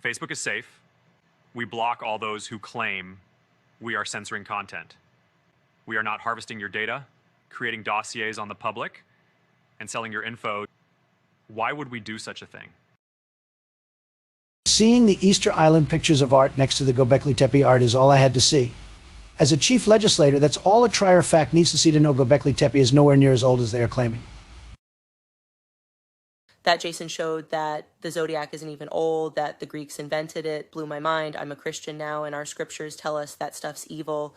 Facebook is safe. We block all those who claim we are censoring content. We are not harvesting your data, creating dossiers on the public, and selling your info. Why would we do such a thing? Seeing the Easter Island pictures of art next to the Göbekli Tepe art is all I had to see. As a chief legislator, that's all a trier of fact needs to see to know Göbekli Tepe is nowhere near as old as they are claiming. That Jason showed that the zodiac isn't even old, that the Greeks invented it, blew my mind. I'm a Christian now, and our scriptures tell us that stuff's evil.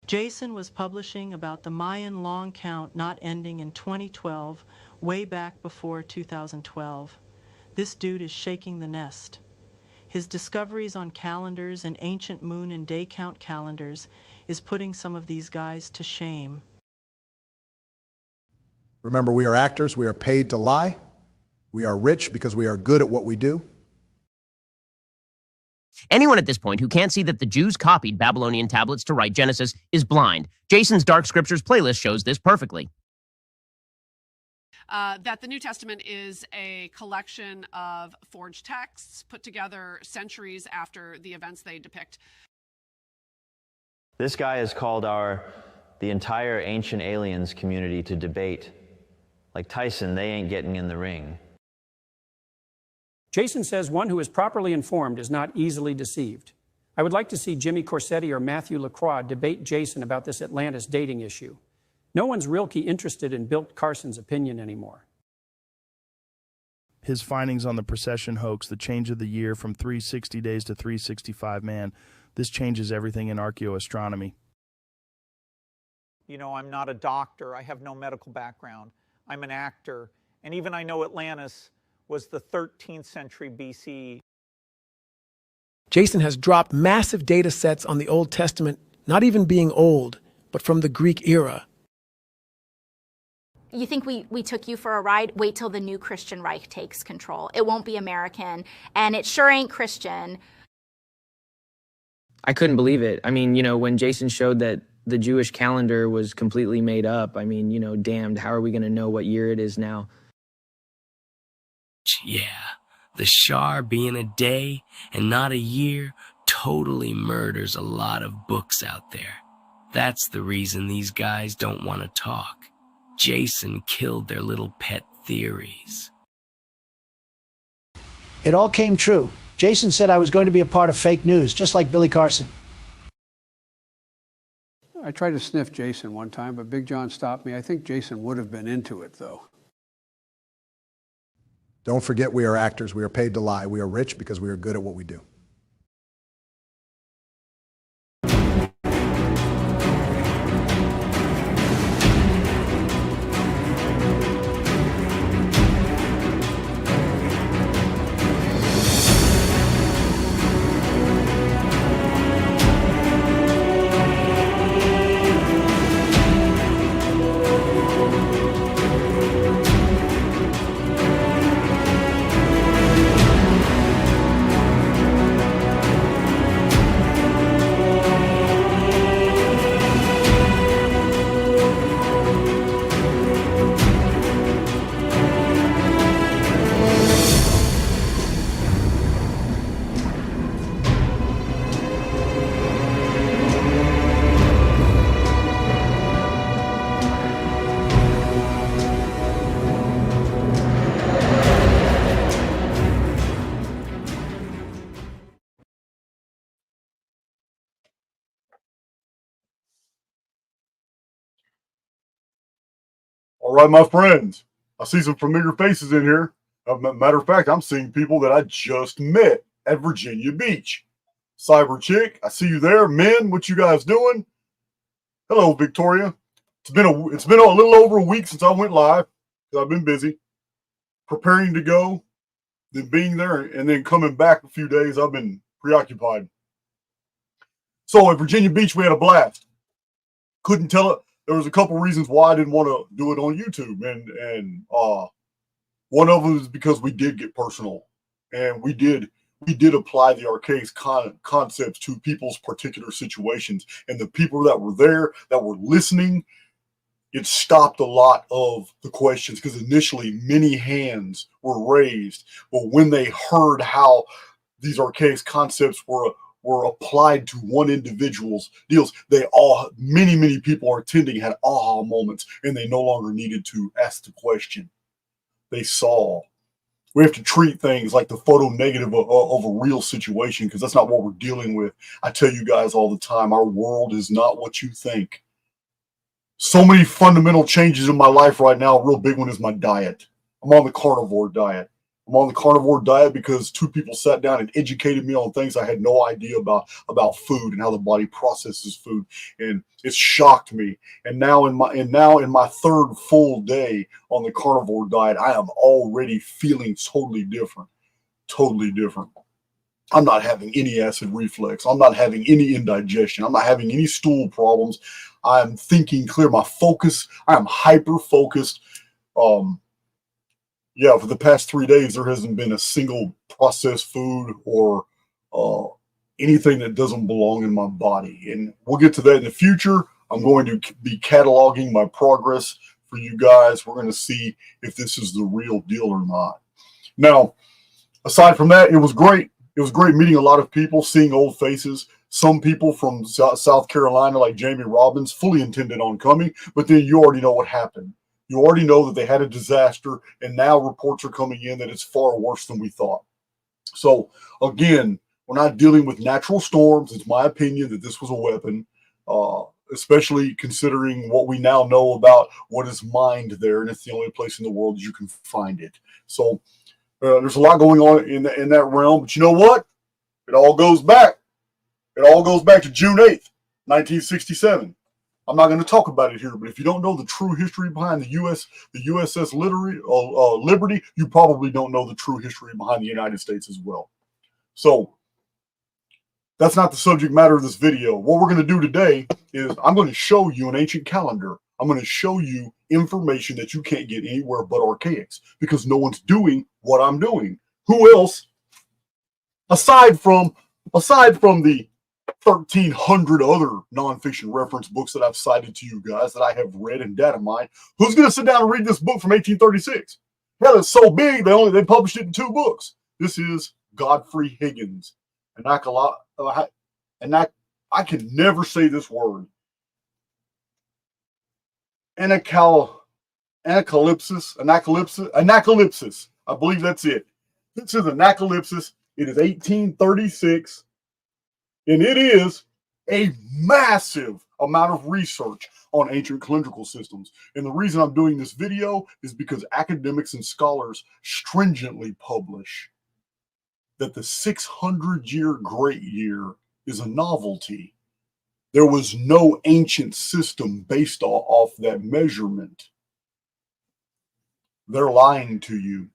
Jason was publishing about the Mayan long count not ending in 2012, way back before 2012. This dude is shaking the nest. His discoveries on calendars and ancient moon and day count calendars is putting some of these guys to shame. Remember, we are actors. We are paid to lie. We are rich because we are good at what we do. Anyone at this point who can't see that the Jews copied Babylonian tablets to write Genesis is blind. Jason's Dark Scriptures playlist shows this perfectly. That the New Testament is a collection of forged texts put together centuries after the events they depict. This guy has called the entire ancient aliens community to debate. Like Tyson, they ain't getting in the ring. Jason says one who is properly informed is not easily deceived. I would like to see Jimmy Corsetti or Matthew LaCroix debate Jason about this Atlantis dating issue. No one's realky interested in Bill Carson's opinion anymore. His findings on the precession hoax, the change of the year from 360 days to 365, man, this changes everything in archaeoastronomy. You know, I'm not a doctor. I have no medical background. I'm an actor. And even I know Atlantis was the 13th century BC. Jason has dropped massive data sets on the Old Testament, not even being old, but from the Greek era. You think we took you for a ride? Wait till the new Christian Reich takes control. It won't be American, and it sure ain't Christian. I couldn't believe it. I mean, you know, when Jason showed that the Jewish calendar was completely made up, I mean, you know, damned, how are we going to know what year it is now? Yeah, the Shar being a day and not a year totally murders a lot of books out there. That's the reason these guys don't want to talk. Jason killed their little pet theories. It all came true. Jason said I was going to be a part of fake news, just like Billy Carson. I tried to sniff Jason one time, but Big John stopped me. I think Jason would have been into it, though. Don't forget, we are actors. We are paid to lie. We are rich because we are good at what we do. All right, my friends, I see some familiar faces in here. Matter of fact, I'm seeing people that I just met at Virginia Beach. Cyber Chick, I see you there. Men, what you guys doing? Hello, Victoria. It's been a little over a week since I went live because I've been busy preparing to go, then being there, and then coming back a few days. I've been preoccupied. So at Virginia Beach, we had a blast. Couldn't tell it. There was a couple reasons why I didn't want to do it on YouTube, and one of them is because we did get personal, and we did apply the Archaix concepts to people's particular situations, and the people that were there, that were listening, it stopped a lot of the questions, because initially many hands were raised, but when they heard how these Archaix concepts were applied to one individual's deals, many people are attending had aha moments, and they no longer needed to ask the question. They saw. We have to treat things like the photo negative of a real situation, because that's not what we're dealing with. I tell you guys all the time, our world is not what you think. So many fundamental changes in my life right now. A real big one is my diet. I'm on the carnivore diet. I'm on the carnivore diet because two people sat down and educated me on things I had no idea about food and how the body processes food, and it shocked me. And now in my third full day on the carnivore diet, I am already feeling totally different. Totally different. I'm not having any acid reflux. I'm not having any indigestion. I'm not having any stool problems. I'm thinking clear. My focus, I am hyper focused. Yeah, for the past 3 days, there hasn't been a single processed food or anything that doesn't belong in my body. And we'll get to that in the future. I'm going to be cataloging my progress for you guys. We're going to see if this is the real deal or not. Now, aside from that, it was great. It was great meeting a lot of people, seeing old faces. Some people from South Carolina, like Jamie Robbins, fully intended on coming, but then you already know what happened. You already know that they had a disaster, and now reports are coming in that it's far worse than we thought. So, again, we're not dealing with natural storms. It's my opinion that this was a weapon, especially considering what we now know about what is mined there, and it's the only place in the world you can find it. So, there's a lot going on in that realm, but you know what? It all goes back. It all goes back to June 8th, 1967. I'm not going to talk about it here, but if you don't know the true history behind the USS Liberty, you probably don't know the true history behind the United States as well. So that's not the subject matter of this video. What we're going to do today is I'm going to show you an ancient calendar. I'm going to show you information that you can't get anywhere but Archaix, because no one's doing what I'm doing. Who else, aside from the 1,300 other nonfiction reference books that I've cited to you guys that I have read and data mined, who's going to sit down and read this book from 1836? Hell, it's so big they published it in 2 books. This is Godfrey Higgins, I can never say this word. Anacalypsis. I believe that's it. This is Anacalypsis. It is 1836. And it is a massive amount of research on ancient calendrical systems. And the reason I'm doing this video is because academics and scholars stringently publish that the 600-year great year is a novelty. There was no ancient system based off that measurement. They're lying to you.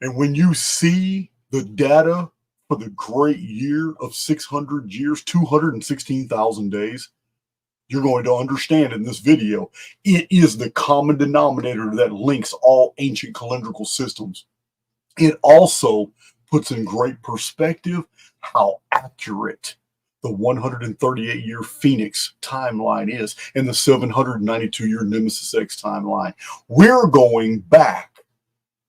And when you see the data for the great year of 600 years, 216,000 days, you're going to understand in this video, it is the common denominator that links all ancient calendrical systems. It also puts in great perspective how accurate the 138-year Phoenix timeline is and the 792-year Nemesis X timeline. We're going back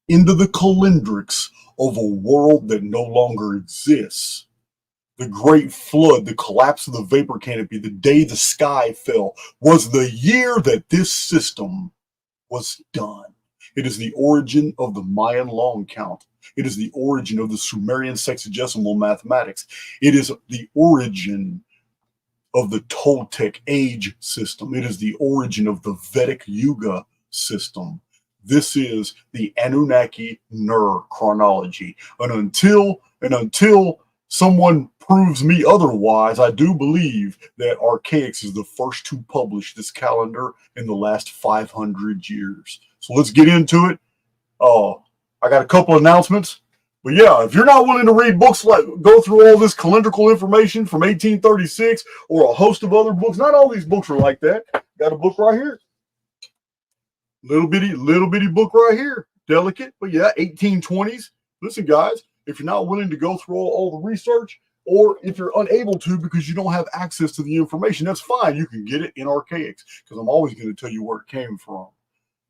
into the calendrics of a world that no longer exists. The Great Flood, the collapse of the vapor canopy, the day the sky fell, was the year that this system was done. It is the origin of the Mayan long count. It is the origin of the Sumerian sexagesimal mathematics. It is the origin of the Toltec age system. It is the origin of the Vedic Yuga system. This is the Anunnaki NER chronology. And until someone proves me otherwise, I do believe that Archaix is the first to publish this calendar in the last 500 years. So let's get into it. I got a couple announcements. But yeah, if you're not willing to read books, like go through all this calendrical information from 1836 or a host of other books, not all these books are like that. Got a book right here. Little bitty book right here. Delicate, but yeah, 1820s. Listen, guys, if you're not willing to go through all the research, Or if you're unable to because you don't have access to the information, that's fine. You can get it in Archaix, because I'm always going to tell you where it came from.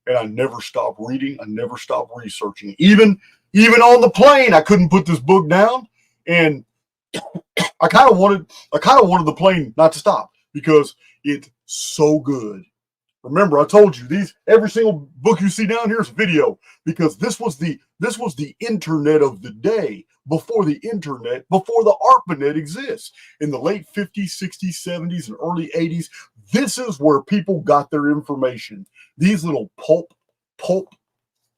And I never stop reading. I never stop researching. Even on the plane, I couldn't put this book down. And I kind of wanted the plane not to stop because it's so good. Remember, I told you every single book you see down here is video, because this was the internet of the day, before the ARPANET exists. In the late 50s, 60s, 70s, and early 80s, this is where people got their information. These little pulp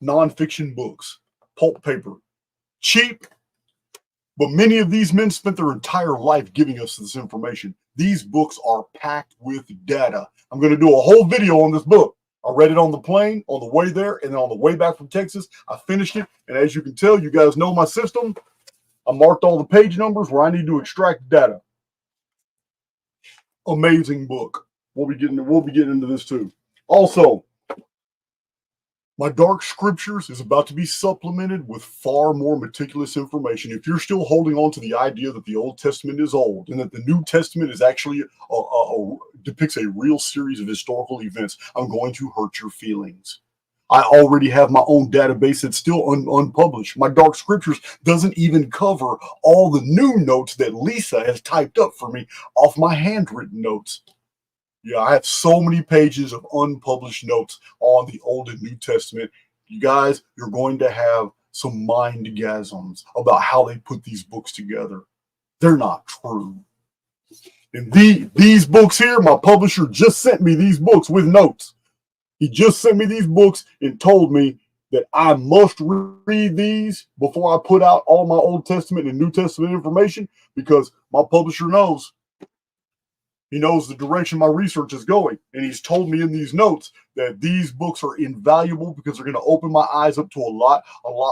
nonfiction books, pulp paper, cheap, but many of these men spent their entire life giving us this information. These books are packed with data. I'm going to do a whole video on this book. I read it on the plane, on the way there, and then on the way back from Texas. I finished it, and as you can tell, you guys know my system. I marked all the page numbers where I need to extract data. Amazing book. We'll be getting into this too. Also, my Dark Scriptures is about to be supplemented with far more meticulous information. If you're still holding on to the idea that the Old Testament is old and that the New Testament is actually depicts a real series of historical events, I'm going to hurt your feelings. I already have my own database that's still unpublished. My Dark Scriptures doesn't even cover all the new notes that Lisa has typed up for me off my handwritten notes. Yeah, I have so many pages of unpublished notes on the Old and New Testament. You guys, you're going to have some mind-gasms about how they put these books together. They're not true. And these books here, my publisher just sent me these books with notes. He just sent me these books and told me that I must read these before I put out all my Old Testament and New Testament information, because my publisher knows. He knows the direction my research is going. And he's told me in these notes that these books are invaluable because they're going to open my eyes up to a lot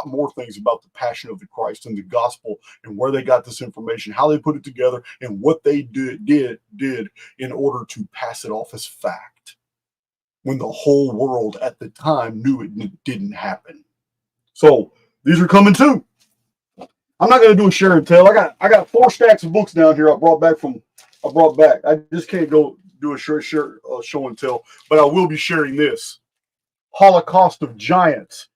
more things about the passion of the Christ and the gospel and where they got this information, how they put it together, and what they did in order to pass it off as fact, when the whole world at the time knew it didn't happen. So these are coming too. I'm not going to do a share and tell. I got 4 stacks of books down here I brought back. I just can't go do a show and tell, but I will be sharing this. Holocaust of Giants.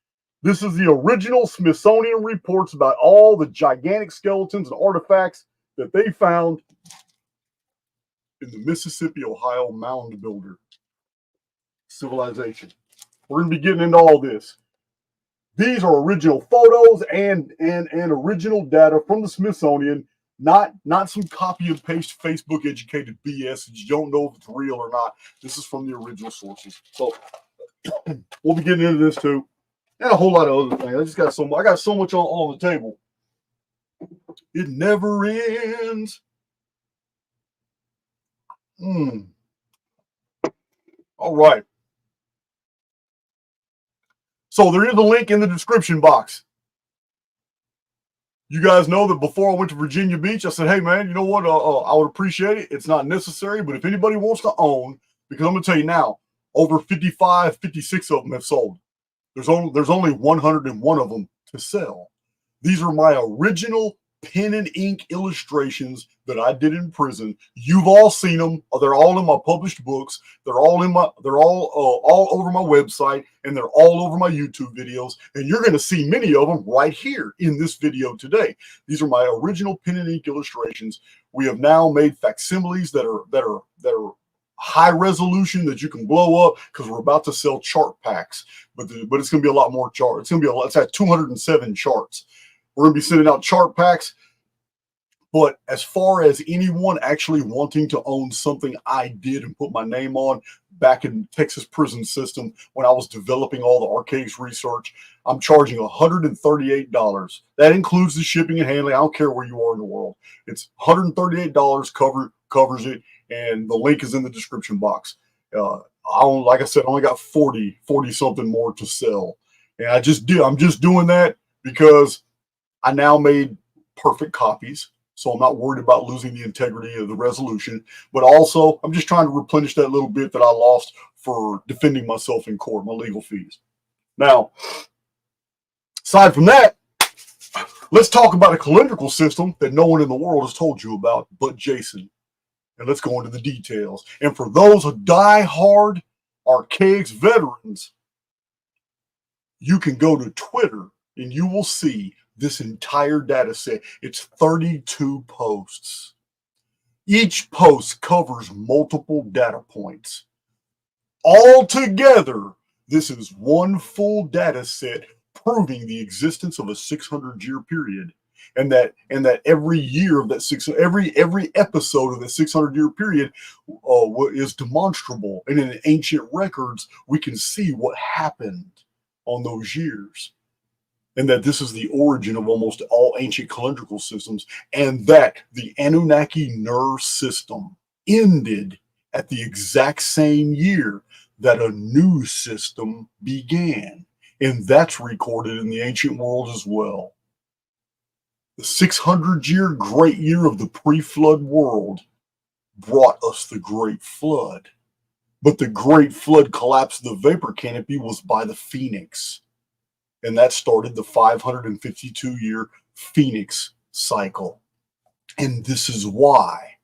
This is the original Smithsonian reports about all the gigantic skeletons and artifacts that they found in the Mississippi, Ohio mound builder civilization. We're going to be getting into all this. These are original photos and original data from the Smithsonian, not some copy and paste Facebook educated BS that you don't know if it's real or not. This is from the original sources. So we'll be getting into this too, and a whole lot of other things. I got so much on the table. It never ends. All right. So there is a link in the description box. You guys know that before I went to Virginia Beach, I said, hey, man, you know what? I would appreciate it. It's not necessary, but if anybody wants to own, because I'm going to tell you now, over 56 of them have sold. There's only 101 of them to sell. These are my original pen and ink illustrations that I did in prison. You've all seen them. They're all in my published books. They're all over my website, and they're all over my YouTube videos. And you're going to see many of them right here in this video today. These are my original pen and ink illustrations. We have now made facsimiles that are high resolution that you can blow up, because we're about to sell chart packs. But it's going to be a lot more charts. It's at 207 charts. We're going to be sending out chart packs. But as far as anyone actually wanting to own something I did and put my name on back in Texas prison system when I was developing all the Archaix research, I'm charging $138. That includes the shipping and handling. I don't care where you are in the world. It's $138 covers it, and the link is in the description box. Like I said, I only got 40 something more to sell. And I'm just doing that because I now made perfect copies, so I'm not worried about losing the integrity of the resolution. But also, I'm just trying to replenish that little bit that I lost for defending myself in court, my legal fees. Now, aside from that, let's talk about a calendrical system that no one in the world has told you about but Jason. And let's go into the details. And for those who die-hard Archaix veterans, you can go to Twitter and you will see this entire data set. It's 32 posts. Each post covers multiple data points. All together, this is one full data set proving the existence of a 600-year period. And that every year of that every episode of the 600-year period is demonstrable. And in ancient records, we can see what happened on those years. And that this is the origin of almost all ancient calendrical systems, and that the Anunnaki NER system ended at the exact same year that a new system began. And that's recorded in the ancient world as well. The 600-year great year of the pre-flood world brought us the Great Flood. But the Great Flood collapse of the vapor canopy was by the Phoenix. And that started the 552-year Phoenix cycle. And this is why,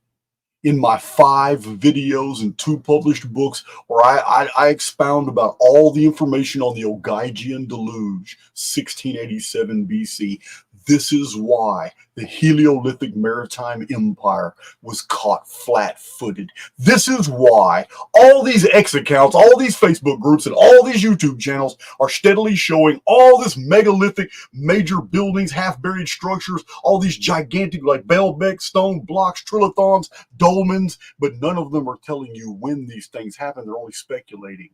in my 5 videos and 2 published books, where I expound about all the information on the Ogaigian deluge, 1687 BC, this is why the Heliolithic Maritime Empire was caught flat-footed. This is why all these X accounts, all these Facebook groups, and all these YouTube channels are steadily showing all this megalithic major buildings, half-buried structures, all these gigantic like Baalbek stone blocks, trilithons, dolmens, but none of them are telling you when these things happen. They're only speculating.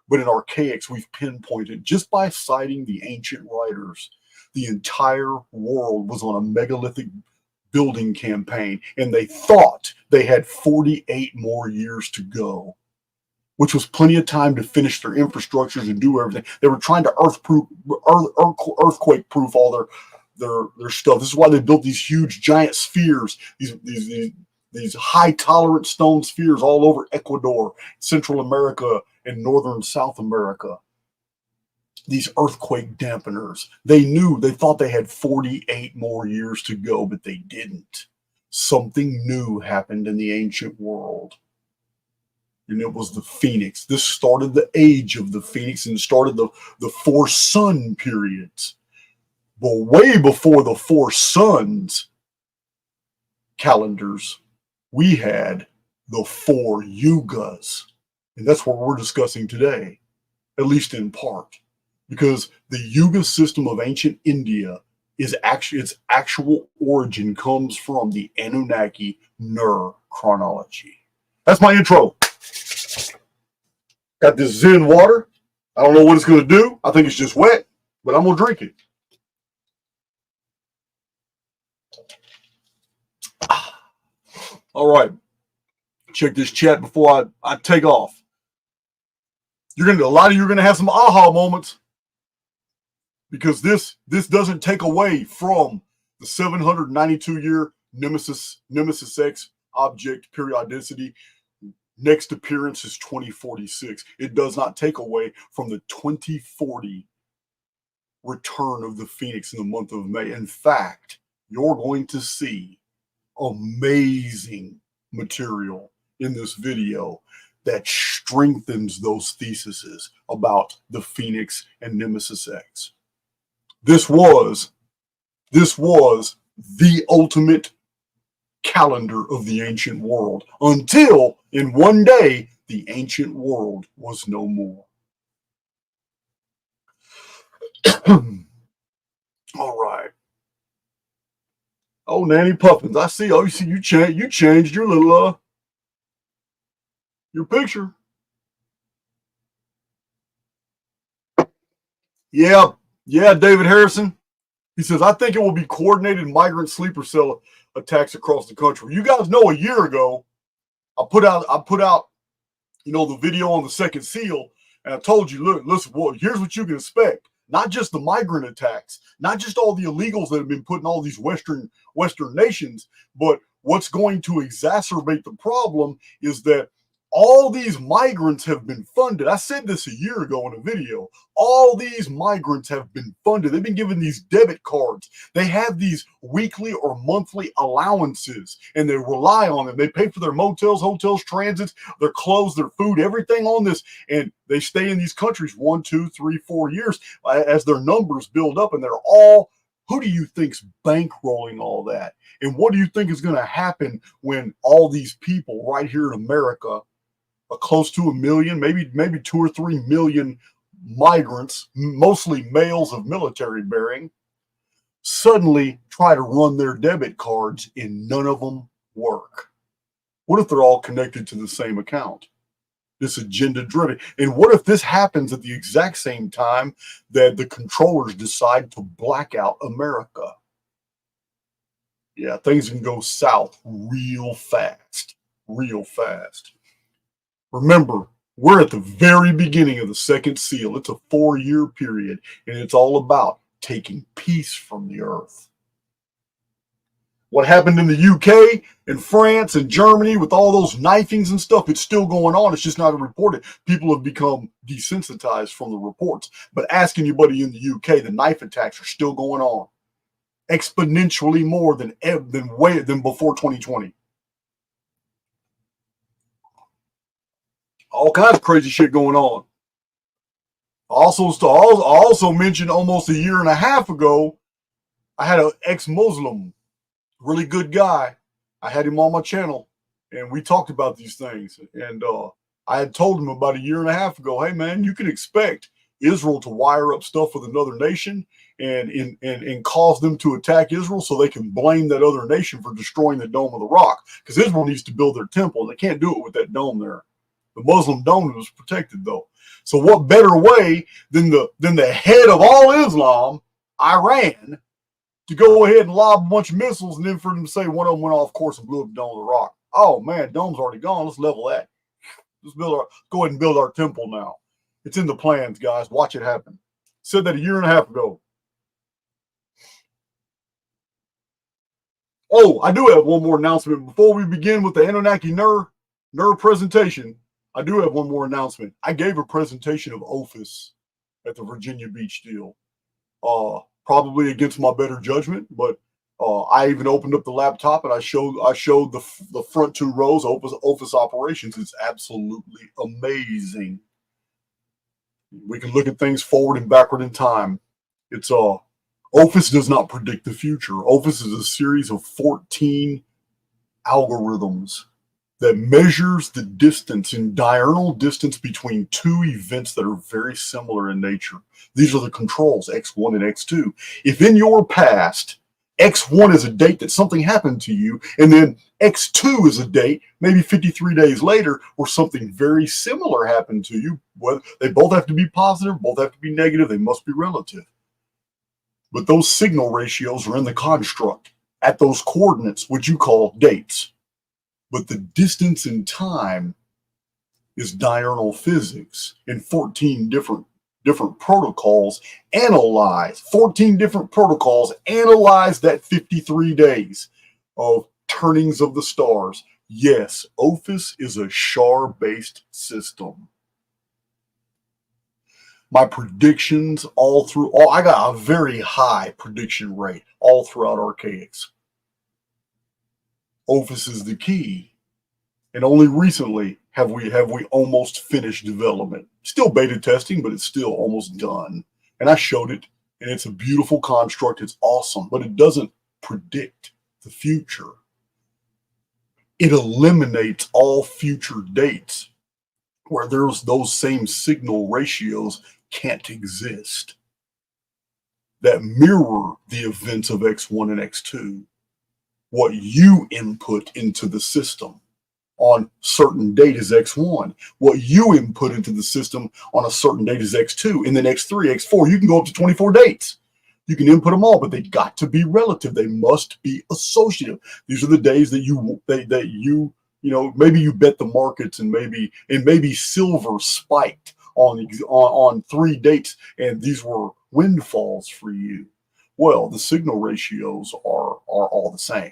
But in Archaix, we've pinpointed, just by citing the ancient writers, the entire world was on a megalithic building campaign, and they thought they had 48 more years to go, which was plenty of time to finish their infrastructures and do everything. They were trying to earthquake-proof all their stuff. This is why they built these huge giant spheres, these high-tolerant stone spheres all over Ecuador, Central America, and Northern South America. These earthquake dampeners. They thought they had 48 more years to go, but they didn't. Something new happened in the ancient world. And it was the Phoenix. This started the age of the Phoenix and started the 4 sun periods. But way before the 4 suns calendars, we had the 4 yugas. And that's what we're discussing today, at least in part. Because the Yuga system of ancient India is actually, its actual origin comes from the Anunnaki NER chronology. That's my intro. Got this Zen water. I don't know what it's going to do. I think it's just wet, but I'm going to drink it. All right. Check this chat before I take off. A lot of you are going to have some aha moments. Because this doesn't take away from the 792-year Nemesis X object periodicity. Next appearance is 2046. It does not take away from the 2040 return of the Phoenix in the month of May. In fact, you're going to see amazing material in this video that strengthens those theses about the Phoenix and Nemesis X. This was the ultimate calendar of the ancient world until in one day the ancient world was no more. All right. Oh, Nanny Puffins, I see. Oh, you see, you changed your little your picture. Yeah, David Harrison. He says, I think it will be coordinated migrant sleeper cell attacks across the country. You guys know a year ago, I put out, the video on the second seal, and I told you, look, listen, well, here's what you can expect. Not just the migrant attacks, not just all the illegals that have been put in all these Western nations, but what's going to exacerbate the problem is that All these migrants have been funded. I said this a year ago in a video. All these migrants have been funded. They've been given these debit cards. They have these weekly or monthly allowances, and they rely on them. They pay for their motels, hotels, transits, their clothes, their food, everything on this. And they stay in these countries 1, 2, 3, 4 years as their numbers build up. And they're all, who do you think's bankrolling all that? And what do you think is going to happen when all these people right here in America, close to 1 million, maybe 2 or 3 million migrants, mostly males of military bearing, suddenly try to run their debit cards and none of them work? What if they're all connected to the same account? This agenda driven. And what if this happens at the exact same time that the controllers decide to black out America? Yeah, things can go south real fast, real fast. Remember, we're at the very beginning of the second seal. It's a 4-year period, and it's all about taking peace from the earth. What happened in the UK and France and Germany with all those knifings and stuff, it's still going on. It's just not reported. People have become desensitized from the reports. But ask anybody in the UK, the knife attacks are still going on. Exponentially more than before 2020. All kinds of crazy shit going on. Also mentioned almost 1.5 years ago, I had an ex-Muslim, really good guy. I had him on my channel, and we talked about these things. And I had told him about 1.5 years ago, hey man, you can expect Israel to wire up stuff with another nation and cause them to attack Israel so they can blame that other nation for destroying the Dome of the Rock. Because Israel needs to build their temple, and they can't do it with that dome there. The Muslim dome was protected, though. So what better way than the head of all Islam, Iran, to go ahead and lob a bunch of missiles and then for them to say one of them went off course and blew up the Dome of the Rock? Oh, man, dome's already gone. Let's level that. Go ahead and build our temple now. It's in the plans, guys. Watch it happen. Said that 1.5 years ago. Oh, I do have one more announcement. Before we begin with the Anunnaki NER presentation, I do have one more announcement. I gave a presentation of Ophis at the Virginia Beach deal. Probably against my better judgment, but I even opened up the laptop and I showed the front 2 rows of Ophis operations. It's absolutely amazing. We can look at things forward and backward in time. It's Ophis does not predict the future. Ophis is a series of 14 algorithms that measures the distance in diurnal distance between 2 events that are very similar in nature. These are the controls, X1 and X2. If in your past, X1 is a date that something happened to you, and then X2 is a date, maybe 53 days later, where something very similar happened to you. Whether they both have to be positive, both have to be negative, they must be relative. But those signal ratios are in the construct at those coordinates, which you call dates. But the distance in time is diurnal physics, and 14 different protocols analyze 14 different protocols analyze that 53 days of turnings of the stars. Yes, Ophis is a Shar-based system. My predictions I got a very high prediction rate all throughout Archaix. Ophis is the key, and only recently have we almost finished development. Still beta testing, but it's still almost done. And I showed it, and it's a beautiful construct. It's awesome, but it doesn't predict the future. It eliminates all future dates where those same signal ratios can't exist that mirror the events of X1 and X2. What you input into the system on certain date is X1. What you input into the system on a certain date is X2. And then X3, X4, you can go up to 24 dates. You can input them all, but they got to be relative. They must be associative. These are the days that you maybe you bet the markets and maybe silver spiked on 3 dates, and these were windfalls for you. Well, the signal ratios are all the same.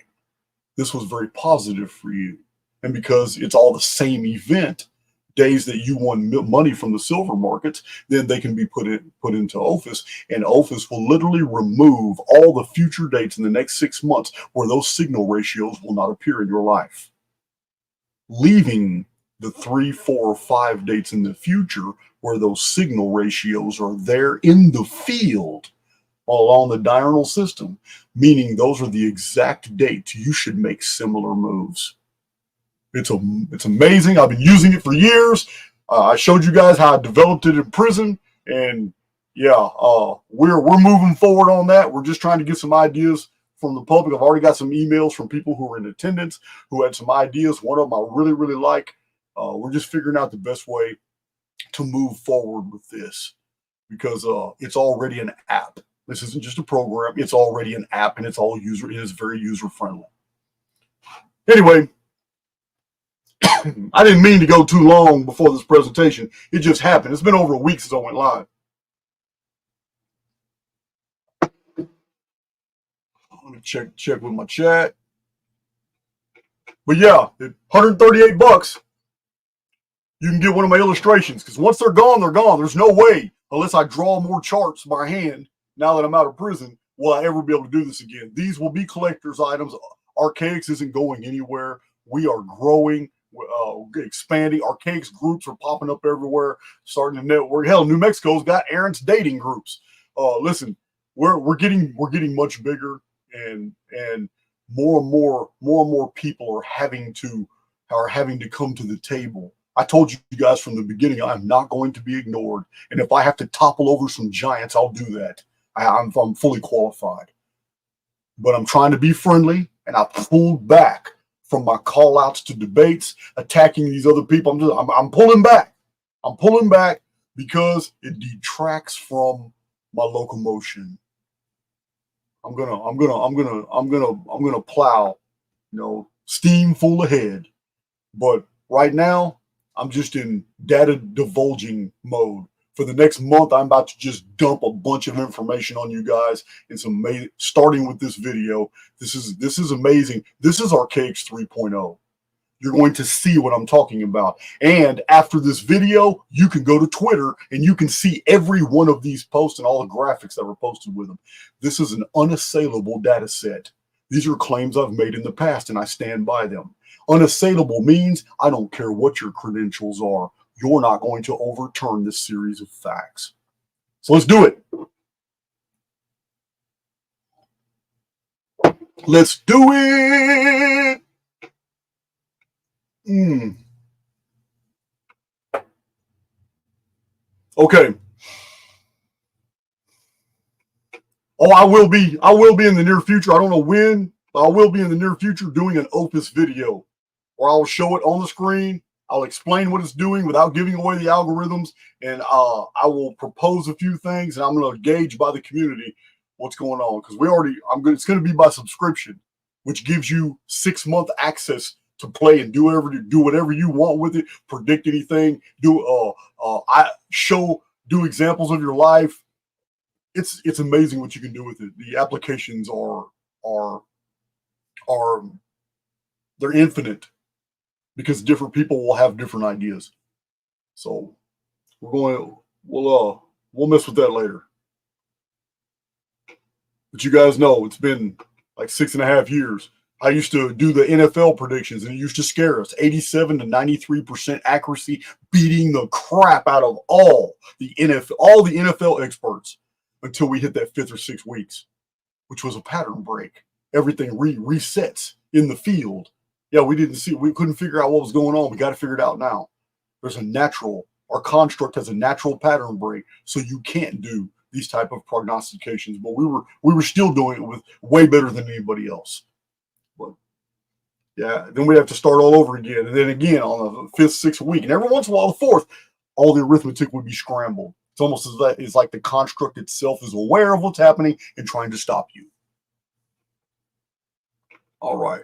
This was very positive for you. And because it's all the same event, days that you won money from the silver markets, then they can be put into Opus, and Opus will literally remove all the future dates in the next 6 months where those signal ratios will not appear in your life, leaving the 3, 4, or 5 dates in the future where those signal ratios are there in the field along the diurnal system, meaning those are the exact dates you should make similar moves. It's amazing. I've been using it for years. I showed you guys how I developed it in prison, and yeah, we're moving forward on that. We're just trying to get some ideas from the public. I've already got some emails from people who were in attendance who had some ideas. One of them I really, really like. We're just figuring out the best way to move forward with this, because it's already an app. This isn't just a program. It's already an app, and it is very user friendly. Anyway, I didn't mean to go too long before this presentation. It just happened. It's been over a week since I went live. Let me check with my chat. But yeah, $138. You can get one of my illustrations, because once they're gone, they're gone. There's no way, unless I draw more charts by hand now that I'm out of prison, will I ever be able to do this again. These will be collector's items. Archaix isn't going anywhere. We are growing, expanding. Archaix groups are popping up everywhere, starting to network. Hell, New Mexico's got Aaron's dating groups. Listen, we're getting much bigger, and more and more people are having to come to the table. I told you guys from the beginning, I'm not going to be ignored. And if I have to topple over some giants, I'll do that. I'm fully qualified. But I'm trying to be friendly, and I pulled back from my call outs to debates, attacking these other people. I'm pulling back. I'm pulling back because it detracts from my locomotion. I'm gonna plow, steam full ahead. But right now, I'm just in data divulging mode. For the next month, I'm about to just dump a bunch of information on you guys. It's amazing. Starting with this video, this is amazing. This is Archaix 3.0. You're going to see what I'm talking about. And after this video, you can go to Twitter and you can see every one of these posts and all the graphics that were posted with them. This is an unassailable data set. These are claims I've made in the past, and I stand by them. Unassailable means I don't care what your credentials are. You're not going to overturn this series of facts. So let's do it. Let's do it. Okay. Oh, I will be in the near future. I don't know when, but I will be in the near future doing an Opus video where I'll show it on the screen. I'll explain what it's doing without giving away the algorithms, and I will propose a few things, and I'm going to gauge by the community what's going on, because it's going to be by subscription, which gives you 6-month access to play and do whatever you want with it, predict anything, do examples of your life. It's amazing what you can do with it. The applications they're infinite, because different people will have different ideas. So we'll mess with that later. But you guys know it's been like 6.5 years. I used to do the NFL predictions, and it used to scare us. 87 to 93% accuracy, beating the crap out of all the NFL experts until we hit that 5th or 6th weeks, which was a pattern break. Everything resets in the field. Yeah, we couldn't figure out what was going on. We got to figure it out now. Our construct has a natural pattern break, so you can't do these type of prognostications. But we were still doing it with way better than anybody else. But yeah, then we have to start all over again, and then again on the 5th, 6th week, and every once in a while the 4th, all the arithmetic would be scrambled. It's almost as that it's like the construct itself is aware of what's happening and trying to stop you. All right.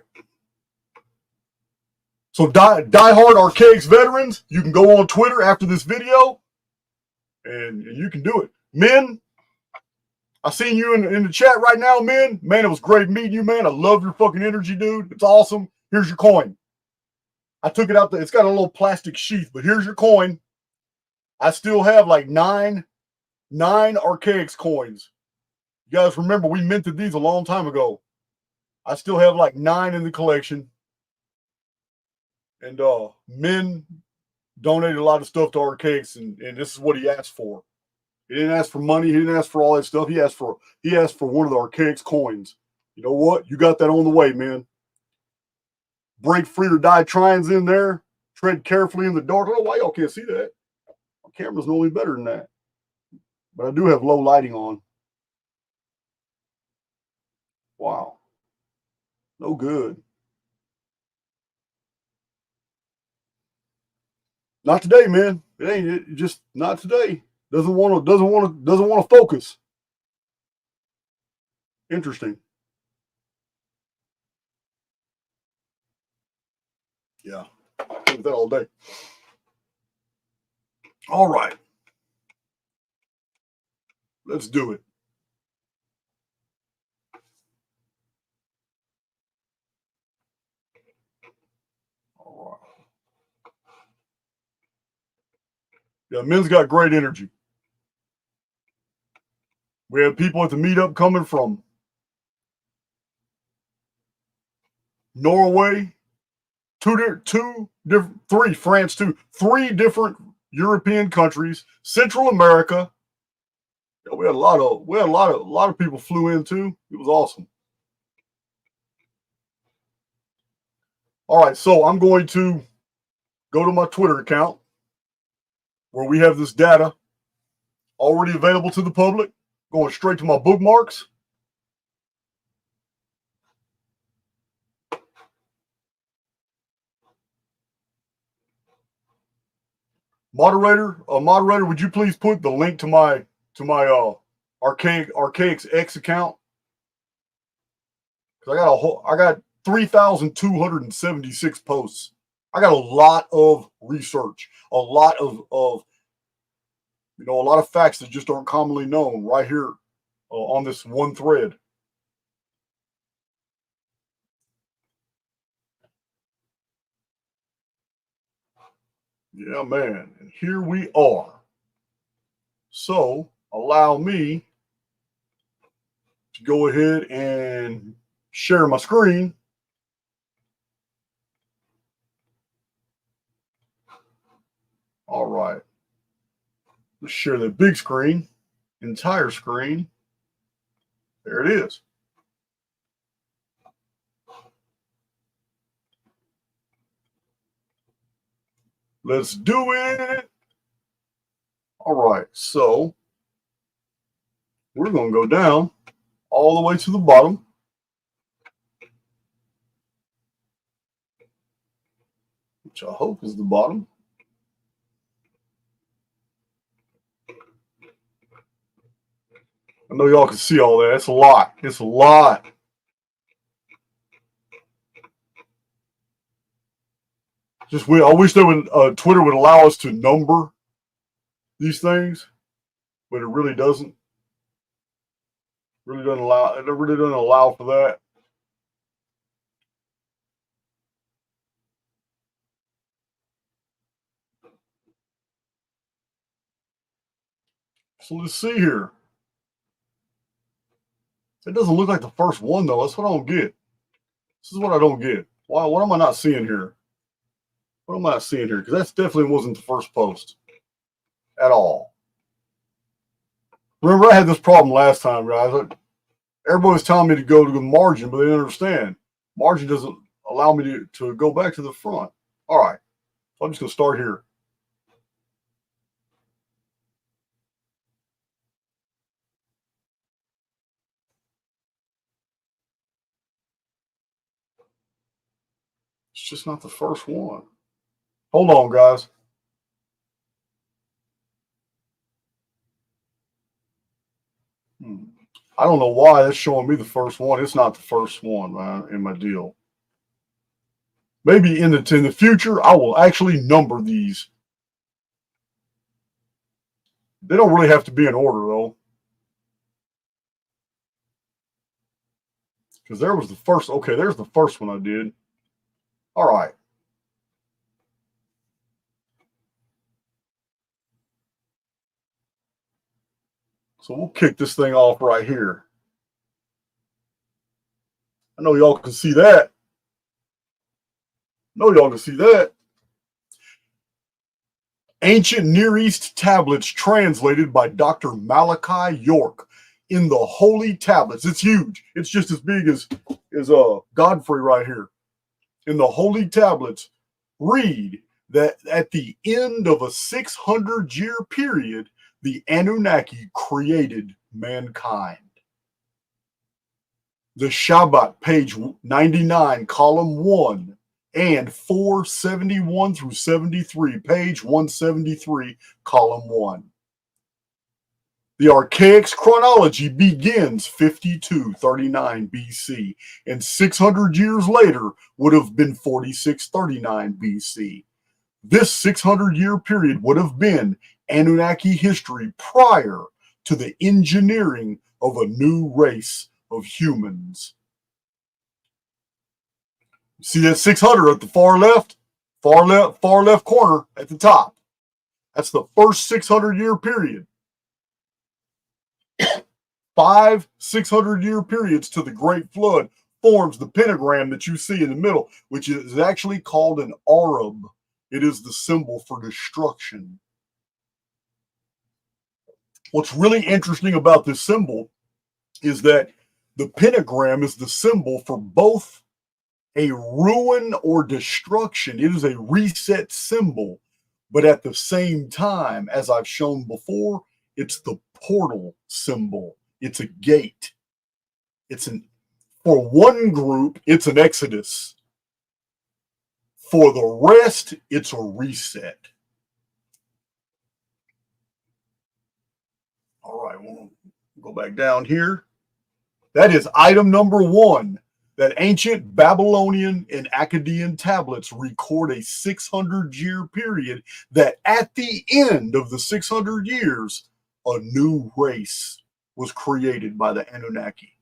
So diehard Archaix veterans, you can go on Twitter after this video, and you can do it. Men, I seen you in the chat right now, men. Man, it was great meeting you, man. I love your fucking energy, dude. It's awesome. Here's your coin. I took it out. It's got a little plastic sheath, but here's your coin. I still have like nine Archaix coins. You guys remember we minted these a long time ago. I still have like 9 in the collection. And Min donated a lot of stuff to Archaix, and this is what he asked for. He didn't ask for money. He didn't ask for all that stuff. He asked for one of the Archaix coins. You know what? You got that on the way, man. Break free or die trying's in there. Tread carefully in the dark. I don't know why y'all can't see that. My camera's normally better than that. But I do have low lighting on. Wow. No good. Not today, man. It ain't just not today. Doesn't want to focus. Interesting. Yeah. I'll play with that all day. All right. Let's do it. All right. Yeah, Min's got great energy. We have people at the meetup coming from Norway, three different European countries, Central America. Yeah, we had a lot of people flew in too. It was awesome. All right, so I'm going to go to my Twitter account where we have this data already available to the public. Going straight to my bookmarks. Moderator, would you please put the link to my Archaix X account? Because I got 3,276 posts. I got a lot of research, a lot of facts that just aren't commonly known right here on this one thread. Yeah, man. And here we are. So allow me to go ahead and share my screen. All right. Let's share the big screen, entire screen. There it is. Let's do it. All right. So we're going to go down all the way to the bottom. Which I hope is the bottom. I know y'all can see all that. It's a lot. It's a lot. I wish they would, Twitter would allow us to number these things, but it really doesn't. It really doesn't allow for that. So let's see here. It doesn't look like the first one though. That's what I don't get. This is what I don't get. Why? What am I not seeing here? What am I not seeing here? Because that definitely wasn't the first post at all. Remember, I had this problem last time, guys. Everybody was telling me to go to the margin, but they didn't understand. Margin doesn't allow me to go back to the front. All right. So I'm just going to start here. It's just not the first one. Hold on, guys. I don't know why that's showing me the first one. It's not the first one, man, in my deal. Maybe in the future, I will actually number these. They don't really have to be in order, though. Because there was the first. Okay, there's the first one I did. All right. So we'll kick this thing off right here. I know y'all can see that. Ancient Near East tablets translated by Dr. Malachi York in the Holy Tablets. It's huge. It's just as big as Godfrey right here. In the Holy Tablets, read that at the end of a 600-year period, the Anunnaki created mankind. The Shabbat, page 99, column 1, and 471 through 73, page 173, column 1. The Archaix chronology begins 5239 BC, and 600 years later would have been 4639 BC. This 600-year period would have been Anunnaki history prior to the engineering of a new race of humans. See that 600 at the far left corner at the top. That's the first 600-year period. 5 600-year periods to the Great Flood forms the pentagram that you see in the middle, which is actually called an Arab. It is the symbol for destruction. What's really interesting about this symbol is that the pentagram is the symbol for both a ruin or destruction. It is a reset symbol, but at the same time, as I've shown before, it's the portal symbol. It's a gate. For one group, it's an exodus. For the rest, it's a reset. All right, we'll go back down here. That is item number 1, that ancient Babylonian and Akkadian tablets record a 600-year period that at the end of the 600 years, a new race was created by the Anunnaki.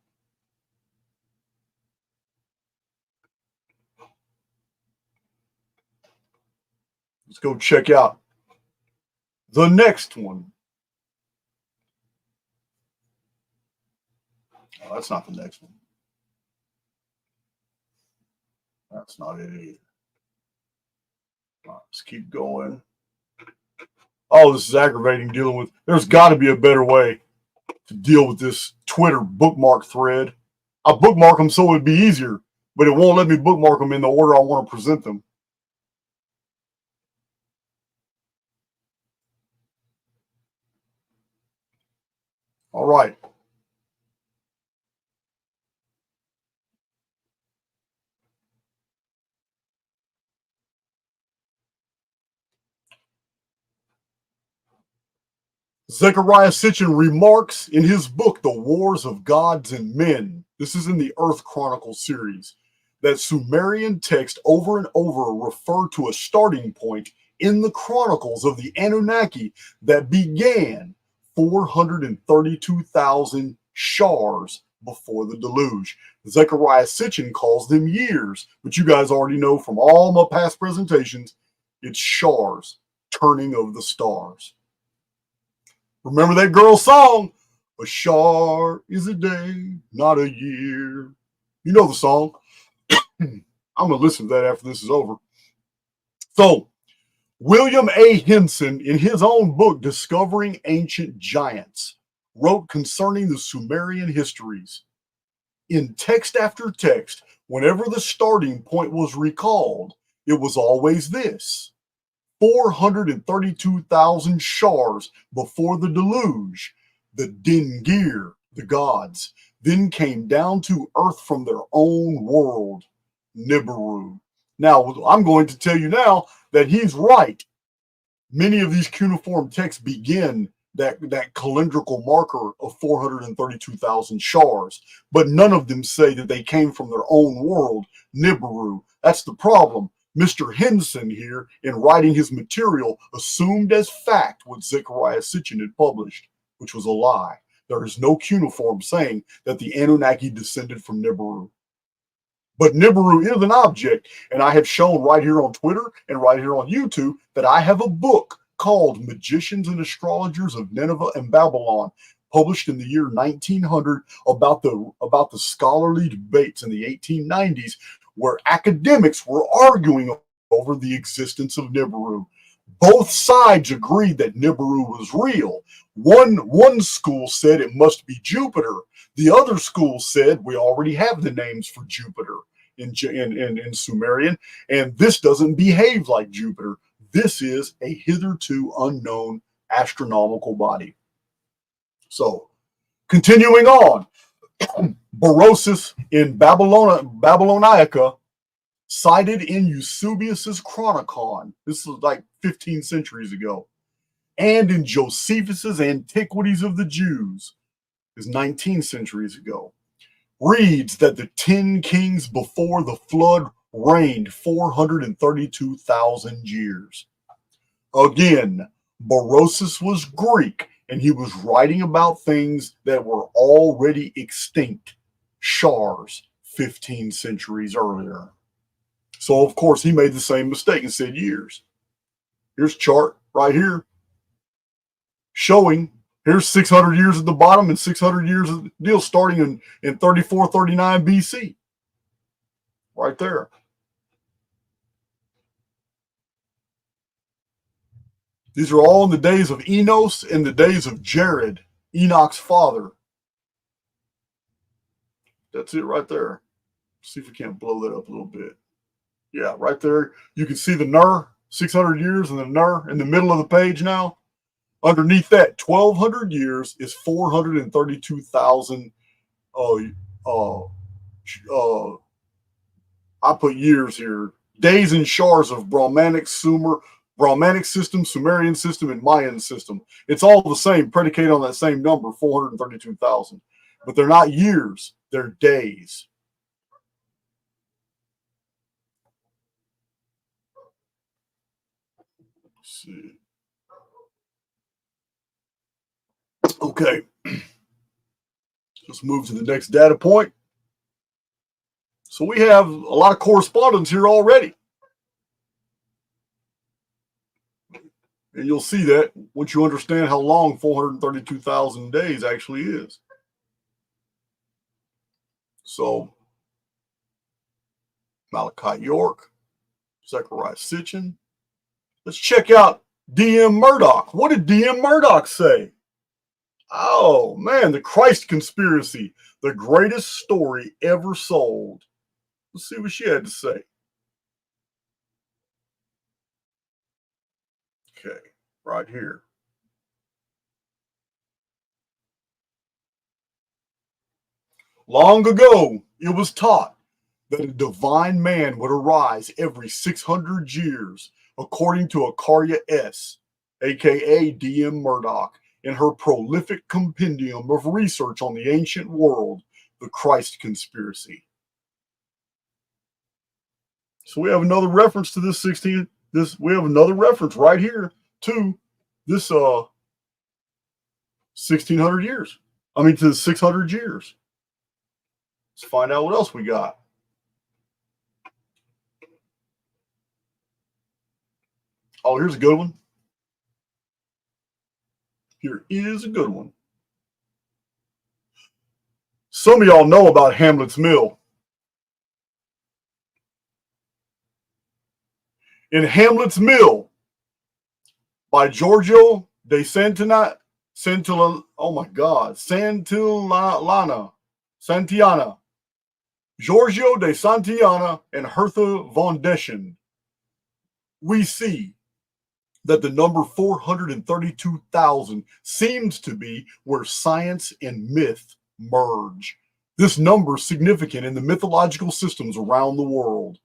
Let's go check out the next one. Oh, that's not the next one. That's not it either. All right, let's keep going. Oh, this is aggravating dealing with. There's got to be a better way to deal with this Twitter bookmark thread. I bookmark them so it'd be easier, but it won't let me bookmark them in the order I want to present them. All right. Zecharia Sitchin remarks in his book, The Wars of Gods and Men, this is in the Earth Chronicles series, that Sumerian texts over and over refer to a starting point in the chronicles of the Anunnaki that began 432,000 shars before the deluge. Zecharia Sitchin calls them years, but you guys already know from all my past presentations, it's shars, turning of the stars. Remember that girl's song, a shar is a day, not a year. You know the song. I'm going to listen to that after this is over. So, William A. Henson, in his own book, Discovering Ancient Giants, wrote concerning the Sumerian histories. In text after text, whenever the starting point was recalled, it was always this: 432,000 shars before the deluge, the Dingir, the gods, then came down to earth from their own world, Nibiru. Now, I'm going to tell you now that he's right. Many of these cuneiform texts begin that calendrical marker of 432,000 shars, but none of them say that they came from their own world, Nibiru. That's the problem. Mr. Henson here, in writing his material, assumed as fact what Zecharia Sitchin had published, which was a lie. There is no cuneiform saying that the Anunnaki descended from Nibiru. But Nibiru is an object, and I have shown right here on Twitter and right here on YouTube that I have a book called Magicians and Astrologers of Nineveh and Babylon, published in the year 1900 about the scholarly debates in the 1890s where academics were arguing over the existence of Nibiru. Both sides agreed that Nibiru was real. One school said it must be Jupiter. The other school said we already have the names for Jupiter in Sumerian, and this doesn't behave like Jupiter. This is a hitherto unknown astronomical body. So, continuing on, Berosus in Babylonica, cited in Eusebius's Chronicon, this was like 15 centuries ago, and in Josephus's Antiquities of the Jews, is 19 centuries ago, reads that the 10 kings before the flood reigned 432,000 years. Again, Berosus was Greek, and he was writing about things that were already extinct, Shars, 15 centuries earlier. So, of course, he made the same mistake and said years. Here's a chart right here showing here's 600 years at the bottom and 600 years of the deal starting in 34, 39 BC. Right there. These are all in the days of Enos and the days of Jared, Enoch's father. That's it right there. See if we can't blow that up a little bit. Yeah, right there. You can see the NER, 600 years, and the NER in the middle of the page now. Underneath that, 1,200 years is 432,000. I put years here. Days and shars of Brahmanic system, Sumerian system, and Mayan system. It's all the same, predicated on that same number, 432,000. But they're not years, they're days. Let's see. Okay. Let's move to the next data point. So we have a lot of correspondence here already. And you'll see that once you understand how long 432,000 days actually is. So, Malachi York, Zechariah Sitchin. Let's check out D.M. Murdoch. What did D.M. Murdoch say? Oh, man, the Christ conspiracy, the greatest story ever sold. Let's see what she had to say. Okay, right here. Long ago, it was taught that a divine man would arise every 600 years, according to Archaix S., aka D.M. Murdoch, in her prolific compendium of research on the ancient world, The Christ Conspiracy. So we have another reference to this we have another reference right here to this 1600 years. I mean, to the 600 years. Let's find out what else we got. Oh, here's a good one. Here is a good one. Some of y'all know about Hamlet's Mill. In Hamlet's Mill by Giorgio de Santillana, Giorgio de Santillana and Hertha von Deschen, we see that the number 432,000 seems to be where science and myth merge. This number is significant in the mythological systems around the world.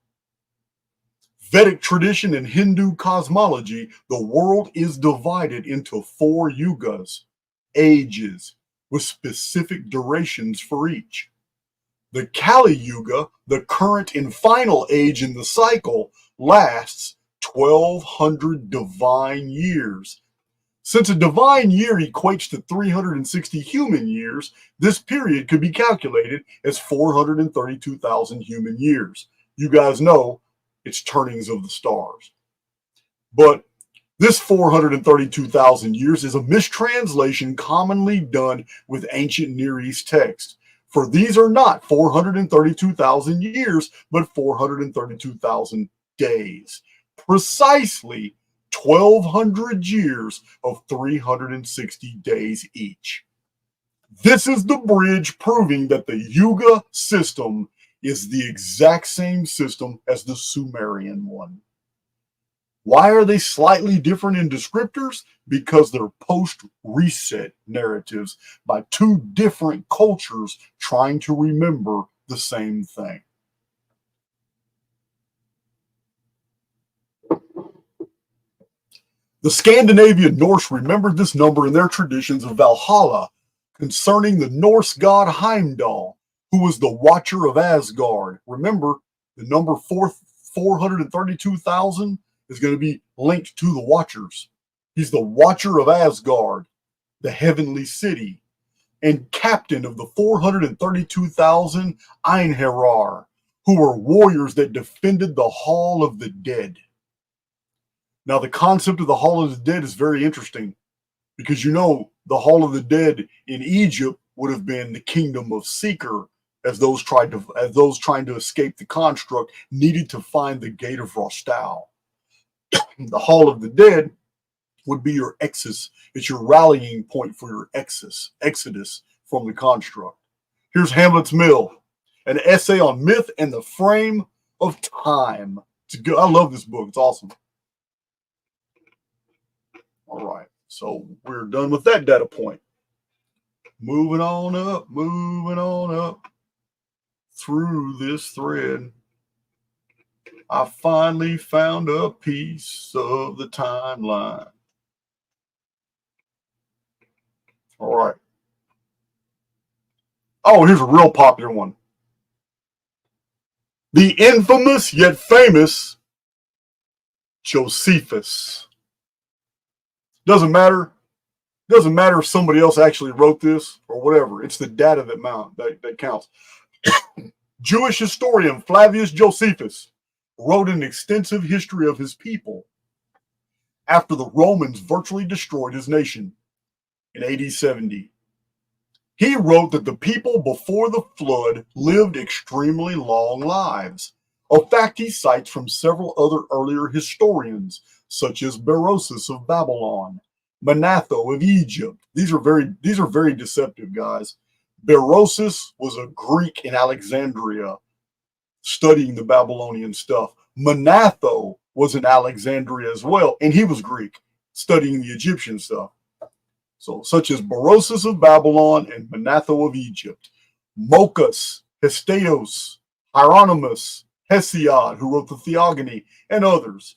Vedic tradition and Hindu cosmology, the world is divided into 4 yugas, ages, with specific durations for each. The Kali Yuga, the current and final age in the cycle, lasts 1,200 divine years. Since a divine year equates to 360 human years, this period could be calculated as 432,000 human years. You guys know it's turnings of the stars. But This 432,000 years is a mistranslation commonly done with ancient Near East texts. For these are not 432,000 years, but 432,000 days. Precisely 1,200 years of 360 days each. This is the bridge proving that the Yuga system is the exact same system as the Sumerian one. Why are they slightly different in descriptors? Because they're post-reset narratives by two different cultures trying to remember the same thing. The Scandinavian Norse remembered this number in their traditions of Valhalla concerning the Norse god Heimdall, who was the Watcher of Asgard. Remember, the number 432,000 is going to be linked to the Watchers. He's the Watcher of Asgard, the heavenly city, and captain of the 432,000 Einherjar, who were warriors that defended the Hall of the Dead. Now, the concept of the Hall of the Dead is very interesting because you know the Hall of the Dead in Egypt would have been the kingdom of Seeker, as those trying to escape the construct needed to find the gate of Rostal. The Hall of the Dead would be your exodus. It's your rallying point for your exodus from the construct. Here's Hamlet's Mill, an essay on myth and the frame of time. It's good. I love this book. It's awesome. All right, so we're done with that data point. Moving on up through this thread. I finally found a piece of the timeline. All right. Oh, here's a real popular one. The infamous yet famous Josephus. Doesn't matter if somebody else actually wrote this or whatever. It's the data that counts. Jewish historian Flavius Josephus wrote an extensive history of his people after the Romans virtually destroyed his nation in AD 70. He wrote that the people before the flood lived extremely long lives, a fact he cites from several other earlier historians, such as Berosus of Babylon, Manetho of Egypt. These are very deceptive, guys. Berosus was a Greek in Alexandria studying the Babylonian stuff. Manetho was in Alexandria as well, and he was Greek, studying the Egyptian stuff. So, such as Berosus of Babylon and Manetho of Egypt, Mochus, Hesteos, Hieronymus, Hesiod, who wrote the Theogony, and others.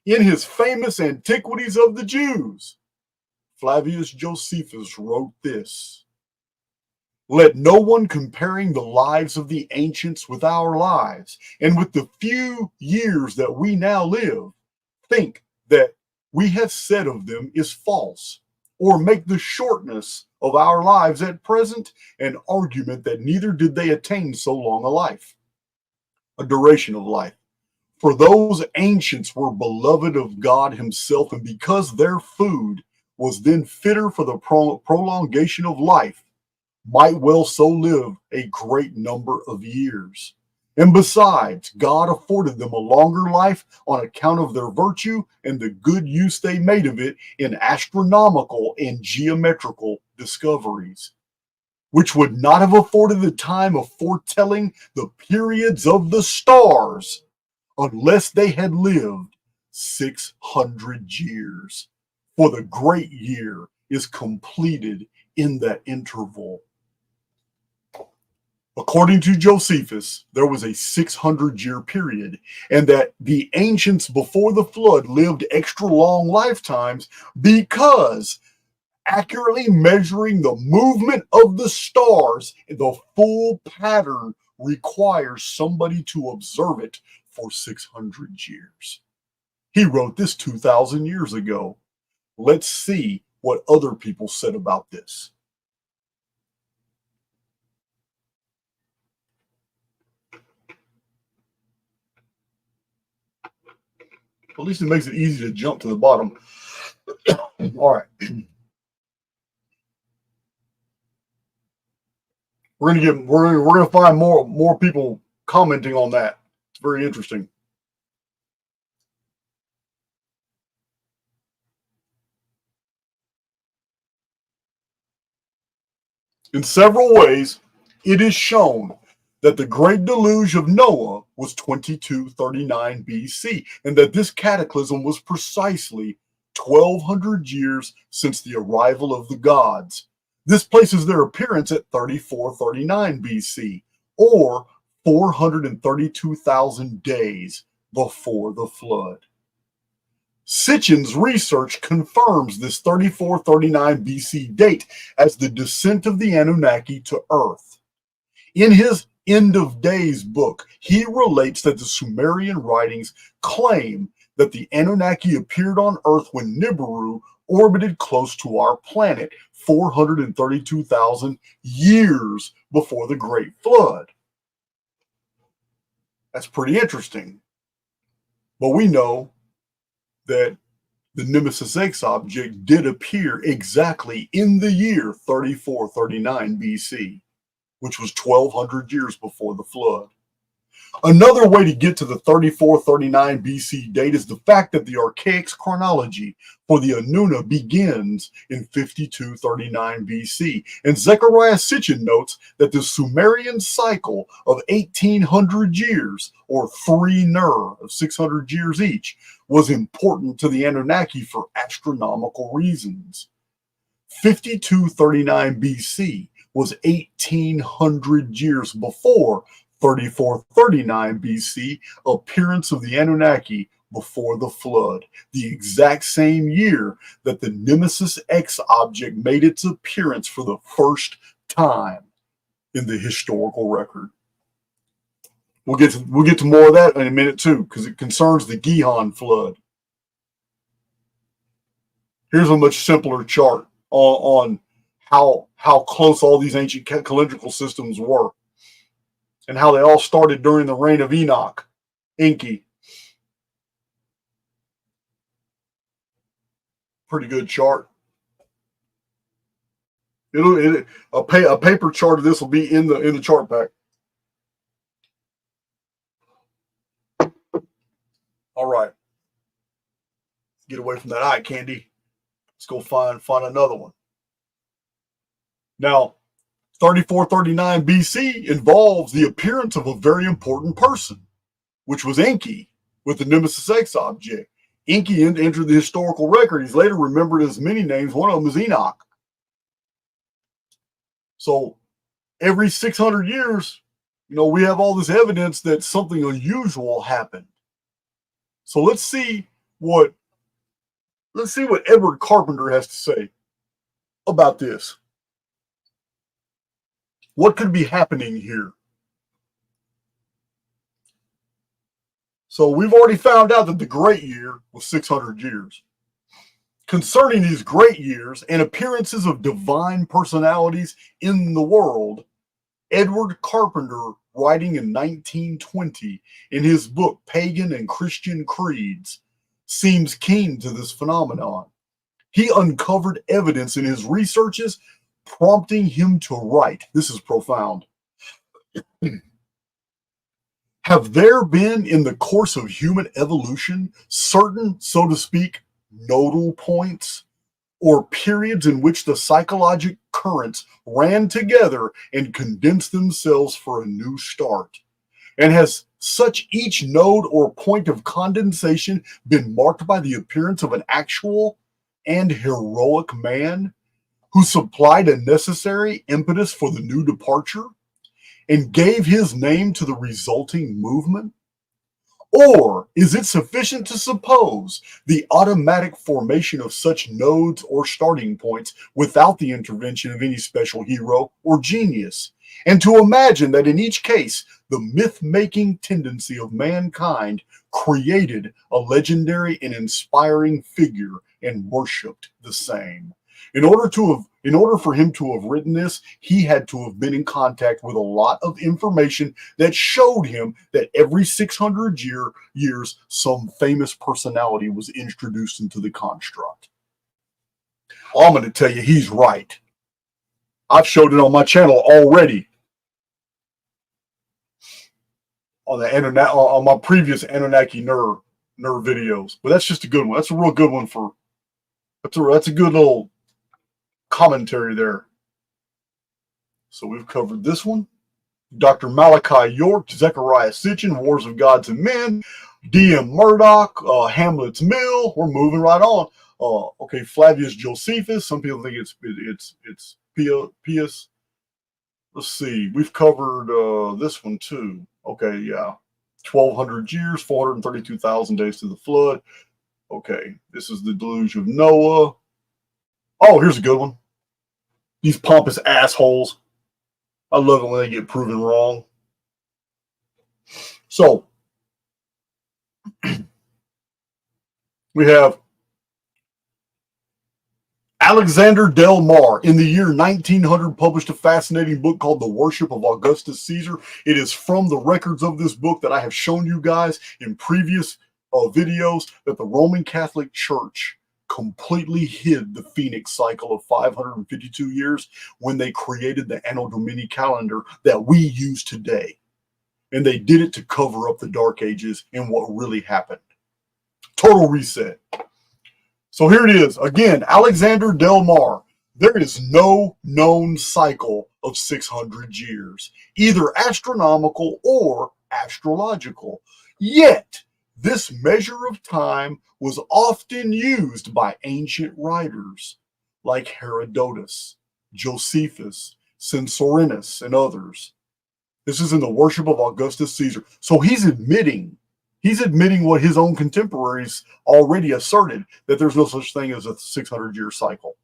In his famous Antiquities of the Jews, Flavius Josephus wrote this: "Let no one comparing the lives of the ancients with our lives, and with the few years that we now live, think that we have said of them is false, or make the shortness of our lives at present an argument that neither did they attain so long a duration of life. For those ancients were beloved of God himself, and because their food was then fitter for the prolongation of life, might well so live a great number of years. And besides, God afforded them a longer life on account of their virtue and the good use they made of it in astronomical and geometrical discoveries, which would not have afforded the time of foretelling the periods of the stars unless they had lived 600 years. For the great year is completed in that interval." According to Josephus, there was a 600-year period, and that the ancients before the flood lived extra long lifetimes because accurately measuring the movement of the stars, the full pattern requires somebody to observe it for 600 years. He wrote this 2,000 years ago. Let's see what other people said about this. At least it makes it easy to jump to the bottom. All right. We're gonna find more people commenting on that. It's very interesting. In several ways, it is shown that the great deluge of Noah was 2239 BC, and that this cataclysm was precisely 1200 years since the arrival of the gods. This places their appearance at 3439 BC, or 432,000 days before the flood. Sitchin's research confirms this 3439 BC date as the descent of the Anunnaki to Earth. In his End of Days book, he relates that the Sumerian writings claim that the Anunnaki appeared on Earth when Nibiru orbited close to our planet 432,000 years before the Great Flood. That's pretty interesting. But we know that the Nemesis X object did appear exactly in the year 3439 BC, which was 1200 years before the flood. Another way to get to the 3439 BC date is the fact that the Archaix chronology for the Anunna begins in 5239 BC, and Zechariah Sitchin notes that the Sumerian cycle of 1800 years, or 3 NER of 600 years each, was important to the Anunnaki for astronomical reasons. 5239 BC was 1800 years before 3439 BC appearance of the Anunnaki before the flood, the exact same year that the Nemesis X object made its appearance for the first time in the historical record. We'll get to more of that in a minute too, because it concerns the Gihon flood. Here's a much simpler chart on how close all these ancient calendrical systems were, and how they all started during the reign of Enoch, Enki. Pretty good chart. A paper chart of this will be in the chart pack. All right. Get away from that eye candy. Let's go find another one. Now, 3439 BC involves the appearance of a very important person, which was Enki with the Nemesis X object. Enki entered the historical record. He's later remembered as many names. One of them is Enoch. So every 600 years, we have all this evidence that something unusual happened. So let's see what Edward Carpenter has to say about this. What could be happening here? So we've already found out that the great year was 600 years. Concerning these great years and appearances of divine personalities in the world, Edward Carpenter, writing in 1920 in his book Pagan and Christian Creeds, seems keen to this phenomenon. He uncovered evidence in his researches prompting him to write. This is profound. Have there been in the course of human evolution certain, so to speak, nodal points or periods in which the psychologic currents ran together and condensed themselves for a new start? And has such each node or point of condensation been marked by the appearance of an actual and heroic man who supplied a necessary impetus for the new departure and gave his name to the resulting movement? Or is it sufficient to suppose the automatic formation of such nodes or starting points without the intervention of any special hero or genius, and to imagine that in each case the myth-making tendency of mankind created a legendary and inspiring figure and worshipped the same? In order for him to have written this, he had to have been in contact with a lot of information that showed him that every 600 years, some famous personality was introduced into the construct. I'm going to tell you, he's right. I've showed it on my channel already. On the internet, on my previous Anunnaki NER videos, but that's just a good one. That's a real good one for. That's a good little commentary there. So we've covered this one. Dr. Malachi York, Zechariah Sitchin, Wars of Gods and Men, D.M. Murdoch, Hamlet's Mill. We're moving right on. Okay, Flavius Josephus. Some people think it's Pius. Let's see. We've covered this one too. Okay, yeah. 1,200 years, 432,000 days to the flood. Okay, this is the deluge of Noah. Oh, here's a good one. These pompous assholes. I love it when they get proven wrong. So, we have Alexander Del Mar, in the year 1900, published a fascinating book called The Worship of Augustus Caesar. It is from the records of this book that I have shown you guys in previous videos that the Roman Catholic Church completely hid the Phoenix cycle of 552 years when they created the Anno Domini calendar that we use today. And they did it to cover up the Dark Ages and what really happened. Total reset. So here it is. Again, Alexander Del Mar. There is no known cycle of 600 years, either astronomical or astrological. Yet, this measure of time was often used by ancient writers like Herodotus, Josephus, Censorinus, and others. This is in the Worship of Augustus Caesar. So he's admitting what his own contemporaries already asserted, that there's no such thing as a 600-year cycle.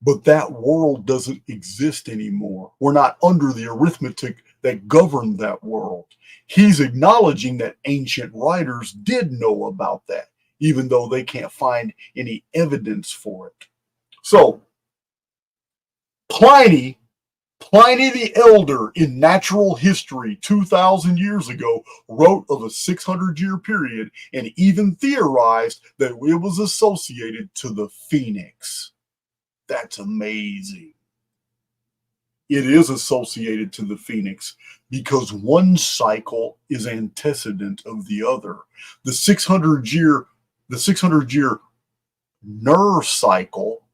But that world doesn't exist anymore. We're not under the arithmetic that governed that world. He's acknowledging that ancient writers did know about that, even though they can't find any evidence for it. So, Pliny the Elder in Natural History 2,000 years ago wrote of a 600-year period and even theorized that it was associated to the Phoenix. That's amazing. It is associated to the Phoenix because one cycle is antecedent of the other. The 600-year NER cycle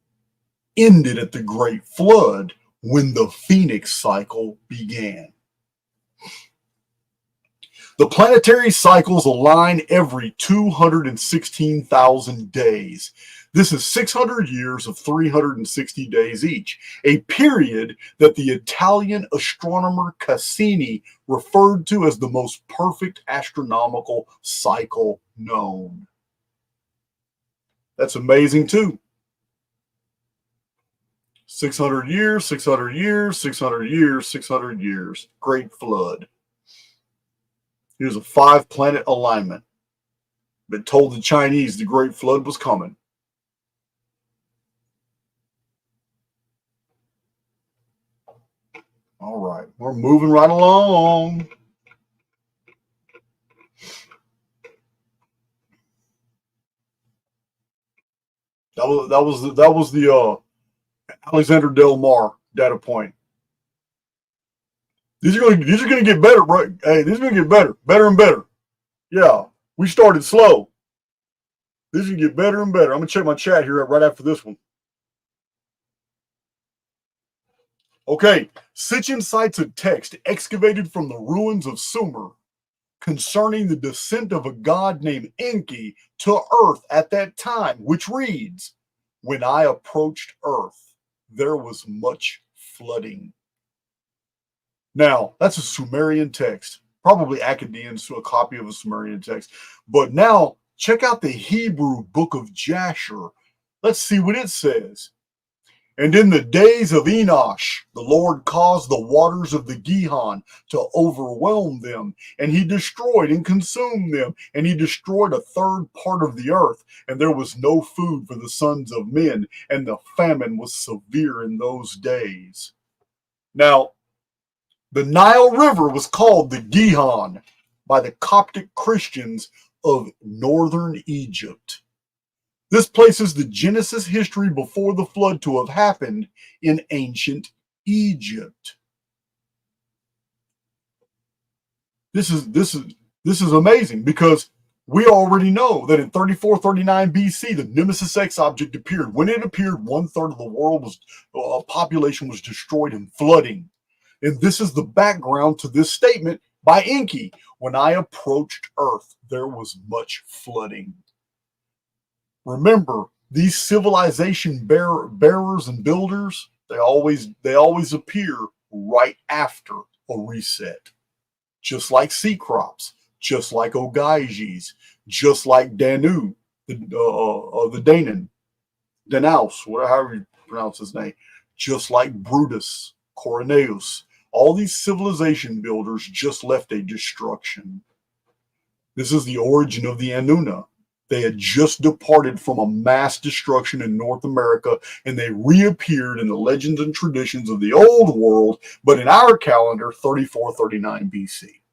ended at the Great Flood when the Phoenix cycle began. The planetary cycles align every 216,000 days. This is 600 years of 360 days each, a period that the Italian astronomer Cassini referred to as the most perfect astronomical cycle known. That's amazing too. 600 years, 600 years, 600 years, 600 years. Great flood. Here's a 5-planet alignment that told the Chinese the Great Flood was coming. All right, we're moving right along. That was the Alexander Del Mar data point. These are going to get better, right? Hey, these are going to get better and better. Yeah, we started slow. This is going to get better and better. I'm going to check my chat here right after this one. Okay, Sitchin cites a text excavated from the ruins of Sumer concerning the descent of a god named Enki to Earth at that time, which reads, "When I approached Earth, there was much flooding." Now, that's a Sumerian text, probably Acadians to a copy of a Sumerian text. But now, check out the Hebrew book of Jasher. Let's see what it says. And in the days of Enosh, the Lord caused the waters of the Gihon to overwhelm them, and he destroyed and consumed them, and he destroyed a third part of the earth, and there was no food for the sons of men, and the famine was severe in those days. Now, the Nile River was called the Gihon by the Coptic Christians of northern Egypt. This places the Genesis history before the flood to have happened in ancient Egypt. This is amazing because we already know that in 3439 BC, the Nemesis X object appeared. When it appeared, 1/3 of the world population was destroyed in flooding. And this is the background to this statement by Enki. When I approached Earth, there was much flooding. Remember, these civilization bearers and builders, they always appear right after a reset. Just like sea crops, just like Ogyges, just like Danu, the Danon, Danaus, however you pronounce his name, just like Brutus, Coroneus. All these civilization builders just left a destruction. This is the origin of the Anunna. They had just departed from a mass destruction in North America, and they reappeared in the legends and traditions of the old world, but in our calendar, 3439 BC.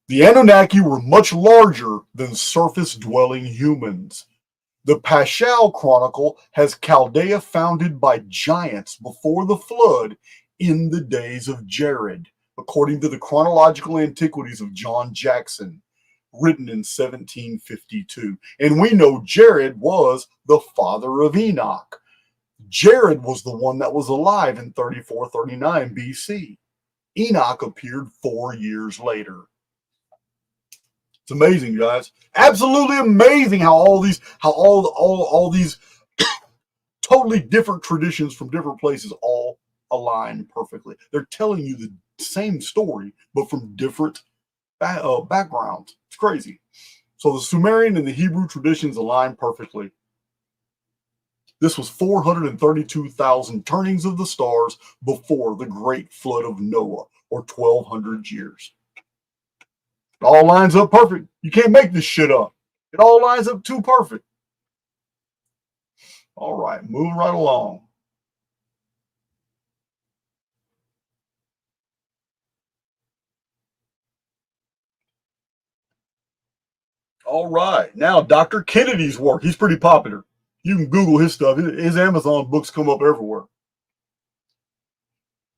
The Anunnaki were much larger than surface-dwelling humans. The Paschal Chronicle has Chaldea founded by giants before the flood in the days of Jared, according to the Chronological Antiquities of John Jackson, written in 1752. And we know Jared was the father of Enoch. Jared was the one that was alive in 3439 BC. Enoch appeared 4 years later. It's amazing, guys. Absolutely amazing how all these totally different traditions from different places all align perfectly. They're telling you the same story, but from different backgrounds. It's crazy. So the Sumerian and the Hebrew traditions align perfectly. This was 432,000 turnings of the stars before the great flood of Noah, or 1,200 years. It all lines up perfect. You can't make this shit up. It all lines up too perfect. All right, moving right along. All right, now Dr. Kennedy's work. He's pretty popular. You can Google his stuff. His Amazon books come up everywhere.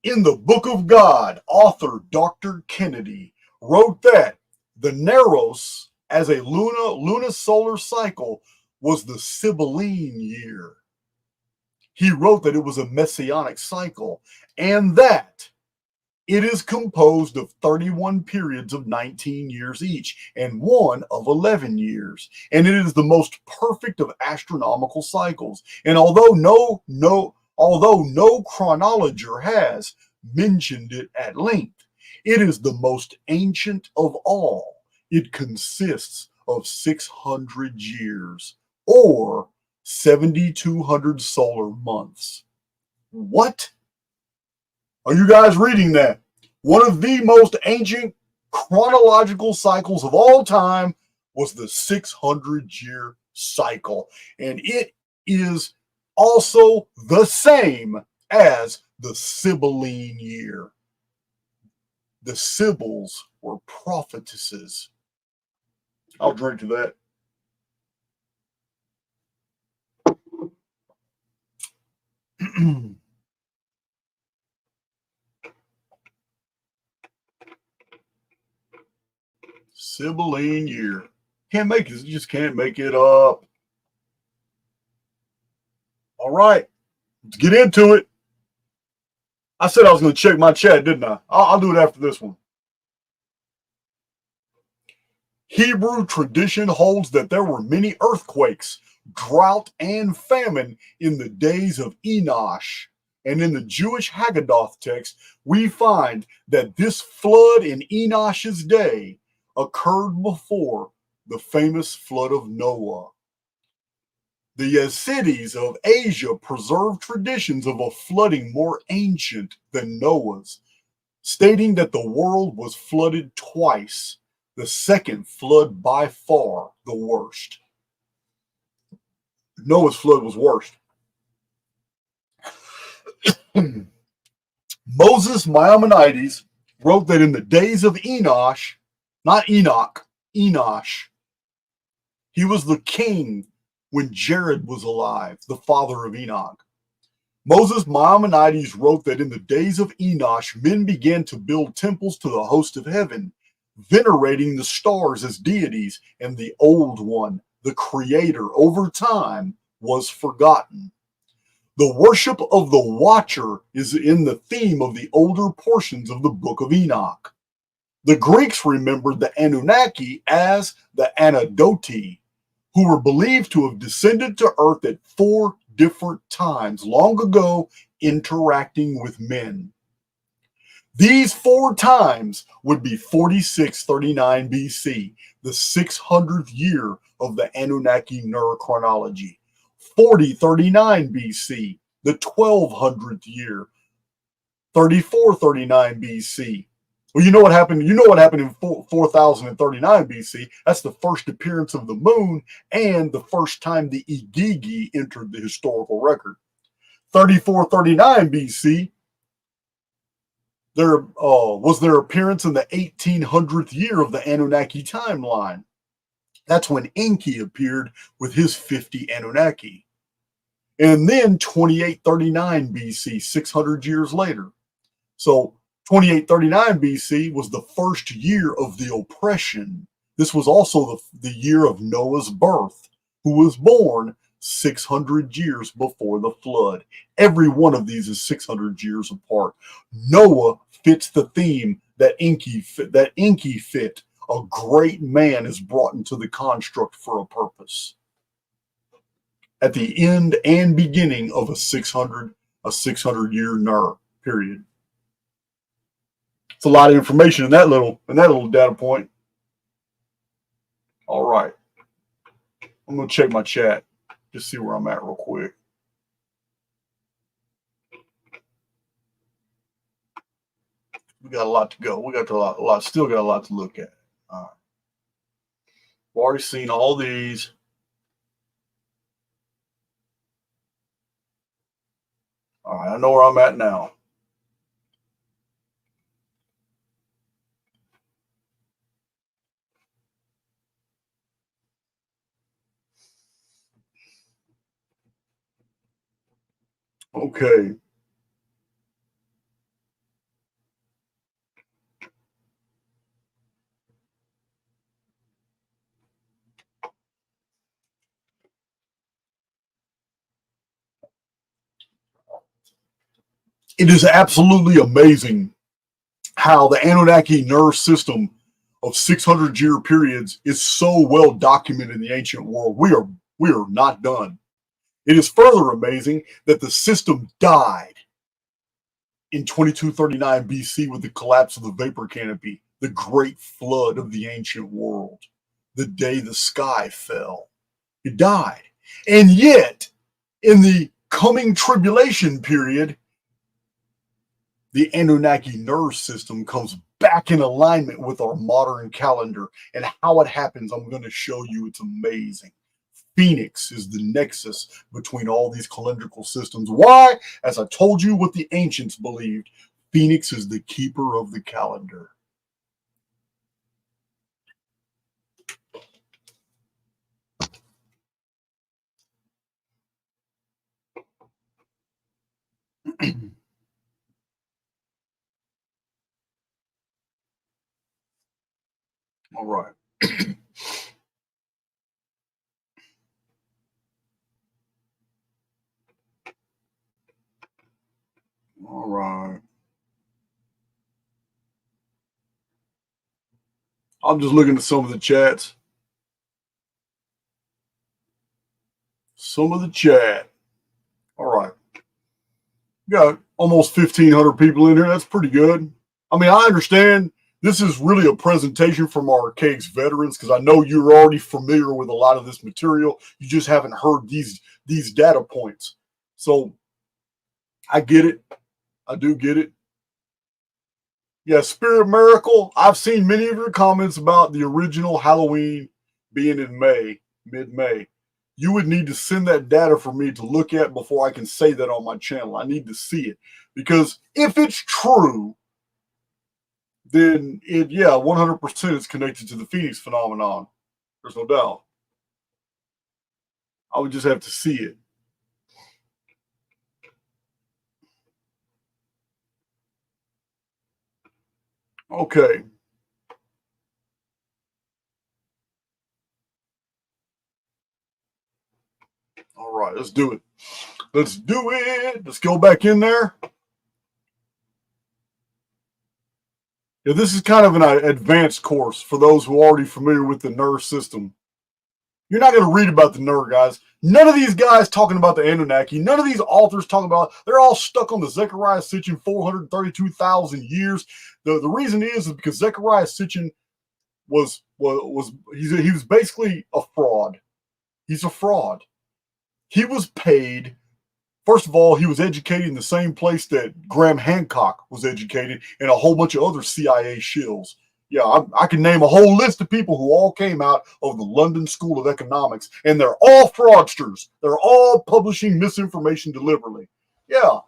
In the Book of God, author Dr. Kennedy wrote that the Neros, as a luna-solar cycle, was the Sibylline year. He wrote that it was a messianic cycle, and that it is composed of 31 periods of 19 years each, and one of 11 years. And it is the most perfect of astronomical cycles. And although no chronologer has mentioned it at length, it is the most ancient of all. It consists of 600 years, or 7,200 solar months. What? Are you guys reading that? One of the most ancient chronological cycles of all time was the 600-year cycle. And it is also the same as the Sibylline year. The Sibyls were prophetesses. I'll drink to that. Sibylline year. Can't make it. You just can't make it up. All right. Let's get into it. I said I was going to check my chat, didn't I? I'll do it after this one. Hebrew tradition holds that there were many earthquakes, drought, and famine in the days of Enosh. And in the Jewish Haggadah text, we find that this flood in Enosh's day occurred before the famous flood of Noah. The Yazidis of Asia preserved traditions of a flooding more ancient than Noah's, stating that the world was flooded twice, the second flood by far the worst. Noah's flood was worst. Moses Maimonides wrote that in the days of Enosh, not Enoch, Enosh, he was the king when Jared was alive, the father of Enoch. Moses Maimonides wrote that in the days of Enosh, men began to build temples to the host of heaven, venerating the stars as deities, and the old one, the creator, over time was forgotten. The worship of the Watcher is in the theme of the older portions of the Book of Enoch. The Greeks remembered the Anunnaki as the Anadoti, who were believed to have descended to Earth at 4 different times long ago, interacting with men. These 4 times would be 4639 BC, the 600th year of the Anunnaki NER Chronology, 4039 BC, the 1200th year, 3439 BC. Well, you know what happened? You know what happened in 4039 BC? That's the first appearance of the moon and the first time the Igigi entered the historical record. 3439 BC, there was their appearance in the 1800th year of the Anunnaki timeline. That's when Enki appeared with his 50 Anunnaki. And then 2839 BC, 600 years later. So 2839 BC was the first year of the oppression. This was also the year of Noah's birth, who was born 600 years before the flood. Every one of these is 600 years apart. Noah fits the theme that Enki fit. A great man is brought into the construct for a purpose. At the end and beginning of a 600-year NER period. It's a lot of information in that little data point. All right. I'm going to check my chat. Just see where I'm at real quick. We got a lot to go. We got still got a lot to look at. All right. We've already seen all these. All right, I know where I'm at now. Okay. It is absolutely amazing how the Anunnaki NER system of 600-year periods is so well documented in the ancient world. We are not done. It is further amazing that the system died in 2239 BC with the collapse of the vapor canopy, the great flood of the ancient world, the day the sky fell. It died. And yet, in the coming tribulation period, the Anunnaki NER system comes back in alignment with our modern calendar. And how it happens, I'm going to show you. It's amazing. Phoenix is the nexus between all these calendrical systems. Why? As I told you what the ancients believed, Phoenix is the keeper of the calendar. All right. All right. I'm just looking at some of the chats. Some of the chat. All right. We got almost 1,500 people in here. That's pretty good. I mean, I understand This is really a presentation from our Archaix veterans, because I know you're already familiar with a lot of this material. You just haven't heard these data points. So I get it. I do get it. Yeah, Spirit Miracle. I've seen many of your comments about the original Halloween being in May, mid-May. You would need to send that data for me to look at before I can say that on my channel. I need to see it, because if it's true, then it, yeah, 100% is connected to the Phoenix phenomenon. There's no doubt. I would just have to see it. Okay. All right, let's do it. Let's do it. Let's go back in there. Yeah, this is kind of an advanced course for those who are already familiar with the NER system. You're not going to read about the NER, guys. None of these guys talking about the Anunnaki. None of these authors talking about, they're all stuck on the Zechariah Sitchin 432,000 years. The reason is because Zechariah Sitchin he was basically a fraud. He's a fraud. He was paid. First of all, he was educated in the same place that Graham Hancock was educated and a whole bunch of other CIA shills. Yeah, I can name a whole list of people who all came out of the London School of Economics, and they're all fraudsters. They're all publishing misinformation deliberately. Yeah,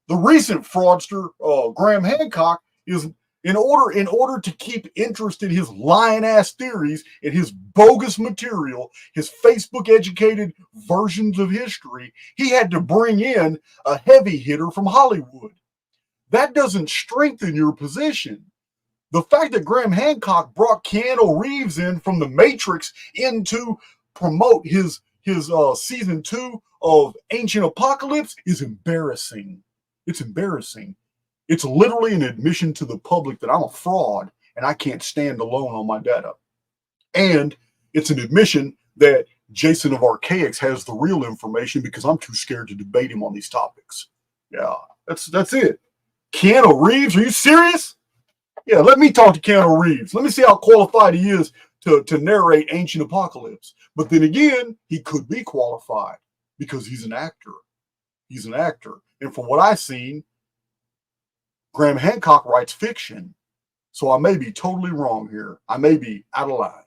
the recent fraudster, Graham Hancock, is in order to keep interest in his lying-ass theories and his bogus material, his Facebook-educated versions of history, he had to bring in a heavy hitter from Hollywood. That doesn't strengthen your position. The fact that Graham Hancock brought Keanu Reeves in from The Matrix in to promote his season 2 of Ancient Apocalypse is embarrassing. It's embarrassing. It's literally an admission to the public that I'm a fraud and I can't stand alone on my data. And it's an admission that Jason of Archaix has the real information because I'm too scared to debate him on these topics. Yeah, that's it. Keanu Reeves, are you serious? Yeah, let me talk to Keanu Reeves. Let me see how qualified he is to narrate Ancient Apocalypse. But then again, he could be qualified because he's an actor. He's an actor. And from what I've seen, Graham Hancock writes fiction. So I may be totally wrong here. I may be out of line.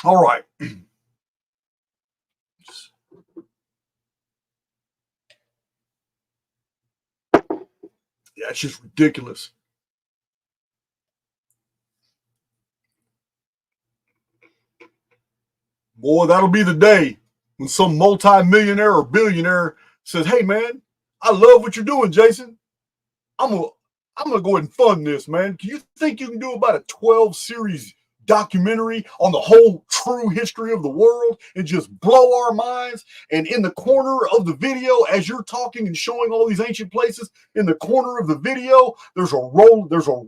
All right. Yeah, it's just ridiculous. Boy, that'll be the day when some multi-millionaire or billionaire says, hey, man, I love what you're doing, Jason. I'm gonna go ahead and fund this, man. Do you think you can do about a 12-series documentary on the whole true history of the world and just blow our minds? And in the corner of the video, as you're talking and showing all these ancient places, in the corner of the video, there's a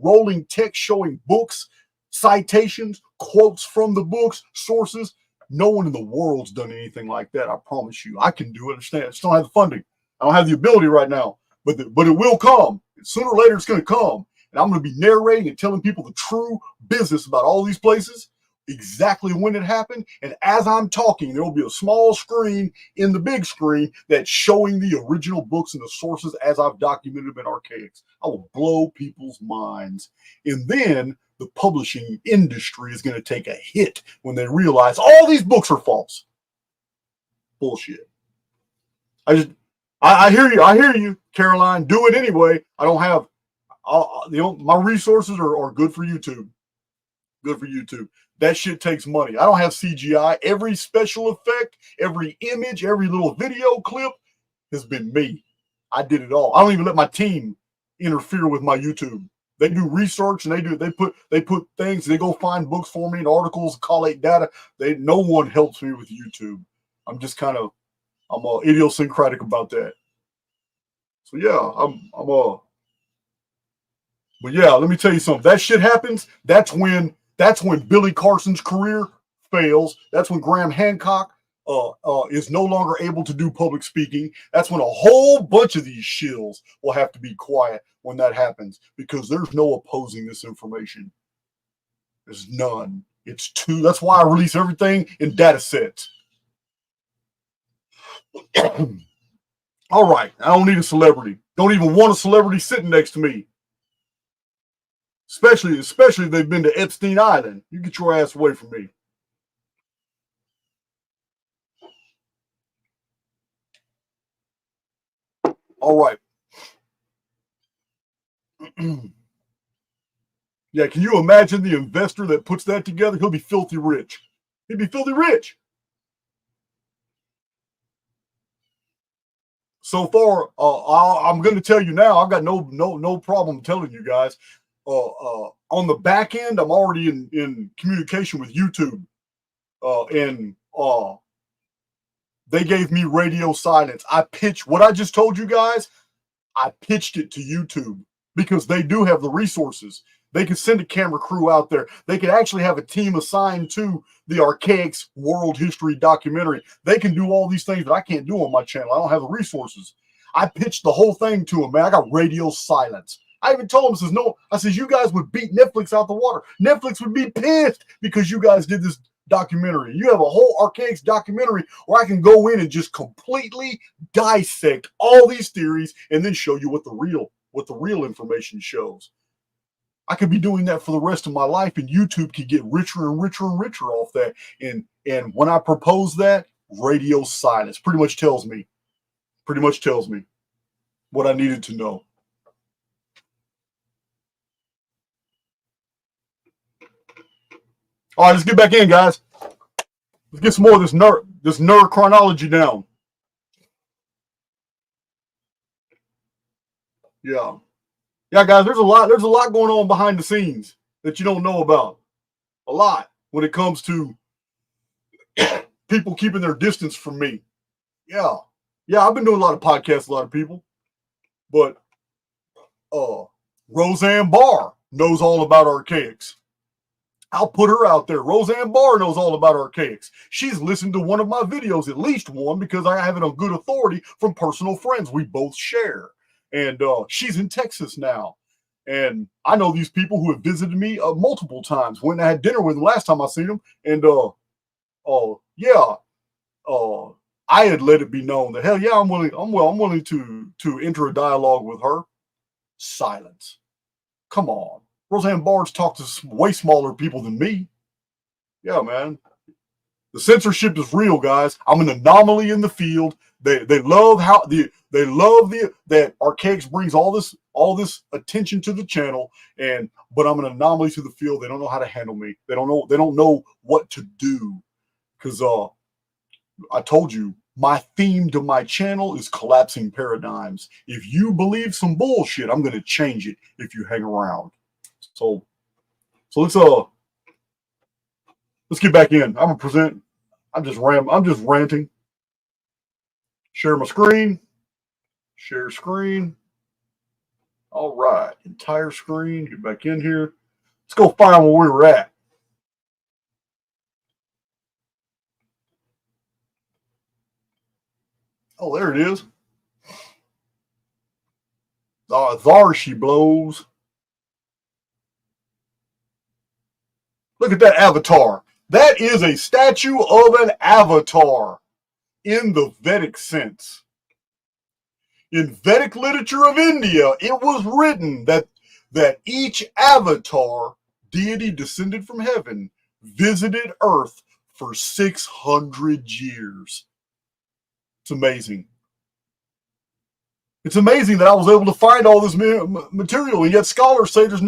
rolling text showing books, citations, quotes from the books, sources. No one in the world's done anything like that. I promise you. I can do it. Understand? I just don't have the funding. I don't have the ability right now, but it will come. Sooner or later, it's going to come. And I'm going to be narrating and telling people the true business about all these places, exactly when it happened. And as I'm talking, there will be a small screen in the big screen that's showing the original books and the sources as I've documented them in Archaix. I will blow people's minds. And then the publishing industry is going to take a hit when they realize all these books are false. Bullshit. I hear you, Caroline. Do it anyway. I don't have, my resources are good for YouTube. Good for YouTube. That shit takes money. I don't have CGI. Every special effect, every image, every little video clip has been me. I did it all. I don't even let my team interfere with my YouTube. They do research and they put things. They go find books for me and articles, collate data. No one helps me with YouTube. I'm just I'm idiosyncratic about that. So yeah, but yeah, let me tell you something. That shit happens. That's when Billy Carson's career fails. That's when Graham Hancock is no longer able to do public speaking, that's when a whole bunch of these shills will have to be quiet when that happens, because there's no opposing this information. There's none. It's too. That's why I release everything in data sets. All right, I don't need a celebrity. Don't even want a celebrity sitting next to me. Especially if they've been to Epstein Island. You get your ass away from me. All right. Yeah, can you imagine the investor that puts that together? He'll be filthy rich. He'd be filthy rich. So far, I'm going to tell you now, I've got no problem telling you guys. On the back end, I'm already in communication with YouTube. And they gave me radio silence. I pitched what I just told you guys. I pitched it to YouTube because they do have the resources. They can send a camera crew out there. They can actually have a team assigned to the Archaix world history documentary. They can do all these things that I can't do on my channel. I don't have the resources. I pitched the whole thing to them, man. I got radio silence. I even told them, I says, you guys would beat Netflix out the water. Netflix would be pissed because you guys did this documentary. You have a whole Archaix documentary where I can go in and just completely dissect all these theories and then show you what the real information shows. I could be doing that for the rest of my life, and YouTube could get richer and richer and richer off that. And when I propose that, radio silence pretty much tells me what I needed to know. All right, let's get back in, guys. Let's get some more of this NER chronology down. Yeah. Yeah, guys, there's a lot going on behind the scenes that you don't know about. A lot when it comes to people keeping their distance from me. Yeah. Yeah, I've been doing a lot of podcasts with a lot of people. But Roseanne Barr knows all about Archaix. I'll put her out there. Roseanne Barr knows all about Archaix. She's listened to one of my videos, at least one, because I have it on good authority from personal friends we both share. And she's in Texas now. And I know these people who have visited me multiple times. When I had dinner with them last time I seen them. And I had let it be known that, hell yeah, I'm willing to enter a dialogue with her. Silence. Come on. Roseanne Barr's talked to way smaller people than me. Yeah, man. The censorship is real, guys. I'm an anomaly in the field. They love that Archaix brings all this attention to the channel, but I'm an anomaly to the field. They don't know how to handle me. They don't know what to do. Because I told you, my theme to my channel is collapsing paradigms. If you believe some bullshit, I'm gonna change it if you hang around. So let's get back in. I'm just ranting. Share my screen. Share screen. All right. Entire screen. Get back in here. Let's go find where we were at. Oh, there it is. There she blows. Look at that avatar. That is a statue of an avatar in the Vedic sense. In Vedic literature of India, it was written that each avatar, deity descended from heaven, visited Earth for 600 years. It's amazing. It's amazing that I was able to find all this material, and yet scholars say there's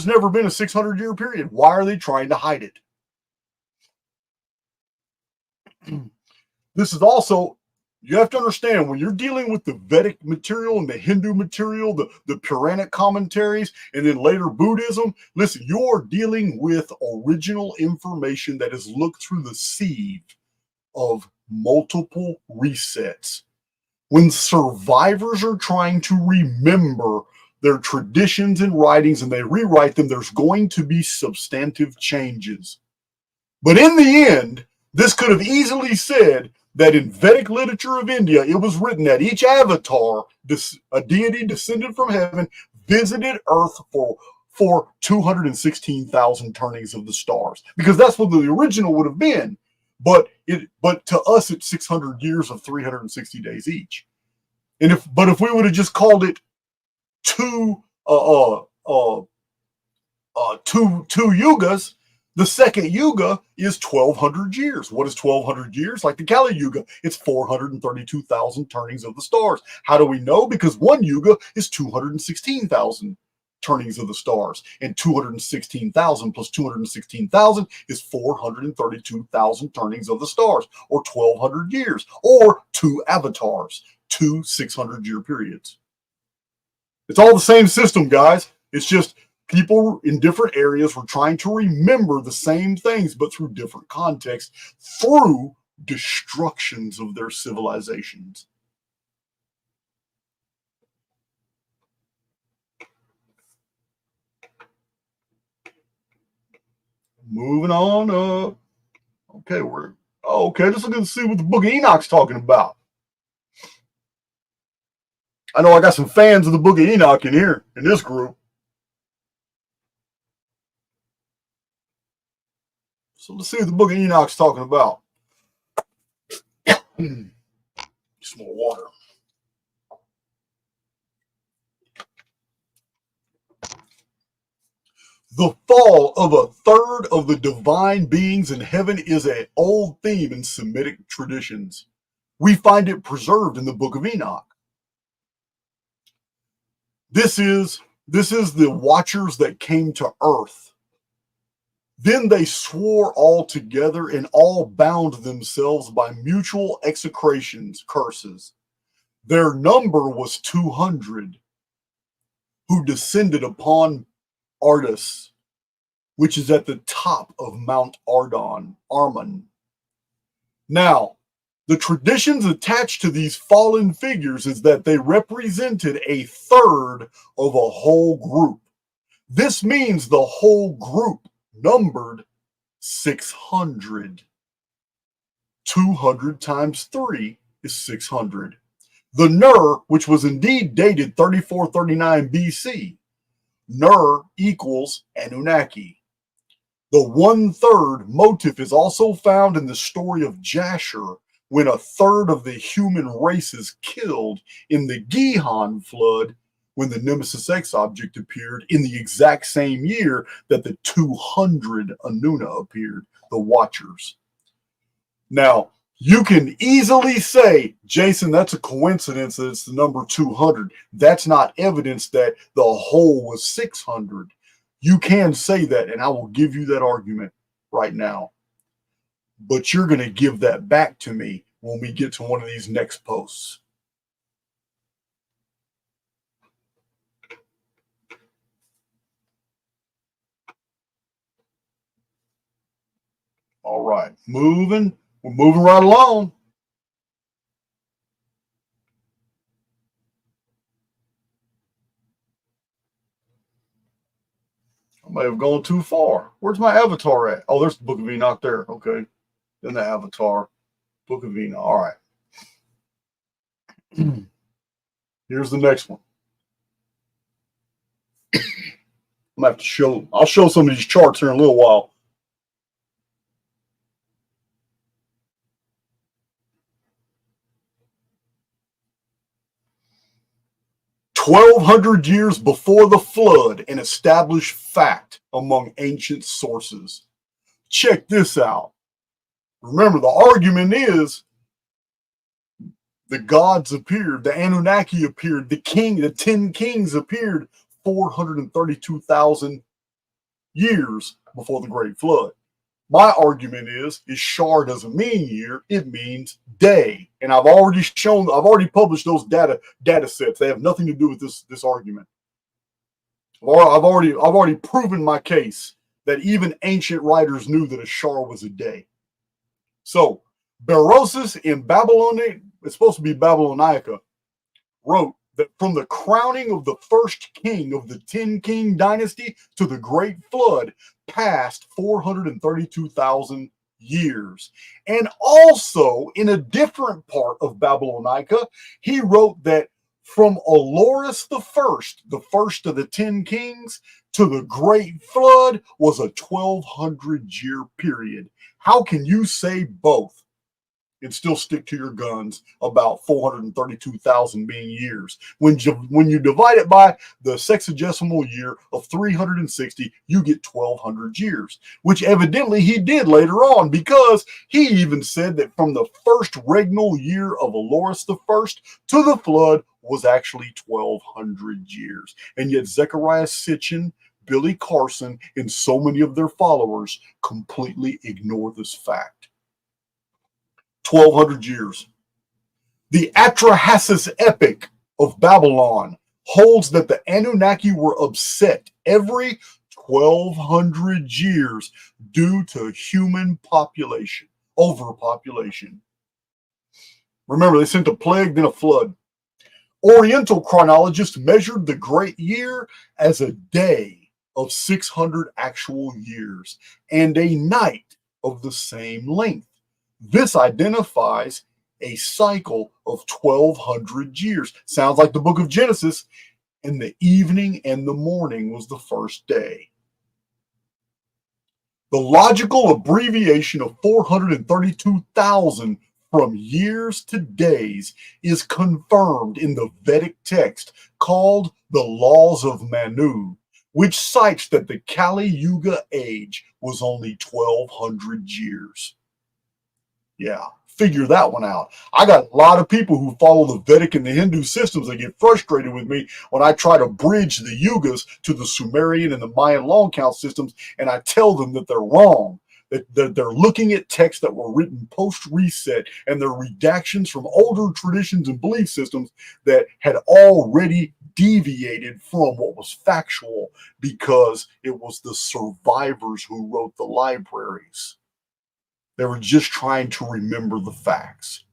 never been a 600-year period. Why are they trying to hide it? This is also, you have to understand, when you're dealing with the Vedic material and the Hindu material, the Puranic commentaries, and then later Buddhism, listen, you're dealing with original information that is looked through the sieve of multiple resets. When survivors are trying to remember their traditions and writings and they rewrite them, there's going to be substantive changes. But in the end, This could have easily said that in Vedic literature of India, it was written that each avatar, a deity descended from heaven, visited Earth for 216,000 turnings of the stars, because that's what the original would have been. But to us, it's 600 years of 360 days each. And if we would have just called it two yugas, the second yuga is 1,200 years. What is 1,200 years? Like the Kali Yuga, it's 432,000 turnings of the stars. How do we know? Because one yuga is 216,000 turnings of the stars, and 216,000 plus 216,000 is 432,000 turnings of the stars, or 1,200 years, or two avatars, two 600-year periods. It's all the same system, guys. It's just people in different areas were trying to remember the same things, but through different contexts, through destructions of their civilizations. Moving on up. Okay, let's look and see what the Book of Enoch's talking about. I know I got some fans of the Book of Enoch in here, in this group. So let's see what the Book of Enoch's talking about. Some more water. The fall of a third of the divine beings in heaven is an old theme in Semitic traditions. We find it preserved in the Book of Enoch. This is the watchers that came to earth. Then they swore all together and all bound themselves by mutual execrations, curses. Their number was 200, who descended upon Artis, which is at the top of Mount Armon. Now, the traditions attached to these fallen figures is that they represented a third of a whole group. This means the whole group numbered 600. 200 times 3 is 600. The NER, which was indeed dated 3439 BC, NER equals Anunnaki. The 1/3 motif is also found in the story of Jasher, when a third of the human race is killed in the Gihon flood, when the Nemesis X object appeared in the exact same year that the 200 Anuna appeared, the Watchers. Now, you can easily say, Jason, that's a coincidence that it's the number 200. That's not evidence that the whole was 600. You can say that, and I will give you that argument right now. But you're going to give that back to me when we get to one of these next posts. All right, we're moving right along. I may have gone too far. Where's my avatar at? Oh, there's the Book of Enoch there. Okay. Then the avatar. Book of Enoch. All right. Here's the next one. I'm gonna have to show. I'll show some of these charts here in a little while. "1,200 years before the flood, an established fact among ancient sources." Check this out. Remember, the argument is the gods appeared, the Anunnaki appeared, the 10 kings appeared 432,000 years before the Great Flood. My argument is Shar doesn't mean year, it means day. And I've already published those data sets. They have nothing to do with this argument. I've already proven my case that even ancient writers knew that a Shar was a day. So Berosus in Babylonia, it's supposed to be Babylonica, wrote that from the crowning of the first king of the 10 king dynasty to the Great Flood passed 432,000 years. And also, in a different part of Babylonica, he wrote that from Oloris the first of the 10 kings, to the Great Flood was a 1,200-year period. How can you say both and still stick to your guns about 432,000 being years? When you divide it by the sexagesimal year of 360, you get 1,200 years, which evidently he did later on, because he even said that from the first regnal year of Oloris I to the flood was actually 1,200 years. And yet Zechariah Sitchin, Billy Carson, and so many of their followers completely ignore this fact. 1,200 years. The Atrahasis Epoch of Babylon holds that the Anunnaki were upset every 1,200 years due to human population, overpopulation. Remember, they sent a plague, then a flood. Oriental chronologists measured the great year as a day of 600 actual years and a night of the same length. This identifies a cycle of 1,200 years. Sounds like the book of Genesis, and the evening and the morning was the first day. The logical abbreviation of 432,000 from years to days is confirmed in the Vedic text called the Laws of Manu, which cites that the Kali Yuga age was only 1,200 years. Yeah, figure that one out. I got a lot of people who follow the Vedic and the Hindu systems that get frustrated with me when I try to bridge the Yugas to the Sumerian and the Mayan long count systems, and I tell them that they're wrong. That they're looking at texts that were written post-reset, and they're redactions from older traditions and belief systems that had already deviated from what was factual, because it was the survivors who wrote the libraries. They were just trying to remember the facts.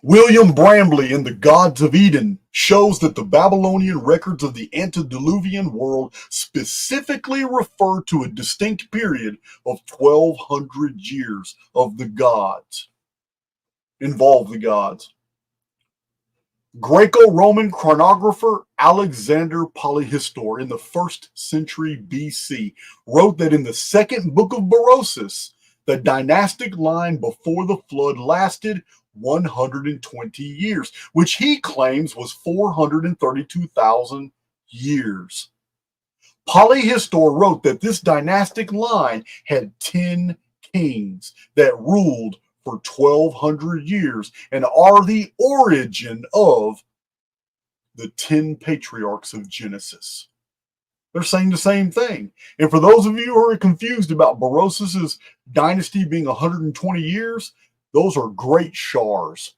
William Brambley in The Gods of Eden shows that the Babylonian records of the antediluvian world specifically refer to a distinct period of 1,200 years of the gods. Involve the gods. Greco-Roman chronographer Alexander Polyhistor in the 1st century BC wrote that in the second book of Berosus, the dynastic line before the flood lasted 120 years, which he claims was 432,000 years. Polyhistor wrote that this dynastic line had 10 kings that ruled for 1,200 years and are the origin of the 10 patriarchs of Genesis. They're saying the same thing. And for those of you who are confused about Berosus's dynasty being 120 years, those are great shars.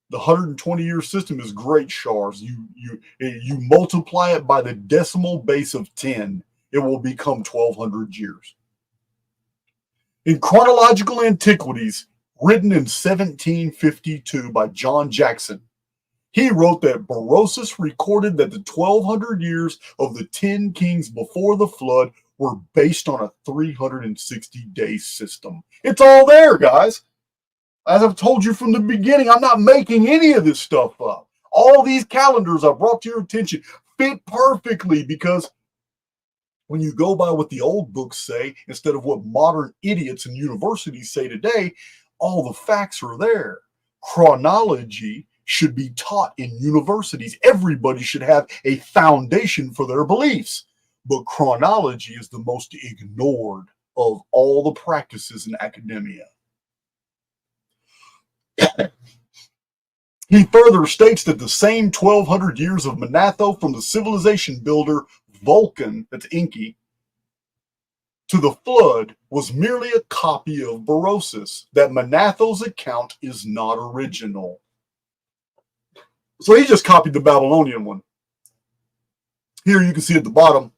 The 120-year system is great shars. You multiply it by the decimal base of 10, it will become 1,200 years. In Chronological Antiquities, written in 1752 by John Jackson, he wrote that Berosus recorded that the 1,200 years of the 10 kings before the flood were based on a 360-day system. It's all there, guys. As I've told you from the beginning, I'm not making any of this stuff up. All these calendars I brought to your attention fit perfectly, because when you go by what the old books say instead of what modern idiots and universities say today, all the facts are there. Chronology should be taught in universities. Everybody should have a foundation for their beliefs. But chronology is the most ignored of all the practices in academia. He further states that the same 1,200 years of Manetho from the civilization builder Vulcan, that's Enki, to the flood was merely a copy of Berosus, that Manetho's account is not original. So he just copied the Babylonian one. Here you can see at the bottom,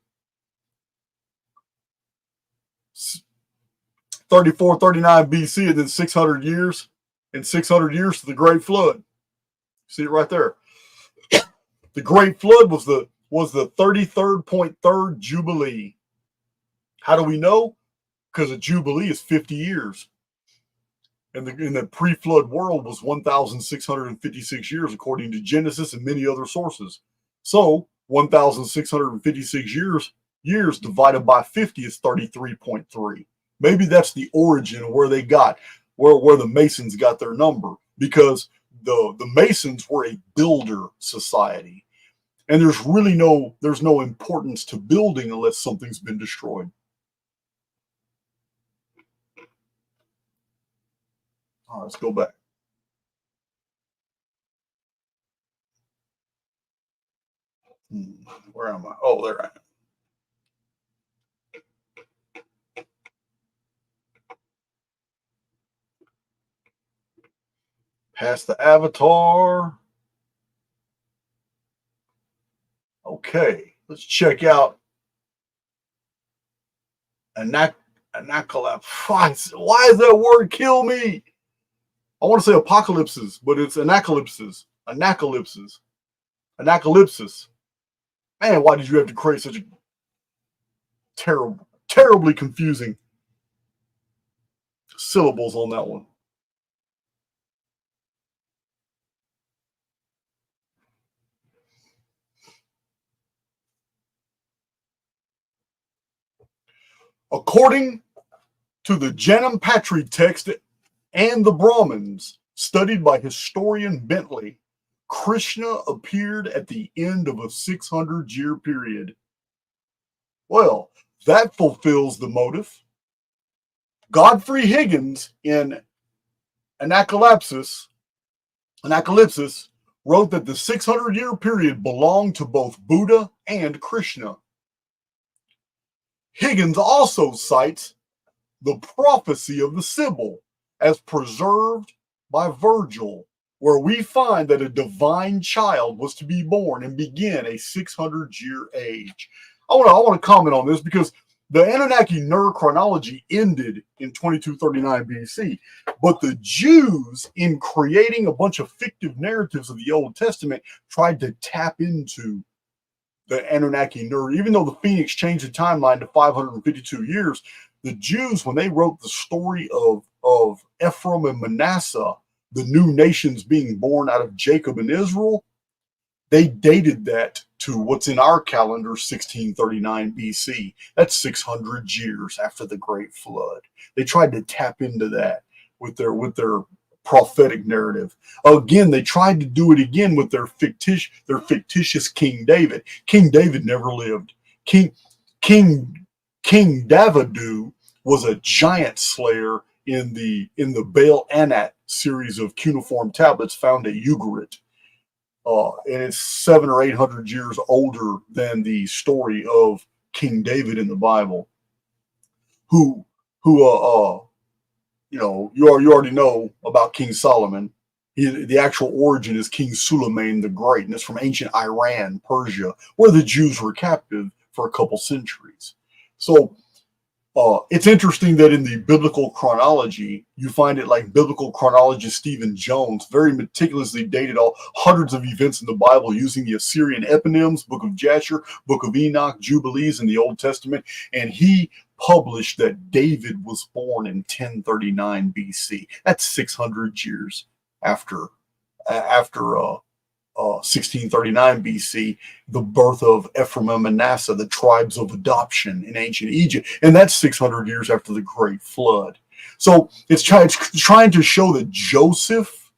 34, 39 BC, and then 600 years, and 600 years to the Great Flood. See it right there. The Great Flood was the 33rd.3rd Jubilee. How do we know? Because a Jubilee is 50 years. And in the pre-flood world was 1,656 years, according to Genesis and many other sources. So 1,656 years divided by 50 is 33.3. Maybe that's the origin of where they got, where the Masons got their number, because the Masons were a builder society. And there's no importance to building unless something's been destroyed. All right, let's go back. Where am I? Oh, there I am. Past the avatar. Okay, let's check out Anacolapse. Why does that word kill me? I want to say apocalypses, but it's anacalypses. Anacalypses. Anacalypsis. Man, why did you have to create such a terribly confusing syllables on that one? According to the Janam Patri text and the Brahmins, studied by historian Bentley, Krishna appeared at the end of a 600-year period. Well, that fulfills the motive. Godfrey Higgins in Anacalypsis wrote that the 600-year period belonged to both Buddha and Krishna. Higgins also cites the prophecy of the Sibyl as preserved by Virgil, where we find that a divine child was to be born and begin a 600-year age. I want to comment on this because the Anunnaki NER Chronology ended in 2239 BC, but the Jews, in creating a bunch of fictive narratives of the Old Testament, tried to tap into the Anunnaki NER. Even though the Phoenix changed the timeline to 552 years, the Jews, when they wrote the story of Ephraim and Manasseh, the new nations being born out of Jacob and Israel, they dated that to what's in our calendar, 1639 BC. That's 600 years after the Great Flood. They tried to tap into that with their prophetic narrative. Again, they tried to do it again with their fictitious King David. King David never lived. King Davidu was a giant slayer in the Baal Anat series of cuneiform tablets found at Ugarit. And it's 700 or 800 years older than the story of King David in the Bible, who you already know about King Solomon. The actual origin is King Suleiman the Great, and it's from ancient Iran, Persia, where the Jews were captive for a couple centuries. So it's interesting that in the biblical chronology, you find it like biblical chronologist Stephen Jones very meticulously dated all hundreds of events in the Bible using the Assyrian eponyms, Book of Jasher, Book of Enoch, Jubilees in the Old Testament, and he published that David was born in 1039 BC. That's 600 years after 1639 BC, the birth of Ephraim and Manasseh, the tribes of adoption in ancient Egypt. And that's 600 years after the Great Flood. So it's trying to show that Joseph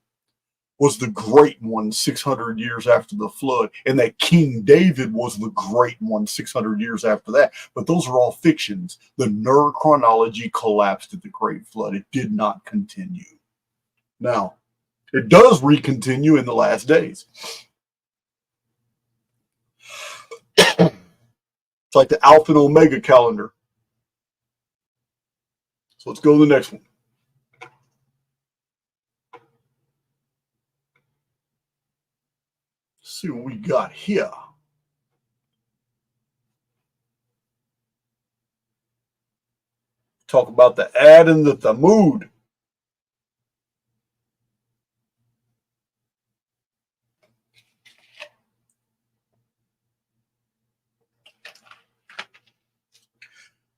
was the great one 600 years after the flood, and that King David was the great one 600 years after that. But those are all fictions. The NER chronology collapsed at the Great Flood. It did not continue. Now, it does recontinue in the last days. It's like the Alpha and Omega calendar. So let's go to the next one. Let's see what we got here. Talk about the Ad and the Thamud.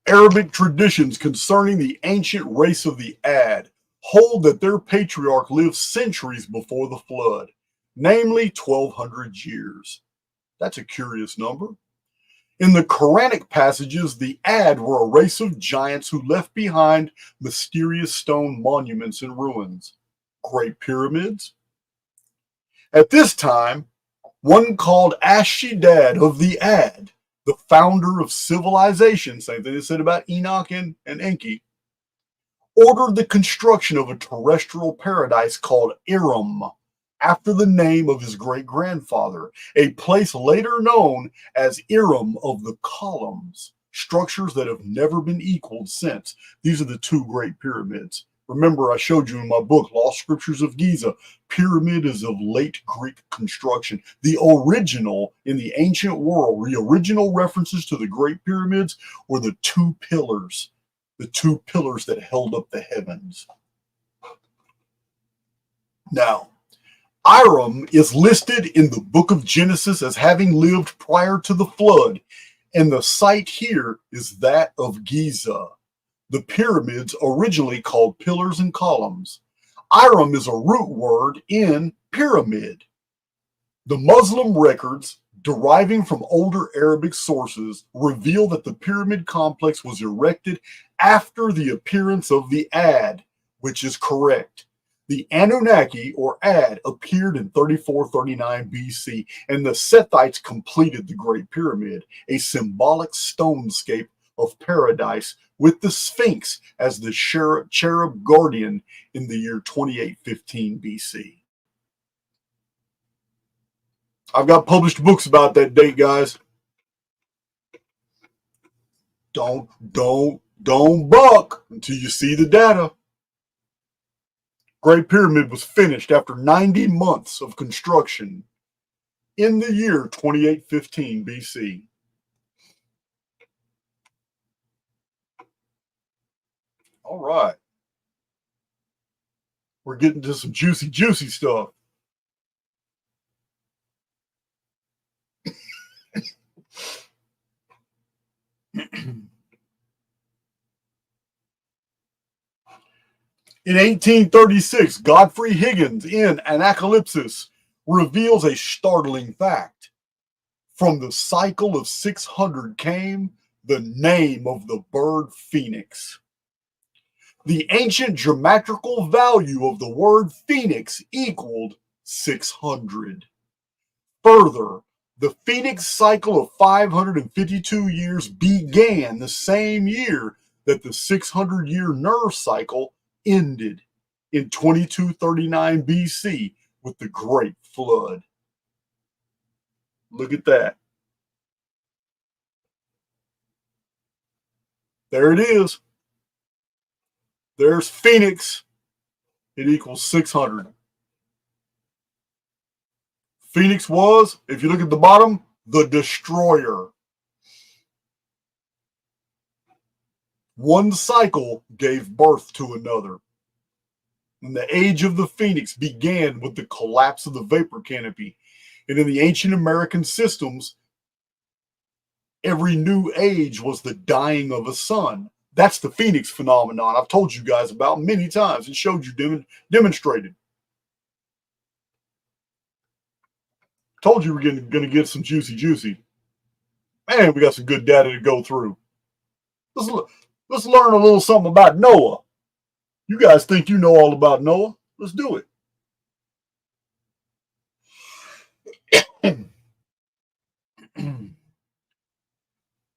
Arabic traditions concerning the ancient race of the Ad hold that their patriarch lived centuries before the flood, namely 1200 years. That's a curious number. In the Quranic passages, the Ad were a race of giants who left behind mysterious stone monuments and ruins. Great pyramids. At this time, one called Ashidad of the Ad, the founder of civilization, same thing they said about Enoch and Enki, ordered the construction of a terrestrial paradise called Iram, after the name of his great-grandfather, a place later known as Iram of the Columns, structures that have never been equaled since. These are the two great pyramids. Remember, I showed you in my book, Lost Scriptures of Giza, pyramid is of late Greek construction. The original in the ancient world, the original references to the Great Pyramids were the two pillars that held up the heavens. Now, Iram is listed in the book of Genesis as having lived prior to the flood, and the site here is that of Giza. The pyramids originally called pillars and columns. Iram is a root word in pyramid. The Muslim records deriving from older Arabic sources reveal that the pyramid complex was erected after the appearance of the Ad, which is correct. The Anunnaki, or Ad, appeared in 3439 BC, and the Sethites completed the Great Pyramid, a symbolic stonescape of paradise with the Sphinx as the cherub guardian in the year 2815 BC. I've got published books about that date, guys. Don't buck until you see the data. Great Pyramid was finished after 90 months of construction in the year 2815 BC. All right. We're getting to some juicy stuff. In 1836, Godfrey Higgins in Anacalypsis reveals a startling fact. From the cycle of 600 came the name of the bird phoenix. The ancient geometrical value of the word phoenix equaled 600. Further, the phoenix cycle of 552 years began the same year that the 600-year NER cycle ended in 2239 BC with the Great Flood. Look at that. There it is. There's Phoenix. It equals 600. Phoenix was, if you look at the bottom, the destroyer. One cycle gave birth to another. And the age of the Phoenix began with the collapse of the vapor canopy. And in the ancient American systems, every new age was the dying of a sun. That's the Phoenix phenomenon I've told you guys about many times and showed you demonstrated. Told you we're going to get some juicy. Man, we got some good data to go through. Let's learn a little something about Noah. You guys think you know all about Noah? Let's do it.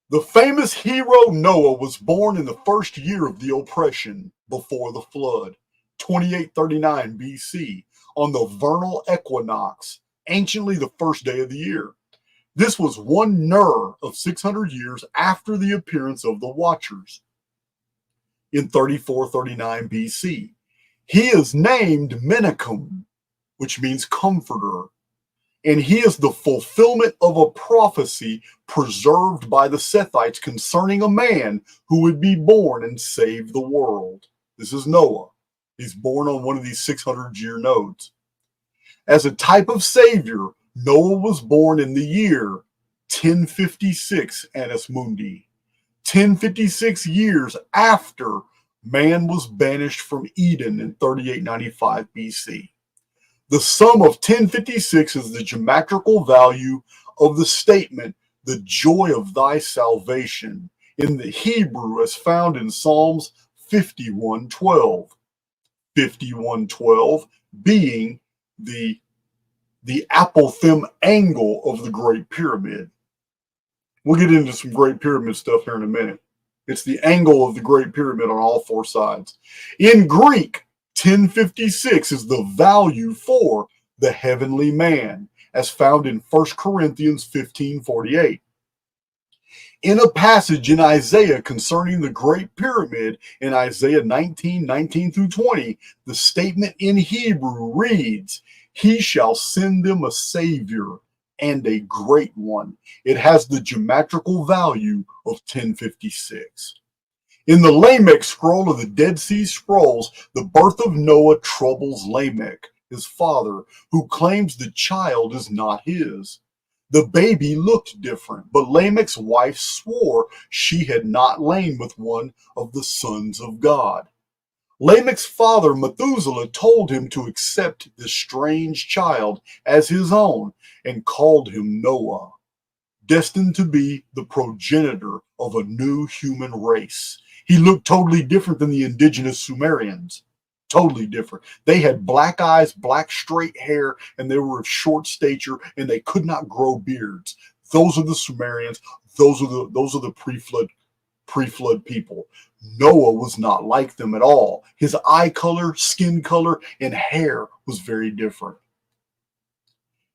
The famous hero Noah was born in the first year of the oppression before the flood, 2839 BC, on the vernal equinox, anciently the first day of the year. This was one NER of 600 years after the appearance of the Watchers in 3439 BC. He is named Menachem, which means comforter, and he is the fulfillment of a prophecy preserved by the Sethites concerning a man who would be born and save the world. This is Noah. He's born on one of these 600-year nodes. As a type of savior, Noah was born in the year 1056 Annus Mundi. 1056 years after man was banished from Eden in 3895 BC. The sum of 1056 is the geometrical value of the statement, the joy of thy salvation, in the Hebrew as found in Psalms 51:12. 51:12 being the apophthegm angle of the Great Pyramid. We'll get into some Great Pyramid stuff here in a minute. It's the angle of the Great Pyramid on all four sides. In Greek, 1056 is the value for the heavenly man, as found in 1 Corinthians 15:48. In a passage in Isaiah concerning the Great Pyramid, in Isaiah 19:19 through 20, the statement in Hebrew reads, "He shall send them a Savior, and a great one." It has the geometrical value of 1056. In the Lamech scroll of the Dead Sea Scrolls, the birth of Noah troubles Lamech, his father, who claims the child is not his. The baby looked different, but Lamech's wife swore she had not lain with one of the sons of God. Lamech's father, Methuselah, told him to accept the strange child as his own and called him Noah, destined to be the progenitor of a new human race. He looked totally different than the indigenous Sumerians. Totally different. They had black eyes, black straight hair, and they were of short stature, and they could not grow beards. Those are the Sumerians. Those are the pre-flood people. Noah was not like them at all. His eye color, skin color, and hair was very different.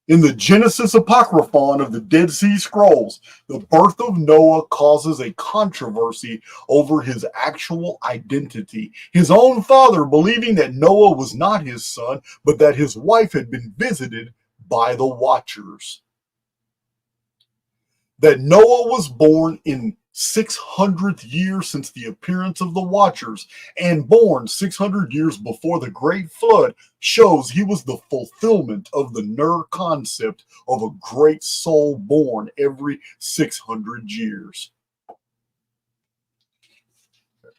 In the Genesis Apocryphon of the Dead Sea Scrolls, the birth of Noah causes a controversy over his actual identity. His own father believing that Noah was not his son, but that his wife had been visited by the Watchers. That Noah was born in 600th year since the appearance of the Watchers and born 600 years before the Great Flood shows he was the fulfillment of the NER concept of a great soul born every 600 years.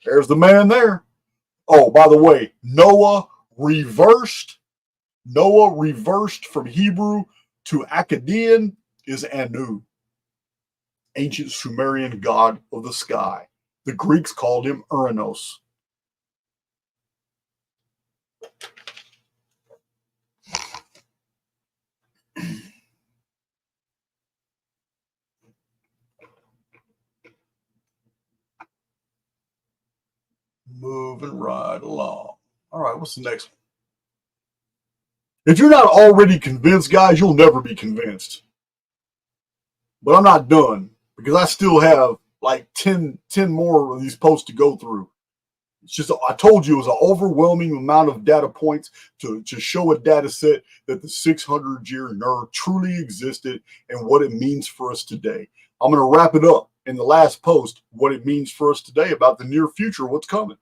There's the man there. Oh, by the way, Noah reversed from Hebrew to Akkadian is Anu, ancient Sumerian god of the sky. The Greeks called him Uranos. Moving right along. All right, what's the next one? If you're not already convinced, guys, you'll never be convinced. But I'm not done, because I still have like 10 more of these posts to go through. It's just, I told you it was an overwhelming amount of data points to show a data set that the 600-year NER truly existed and what it means for us today. I'm going to wrap it up in the last post, what it means for us today about the near future, what's coming.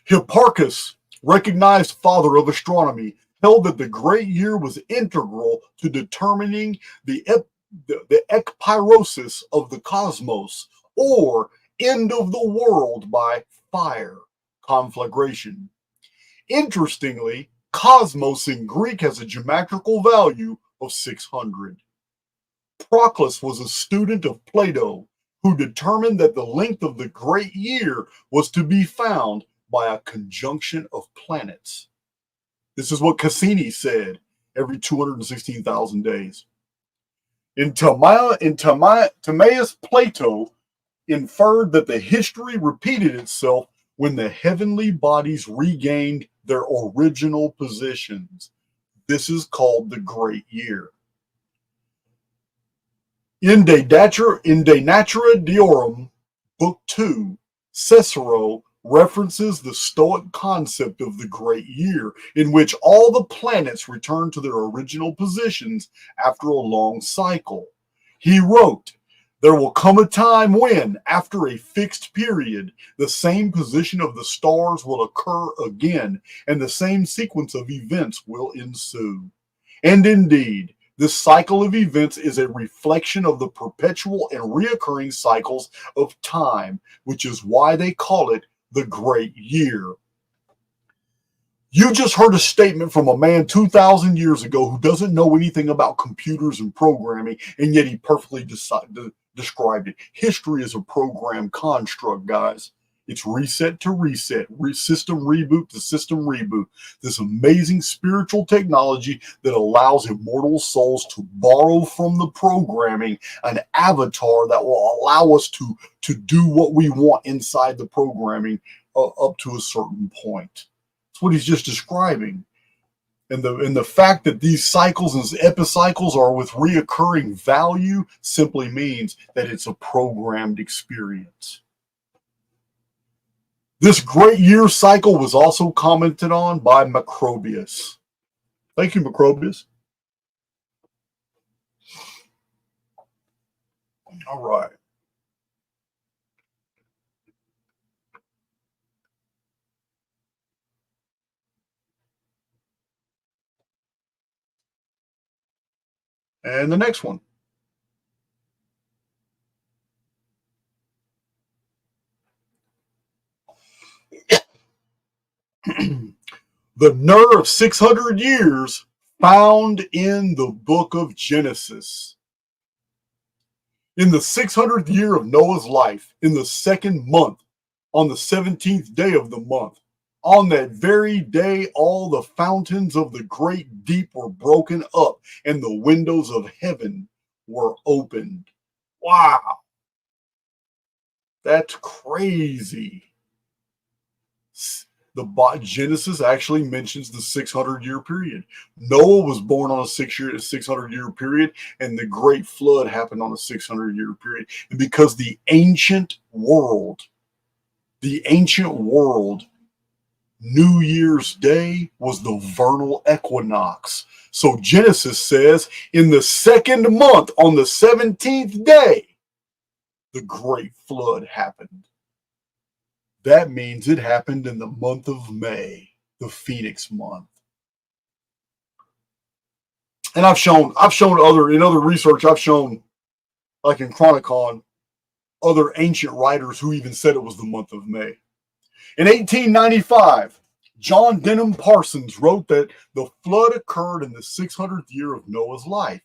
Hipparchus, recognized father of astronomy, held that the great year was integral to determining the ekpyrosis of the cosmos, or end of the world by fire, conflagration. Interestingly, cosmos in Greek has a geometrical value of 600. Proclus was a student of Plato, who determined that the length of the great year was to be found by a conjunction of planets. This is what Cassini said every 216,000 days. In Timaeus, Plato inferred that the history repeated itself when the heavenly bodies regained their original positions. This is called the Great Year. In De Natura Deorum, Book 2, Cicero references the Stoic concept of the Great Year, in which all the planets return to their original positions after a long cycle. He wrote There will come a time when, after a fixed period, the same position of the stars will occur again, and the same sequence of events will ensue. And indeed, this cycle of events is a reflection of the perpetual and reoccurring cycles of time, which is why they call it the Great Year. You just heard a statement from a man 2,000 years ago who doesn't know anything about computers and programming, and yet he perfectly described it. History is a program construct, guys. It's reset to reset, system reboot to system reboot. This amazing spiritual technology that allows immortal souls to borrow from the programming an avatar that will allow us to do what we want inside the programming up to a certain point. That's what he's just describing. And the fact that these cycles and epicycles are with reoccurring value simply means that it's a programmed experience. This great year cycle was also commented on by Macrobius. Thank you, Macrobius. All right. And the next one. The NER of 600 years found in the book of Genesis. In the 600th year of Noah's life, in the second month, on the 17th day of the month, on that very day, all the fountains of the great deep were broken up, and the windows of heaven were opened. Wow. That's crazy. The Genesis actually mentions the 600-year period. Noah was born on a 600-year period, and the great flood happened on a 600-year period. And because the ancient world, New Year's Day was the vernal equinox. So Genesis says, in the second month, on the 17th day, the great flood happened. That means it happened in the month of May, the Phoenix month. And I've shown in other research, I've shown, like in Chronicon, other ancient writers who even said it was the month of May. In 1895, John Denham Parsons wrote that the flood occurred in the 600th year of Noah's life.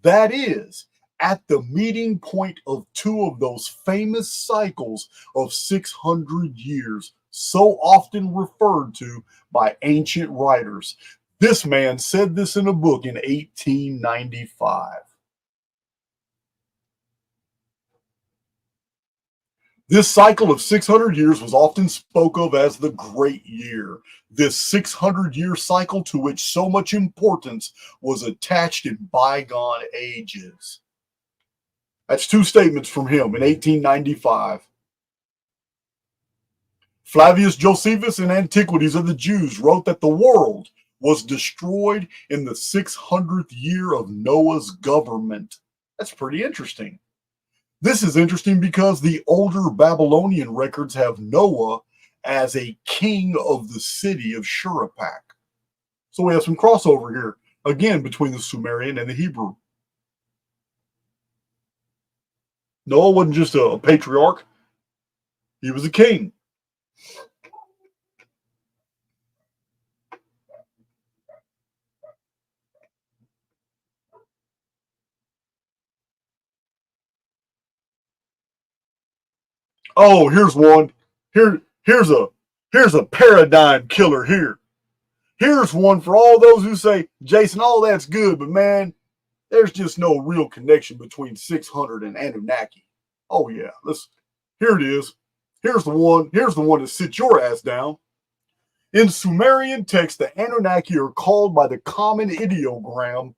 That is, at the meeting point of two of those famous cycles of 600 years, so often referred to by ancient writers. This man said this in a book in 1895. This cycle of 600 years was often spoke of as the Great Year. This 600-year cycle to which so much importance was attached in bygone ages. That's two statements from him in 1895. Flavius Josephus in Antiquities of the Jews wrote that the world was destroyed in the 600th year of Noah's government. That's pretty interesting. This is interesting because the older Babylonian records have Noah as a king of the city of Shuruppak. So we have some crossover here, again, between the Sumerian and the Hebrew. Noah wasn't just a patriarch. He was a king. Oh, here's one. Here's a paradigm killer here. Here's one for all those who say, Jason, all that's good, but man, there's just no real connection between 600 and Anunnaki. Oh yeah, here it is. Here's the one that sits your ass down. In Sumerian text, the Anunnaki are called by the common ideogram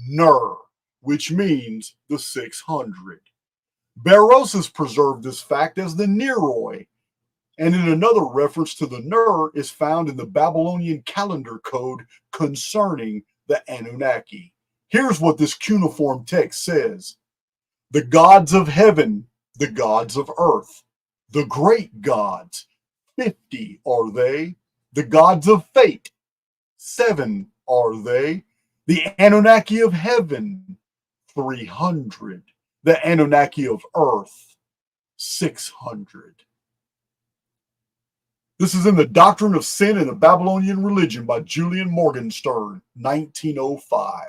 NER, which means the 600. Berosus preserved this fact as the Neroi, and in another reference to the NER is found in the Babylonian calendar code concerning the Anunnaki. Here's what this cuneiform text says. The gods of heaven, the gods of earth, the great gods, 50 are they. The gods of fate, 7 are they. The Anunnaki of heaven, 300. The Anunnaki of earth, 600. This is in The Doctrine of Sin and the Babylonian Religion by Julian Morgenstern, 1905.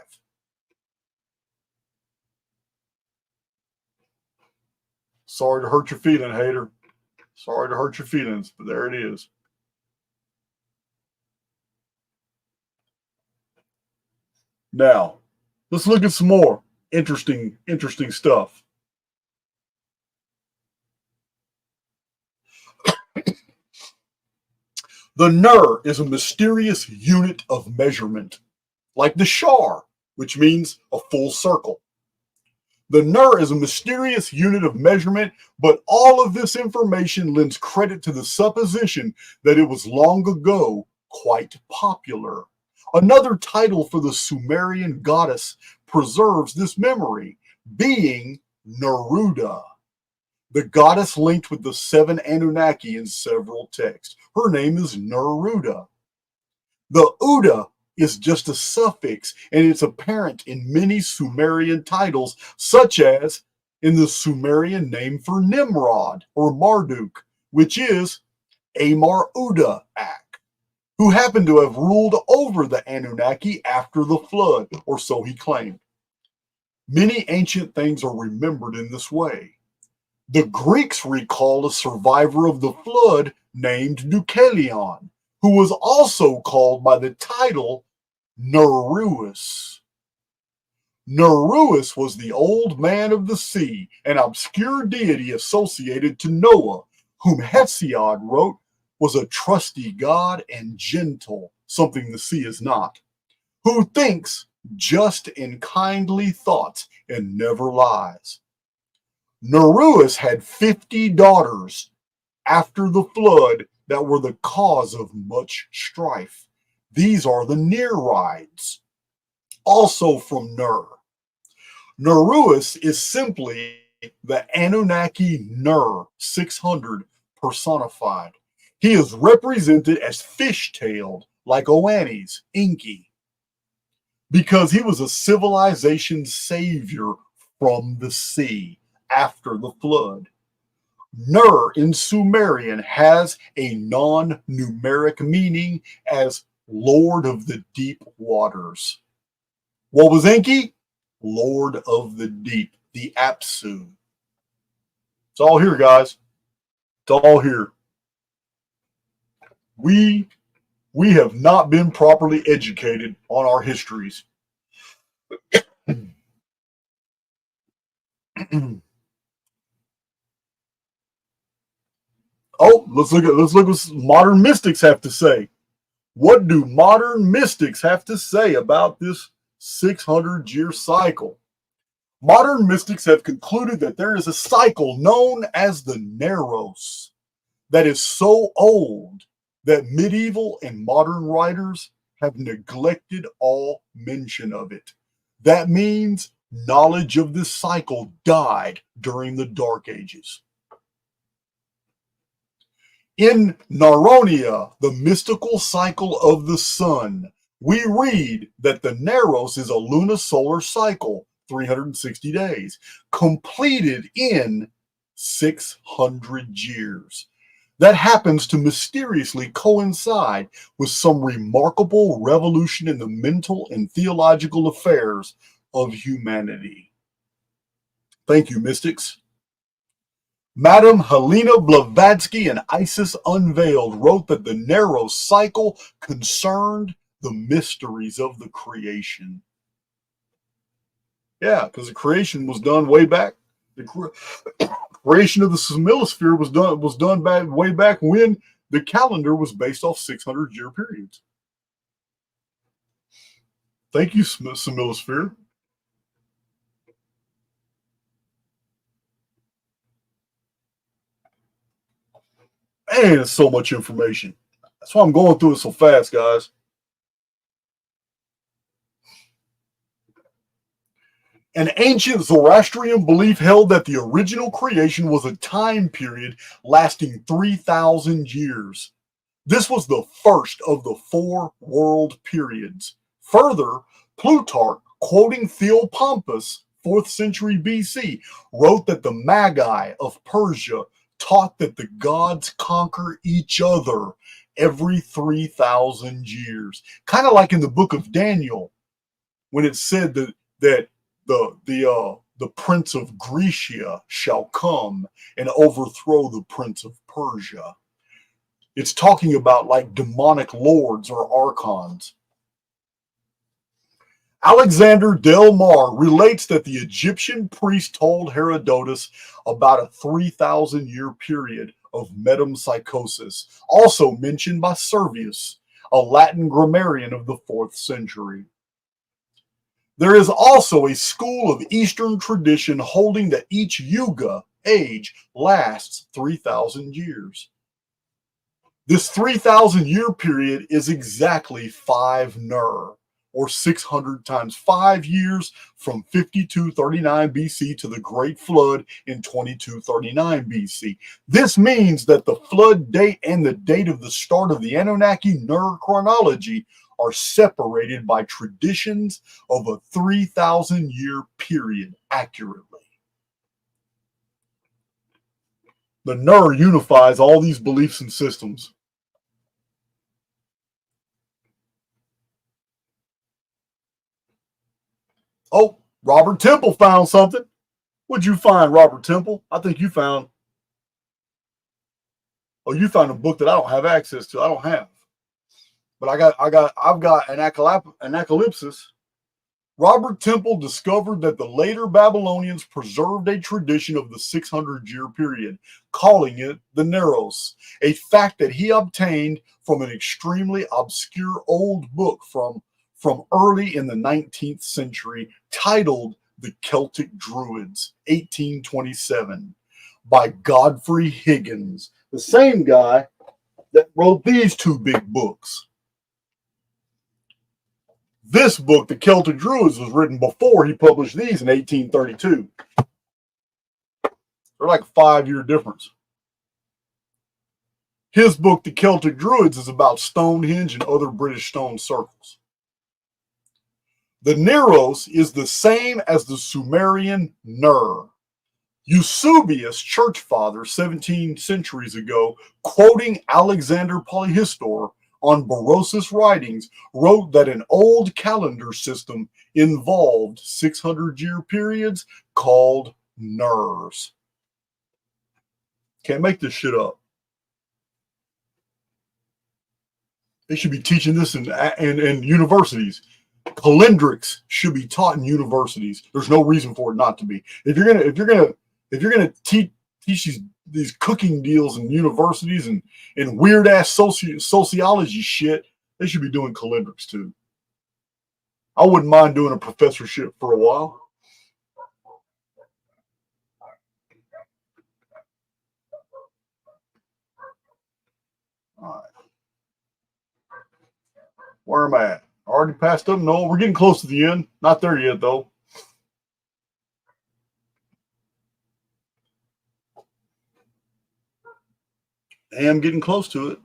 Sorry to hurt your feeling, hater. Sorry to hurt your feelings, but there it is. Now, let's look at some more interesting stuff. The NER is a mysterious unit of measurement, like the SHAR, which means a full circle. The NER is a mysterious unit of measurement, but all of this information lends credit to the supposition that it was long ago quite popular. Another title for the Sumerian goddess preserves this memory, being Neruda, the goddess linked with the 7 Anunnaki in several texts. Her name is Neruda. The Uda is just a suffix, and it's apparent in many Sumerian titles, such as in the Sumerian name for Nimrod or Marduk, which is Amar Uda Ak, who happened to have ruled over the Anunnaki after the flood, or so he claimed. Many ancient things are remembered in this way. The Greeks recall a survivor of the flood named Deucalion, who was also called by the title Nereus. Nereus was the old man of the sea, an obscure deity associated to Noah, whom Hesiod wrote was a trusty god and gentle, something the sea is not, who thinks just and kindly thoughts and never lies. Nereus had 50 daughters after the flood that were the cause of much strife. These are the Nereids, also from Ner. Nereus is simply the Anunnaki NER 600 personified. He is represented as fish-tailed, like Oannes, Enki, because he was a civilization savior from the sea after the flood. Ner in Sumerian has a non-numeric meaning as Lord of the Deep Waters. What was Enki? Lord of the Deep, the Apsu. It's all here, guys. It's all here. We have not been properly educated on our histories. Oh, let's look what modern mystics have to say. What do modern mystics have to say about this 600-year cycle? Modern mystics have concluded that there is a cycle known as the Neros that is so old that medieval and modern writers have neglected all mention of it. That means knowledge of this cycle died during the Dark Ages. In Naronia, the mystical cycle of the sun, we read that the Neros is a lunisolar cycle, 360 days, completed in 600 years. That happens to mysteriously coincide with some remarkable revolution in the mental and theological affairs of humanity. Thank you, mystics. Madame Helena Blavatsky and Isis Unveiled wrote that the Neros cycle concerned the mysteries of the creation. Yeah, because the creation was done way back. The creation of the Semilosphere was done back way back when the calendar was based off 600-year periods. Thank you, Semilosphere. Man, it's so much information. That's why I'm going through it so fast, guys. An ancient Zoroastrian belief held that the original creation was a time period lasting 3,000 years. This was the first of the 4 world periods. Further, Plutarch, quoting Theopompus, 4th century BC, wrote that the Magi of Persia taught that the gods conquer each other every 3,000 years. Kind of like in the book of Daniel, when it said that the prince of Grecia shall come and overthrow the prince of Persia. It's talking about like demonic lords or archons. Alexander Del Mar relates that the Egyptian priest told Herodotus about a 3,000-year period of metempsychosis, also mentioned by Servius, a Latin grammarian of the 4th century. There is also a school of Eastern tradition holding that each yuga, age, lasts 3,000 years. This 3,000-year period is exactly 5 NER, or 600 times 5 years from 5239 BC to the Great Flood in 2239 BC. This means that the flood date and the date of the start of the Anunnaki NER chronology are separated by traditions of a 3,000-year period accurately. The NER unifies all these beliefs and systems. Oh, Robert Temple found something. What'd you find, Robert Temple? I think you found... Oh, you found a book that I don't have access to. I don't have. But I've got an Anacalypsis. Robert Temple discovered that the later Babylonians preserved a tradition of the 600-year period, calling it the Neros, a fact that he obtained from an extremely obscure old book from early in the 19th century titled The Celtic Druids, 1827, by Godfrey Higgins, the same guy that wrote these 2 big books. This book, The Celtic Druids, was written before he published these in 1832. They're like a 5-year difference. His book, The Celtic Druids, is about Stonehenge and other British stone circles. The Neros is the same as the Sumerian NER. Eusebius, church father 17 centuries ago, quoting Alexander Polyhistor on Berosus writings, wrote that an old calendar system involved 600-year periods called NERs. Can't make this shit up. They should be teaching this in universities. Calendrics should be taught in universities. There's no reason for it not to be. If you're gonna teach these cooking deals in universities and weird ass sociology shit, they should be doing calendrics too. I wouldn't mind doing a professorship for a while. All right. Where am I at? Already passed up? No, we're getting close to the end. Not there yet, though. I am getting close to it.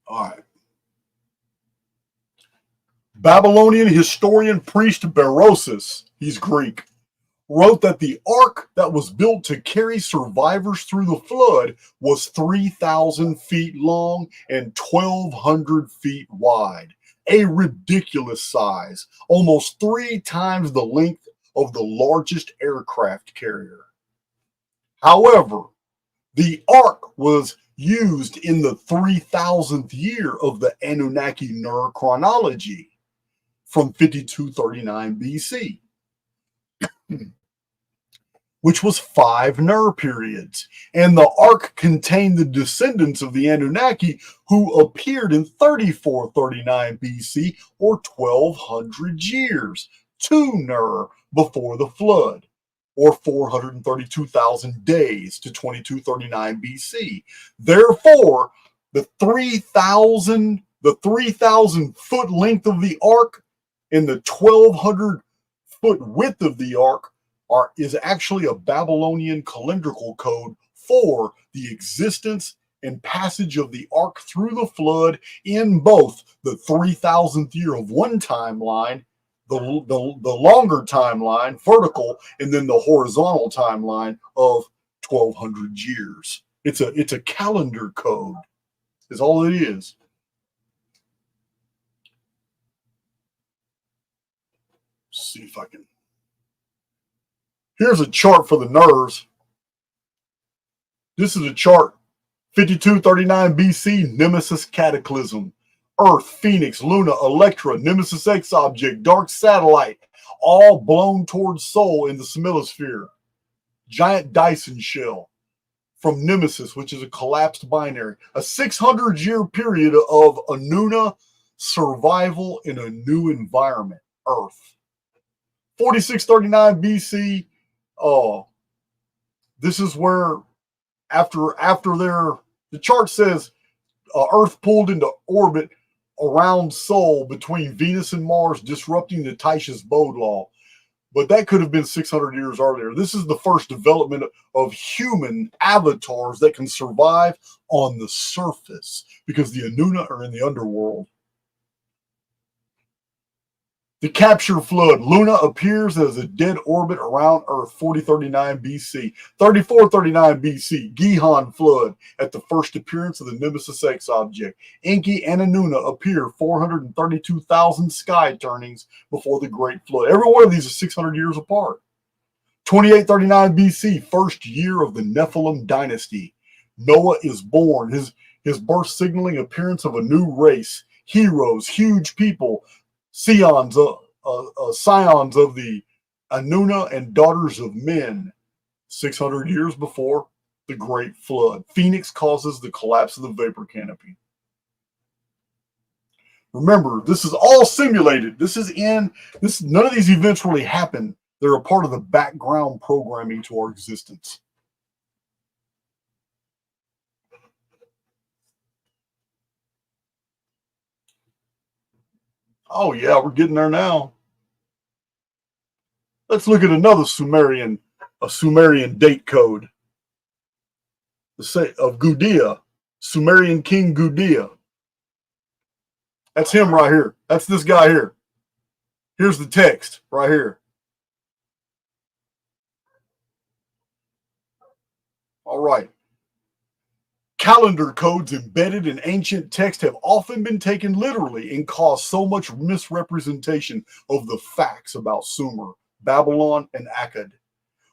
All right. Babylonian historian priest Berosus, he's Greek, wrote that the ark that was built to carry survivors through the flood was 3,000 feet long and 1,200 feet wide, a ridiculous size, almost 3 times the length of the largest aircraft carrier. However, the ark was used in the 3,000th year of the Anunnaki NER chronology from 5239 BC. Which was 5 NER periods, and the ark contained the descendants of the Anunnaki who appeared in 3439 BC, or 1,200 years, 2 NER before the flood, or 432,000 days to 2239 BC. Therefore, the 3,000 foot length of the ark And the 1,200-foot width of the ark is actually a Babylonian calendrical code for the existence and passage of the ark through the flood in both the 3,000th year of one timeline, the longer timeline, vertical, and then the horizontal timeline of 1,200 years. It's a calendar code, is all it is. Let's see if I can. Here's a chart for the NERs. This is a chart. 5239 BC, Nemesis Cataclysm. Earth, Phoenix, Luna, Electra, Nemesis X object, dark satellite, all blown towards Sol in the Similosphere. Giant Dyson shell from Nemesis, which is a collapsed binary. A 600-year period of Anuna survival in a new environment, Earth. 4639 BC, this is where after the chart says Earth pulled into orbit around Sol between Venus and Mars, disrupting the Tyche's Bode law. But that could have been 600 years earlier. This is the first development of human avatars that can survive on the surface because the Anuna are in the underworld. The capture flood. Luna appears as a dead orbit around Earth, 4039 BC. 3439 BC, Gihon flood at the first appearance of the Nemesis X object. Enki and Anuna appear 432,000 sky turnings before the Great Flood. Every one of these is 600 years apart. 2839 BC, first year of the Nephilim dynasty. Noah is born. His birth signaling appearance of a new race. Heroes, huge people, scions of the Anuna and daughters of men, 600 years before the Great Flood. Phoenix causes the collapse of the vapor canopy. Remember, this is all simulated. None of these events really happen. They're a part of the background programming to our existence. Oh yeah, we're getting there now. Let's look at another Sumerian date code. Of Gudea, Sumerian King Gudea. That's him right here. That's this guy here. Here's the text right here. All right. Calendar codes embedded in ancient text have often been taken literally and caused so much misrepresentation of the facts about Sumer, Babylon, and Akkad.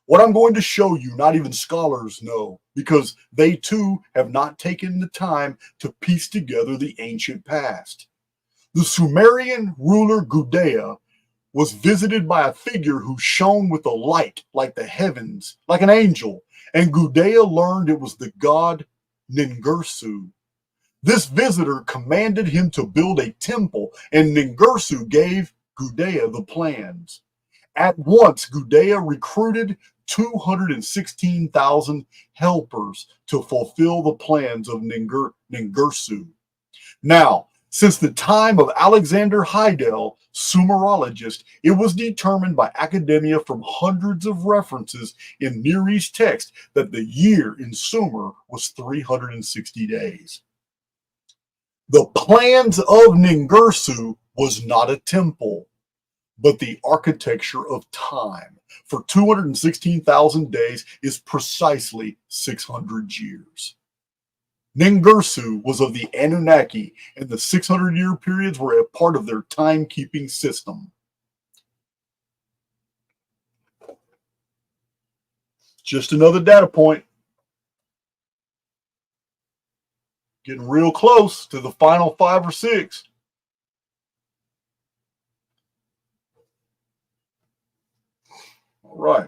What I'm going to show you, not even scholars know, because they too have not taken the time to piece together the ancient past. The Sumerian ruler Gudea was visited by a figure who shone with a light like the heavens, like an angel, and Gudea learned it was the god Ningirsu. This visitor commanded him to build a temple, and Ningirsu gave Gudea the plans. At once, Gudea recruited 216,000 helpers to fulfill the plans of Ningirsu. Now, since the time of Alexander Heidel, Sumerologist, it was determined by academia from hundreds of references in Near East text that the year in Sumer was 360 days. The plans of Ningirsu was not a temple, but the architecture of time. For 216,000 days is precisely 600 years. Ningirsu was of the Anunnaki, and the 600-year periods were a part of their timekeeping system. Just another data point. Getting real close to the final 5 or 6. All right.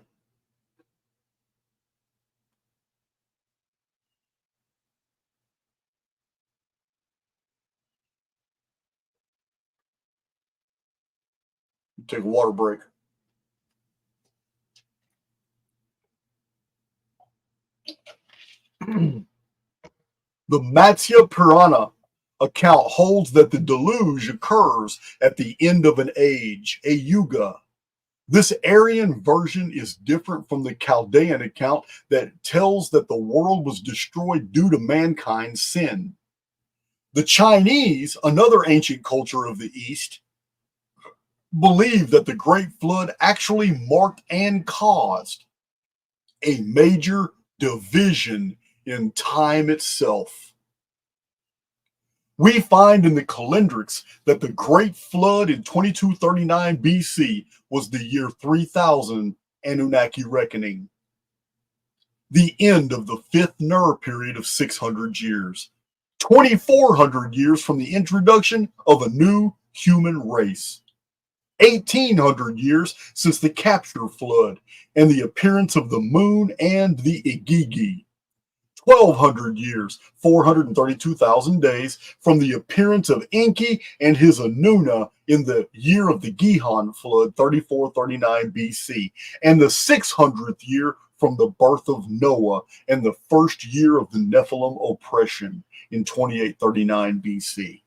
Take a water break. The Matsya Purana account holds that the deluge occurs at the end of an age, a yuga. This Aryan version is different from the Chaldean account that tells that the world was destroyed due to mankind's sin. The Chinese, another ancient culture of the East, believe that the Great Flood actually marked and caused a major division in time itself. We find in the calendrics that the Great Flood in 2239 BC was the year 3000 Anunnaki reckoning, the end of the fifth NER period of 600 years, 2400 years from the introduction of a new human race, 1800 years since the capture flood and the appearance of the moon and the Igigi, 1200 years, 432,000 days from the appearance of Enki and his Anuna in the year of the Gihon flood, 3439 BC, and the 600th year from the birth of Noah and the first year of the Nephilim oppression in 2839 BC.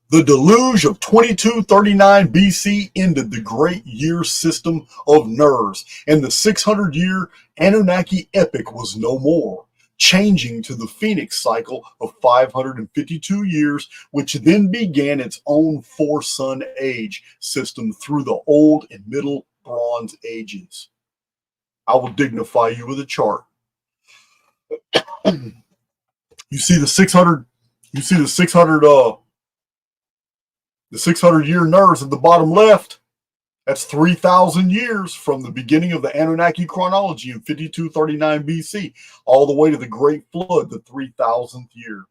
The deluge of 2239 BC ended the great year system of NERs, and the 600-year Anunnaki epoch was no more, changing to the Phoenix cycle of 552 years, which then began its own four-sun age system through the Old and Middle Bronze Ages. I will dignify you with a chart. You see the 600 year NERs at the bottom left. That's 3,000 years from the beginning of the Anunnaki chronology in 5239 BC, all the way to the Great Flood, the 3,000th year,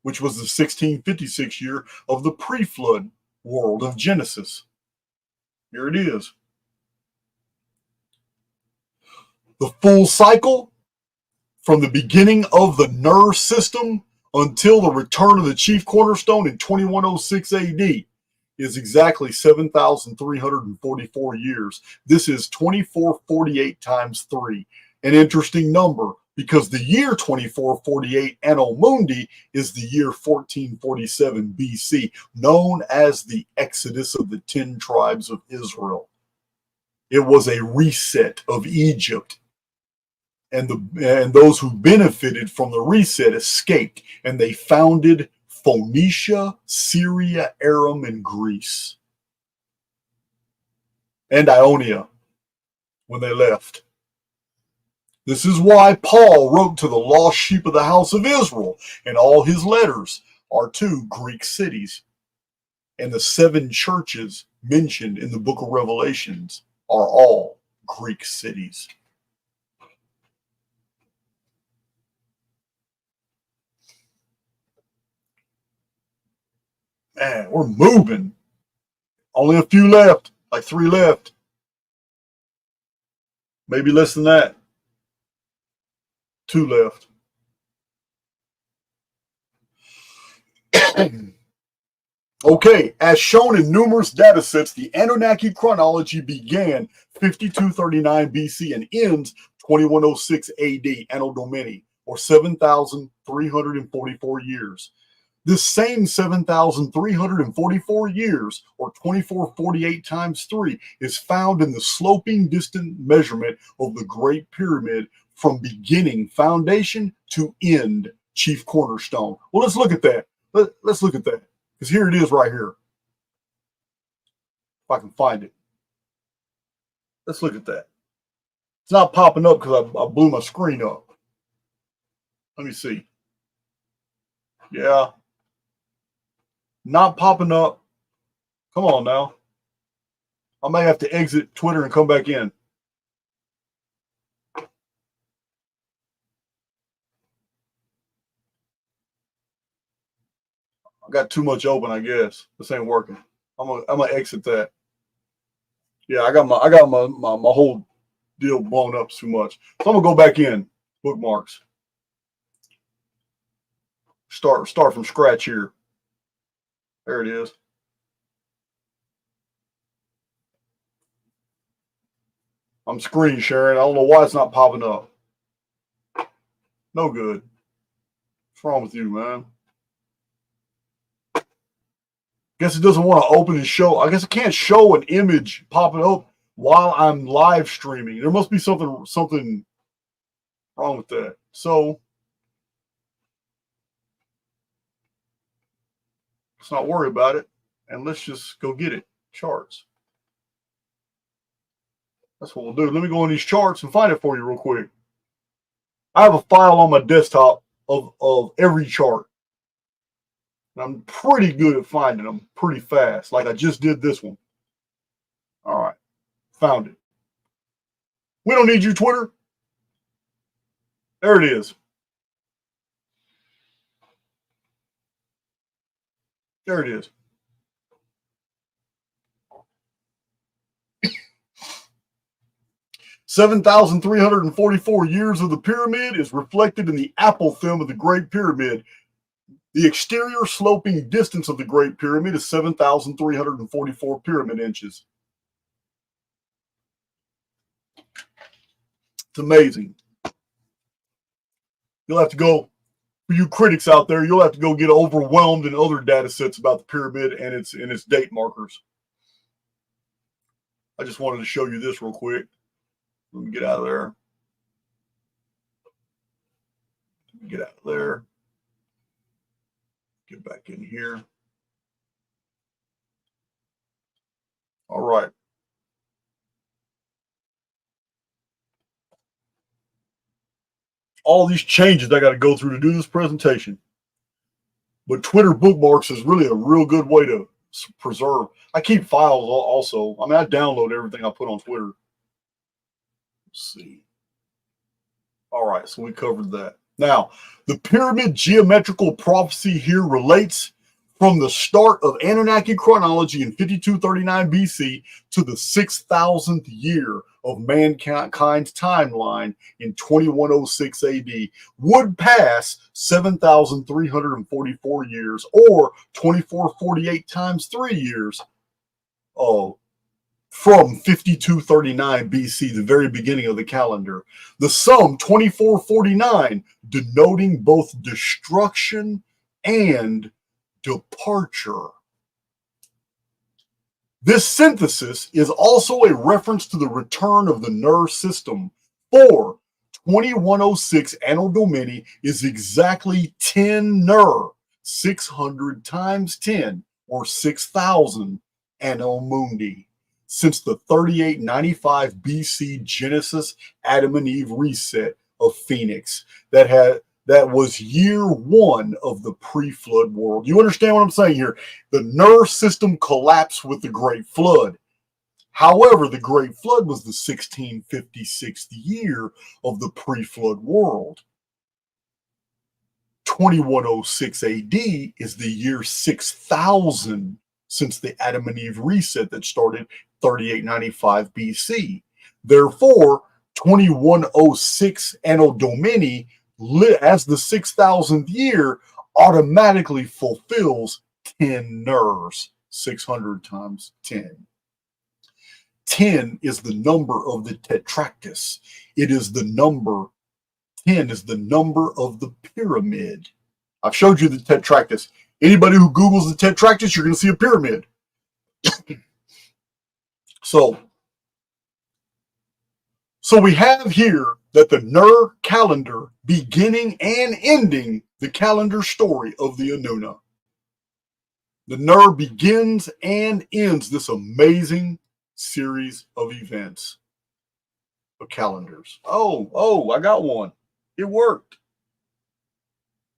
which was the 1656 year of the pre-flood world of Genesis. Here it is. The full cycle from the beginning of the NER system until the return of the chief cornerstone in 2106 AD is exactly 7,344 years. This is 2448 times 3, an interesting number because the year 2448 Anno Mundi is the year 1447 BC, known as the Exodus of the 10 tribes of Israel. It was a reset of Egypt. And those who benefited from the reset escaped, and they founded Phoenicia, Syria, Aram, and Greece, and Ionia when they left. This is why Paul wrote to the lost sheep of the house of Israel, and all his letters are to Greek cities. And the 7 churches mentioned in the book of Revelations are all Greek cities. Man, we're moving. Only a few left, like 3 left. Maybe less than that. 2 left. Okay, as shown in numerous data sets, the Anunnaki chronology began 5239 BC and ends 2106 AD, Anno Domini, or 7,344 years. This same 7,344 years, or 2448 times 3, is found in the sloping distant measurement of the Great Pyramid from beginning foundation to end chief cornerstone. Well, let's look at that. Let's look at that, because here it is right here. If I can find it. Let's look at that. It's not popping up because I blew my screen up. Let me see. Yeah. Not popping up. Come on now. I may have to exit Twitter and come back in. I got too much open, I guess. This ain't working. I'm gonna exit that. Yeah, I got my whole deal blown up too much. So I'm gonna go back in. Bookmarks. Start from scratch here. There it is. I'm screen sharing. I don't know why it's not popping up. No good. What's wrong with you, man? Guess it doesn't want to open and show. I guess it can't show an image popping up while I'm live streaming. There must be something wrong with that. So let's not worry about it, and let's just go get it. Charts. That's what we'll do. Let me go in these charts and find it for you real quick. I have a file on my desktop of every chart. And I'm pretty good at finding them pretty fast. Like I just did this one. All right. Found it. We don't need you, Twitter. There it is. There it is. (7,344 years of the pyramid is reflected in the apothem of the Great Pyramid. The exterior sloping distance of the Great Pyramid is 7,344 pyramid inches. It's amazing. You'll have to go, for you critics out there, you'll have to go get overwhelmed in other data sets about the pyramid and its date markers. I just wanted to show you this real quick. Let me get out of there. Get out of there. Get back in here. All right. All these changes I got to go through to do this presentation. But Twitter bookmarks is really a real good way to preserve. I keep files also. I mean, I download everything I put on Twitter. Let's see. All right, so we covered that. Now, the pyramid geometrical prophecy here relates from the start of Anunnaki chronology in 5239 BC to the 6,000th year of mankind's timeline in 2106 AD would pass 7,344 years or 2448 times 3 years from 5239 BC, the very beginning of the calendar. The sum 2449 denoting both destruction and departure. This synthesis is also a reference to the return of the NER system, for 2106 Anno Domini is exactly 10 NER, 600 times 10, or 6,000 Anno Mundi, since the 3895 BC Genesis Adam and Eve reset of Phoenix that was year one of the pre-flood world. You understand what I'm saying here? The NER system collapsed with the Great Flood. However, the Great Flood was the 1656th year of the pre-flood world. 2106 AD is the year 6000 since the Adam and Eve reset that started 3895 BC. Therefore, 2106 Anno Domini, as the 6,000th year, automatically fulfills 10 NERs, 600 times 10. 10 is the number of the tetractys. 10 is the number of the pyramid. I've showed you the tetractys. Anybody who Googles the tetractys, you're going to see a pyramid. So we have here that the NER calendar beginning and ending the calendar story of the Anunna. The NER begins and ends this amazing series of events, of calendars. Oh, I got one. It worked.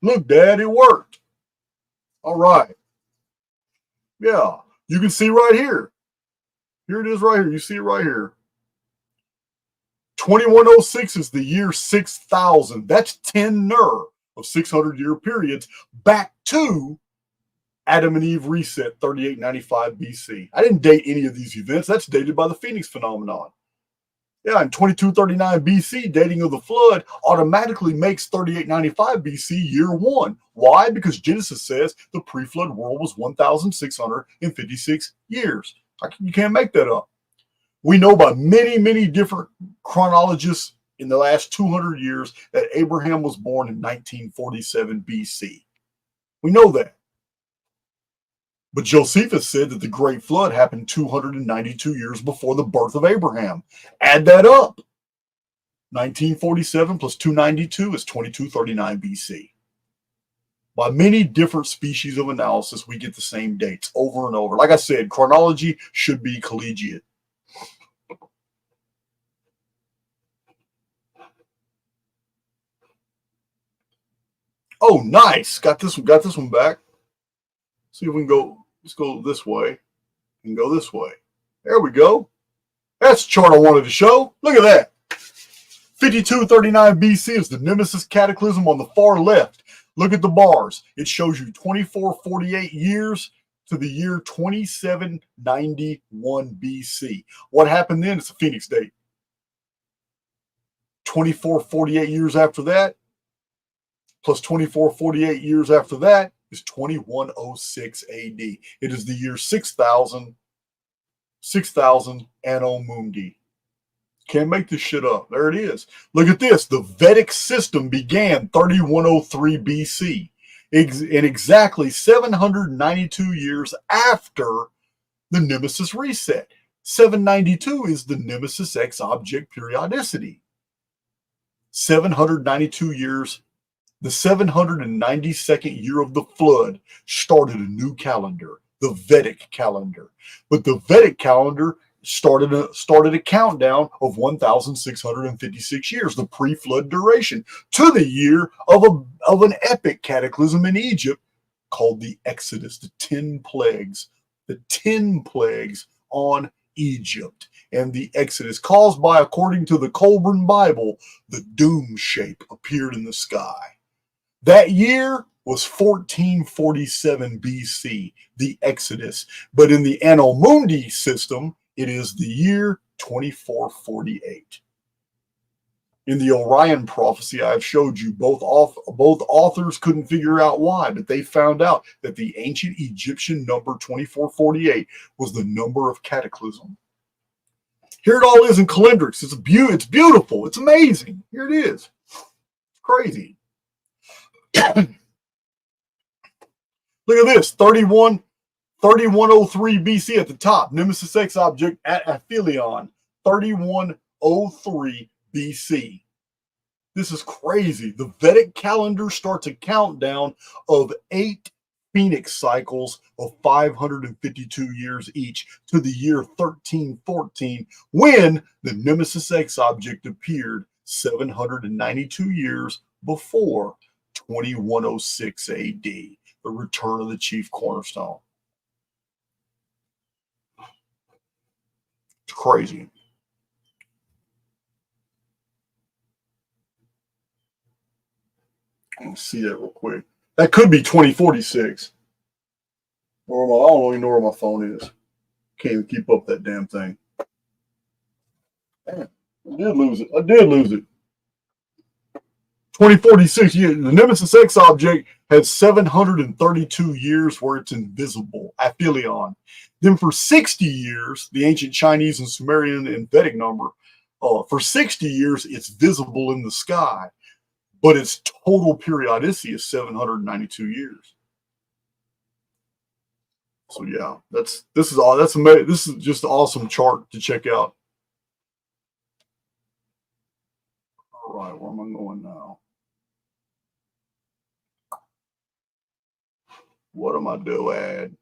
Look, Dad, it worked. All right. Yeah, you can see right here. Here it is right here. You see it right here. 2106 is the year 6000. That's 10 NER of 600-year periods back to Adam and Eve reset, 3895 BC. I didn't date any of these events. That's dated by the Phoenix phenomenon. Yeah, in 2239 BC, dating of the flood automatically makes 3895 BC year one. Why? Because Genesis says the pre-flood world was 1,656 years. You can't make that up. We know by many, many different chronologists in the last 200 years that Abraham was born in 1947 BC. We know that. But Josephus said that the Great Flood happened 292 years before the birth of Abraham. Add that up. 1947 plus 292 is 2239 BC. By many different species of analysis, we get the same dates over and over. Like I said, chronology should be collegiate. Oh, nice. Got this one back. See if we can go. Let's go this way and go this way. There we go. That's the chart I wanted to show. Look at that. 5239 BC is the Nemesis Cataclysm on the far left. Look at the bars. It shows you 2448 years to the year 2791 BC. What happened then? It's a Phoenix date. 2448 years after that, plus 2448 years after that is 2106 AD. It is the year 6000 Anno Mundi. Can't make this shit up. There it is. Look at this. The Vedic system began 3103 BC, and exactly 792 years after the Nemesis reset. 792 is the Nemesis X object periodicity. 792 years, the 792nd year of the flood started a new calendar, the Vedic calendar. But the Vedic calendar started a countdown of 1,656 years, the pre-flood duration, to the year of an epic cataclysm in Egypt called the Exodus, the 10 plagues on Egypt. And the Exodus, caused by, according to the Colburn Bible, the doom shape appeared in the sky. That year was 1447 BC, the Exodus. But in the Anno Mundi system, it is the year 2448. In the Orion prophecy I've showed you, both authors couldn't figure out why, but they found out that the ancient Egyptian number 2448 was the number of cataclysm. Here it all is in calendrics. It's beautiful. It's amazing. Here it is. It's crazy. Look at this. 3103 BC at the top. Nemesis X object at Aphelion. 3103 BC. This is crazy. The Vedic calendar starts a countdown of 8 Phoenix cycles of 552 years each to the year 1314, when the Nemesis X object appeared 792 years before 2106 AD, the return of the chief cornerstone. It's crazy. Let's see that real quick. That could be 2046. I don't even know where my phone is. Can't even keep up that damn thing. Damn, I did lose it. 2046 years. The Nemesis X object has 732 years where it's invisible. Aphelion. Then for 60 years, the ancient Chinese and Sumerian and Vedic number, for 60 years, it's visible in the sky. But its total periodicity is 792 years. So yeah, this is amazing. This is just an awesome chart to check out. All right, where am I going now? What am I doing?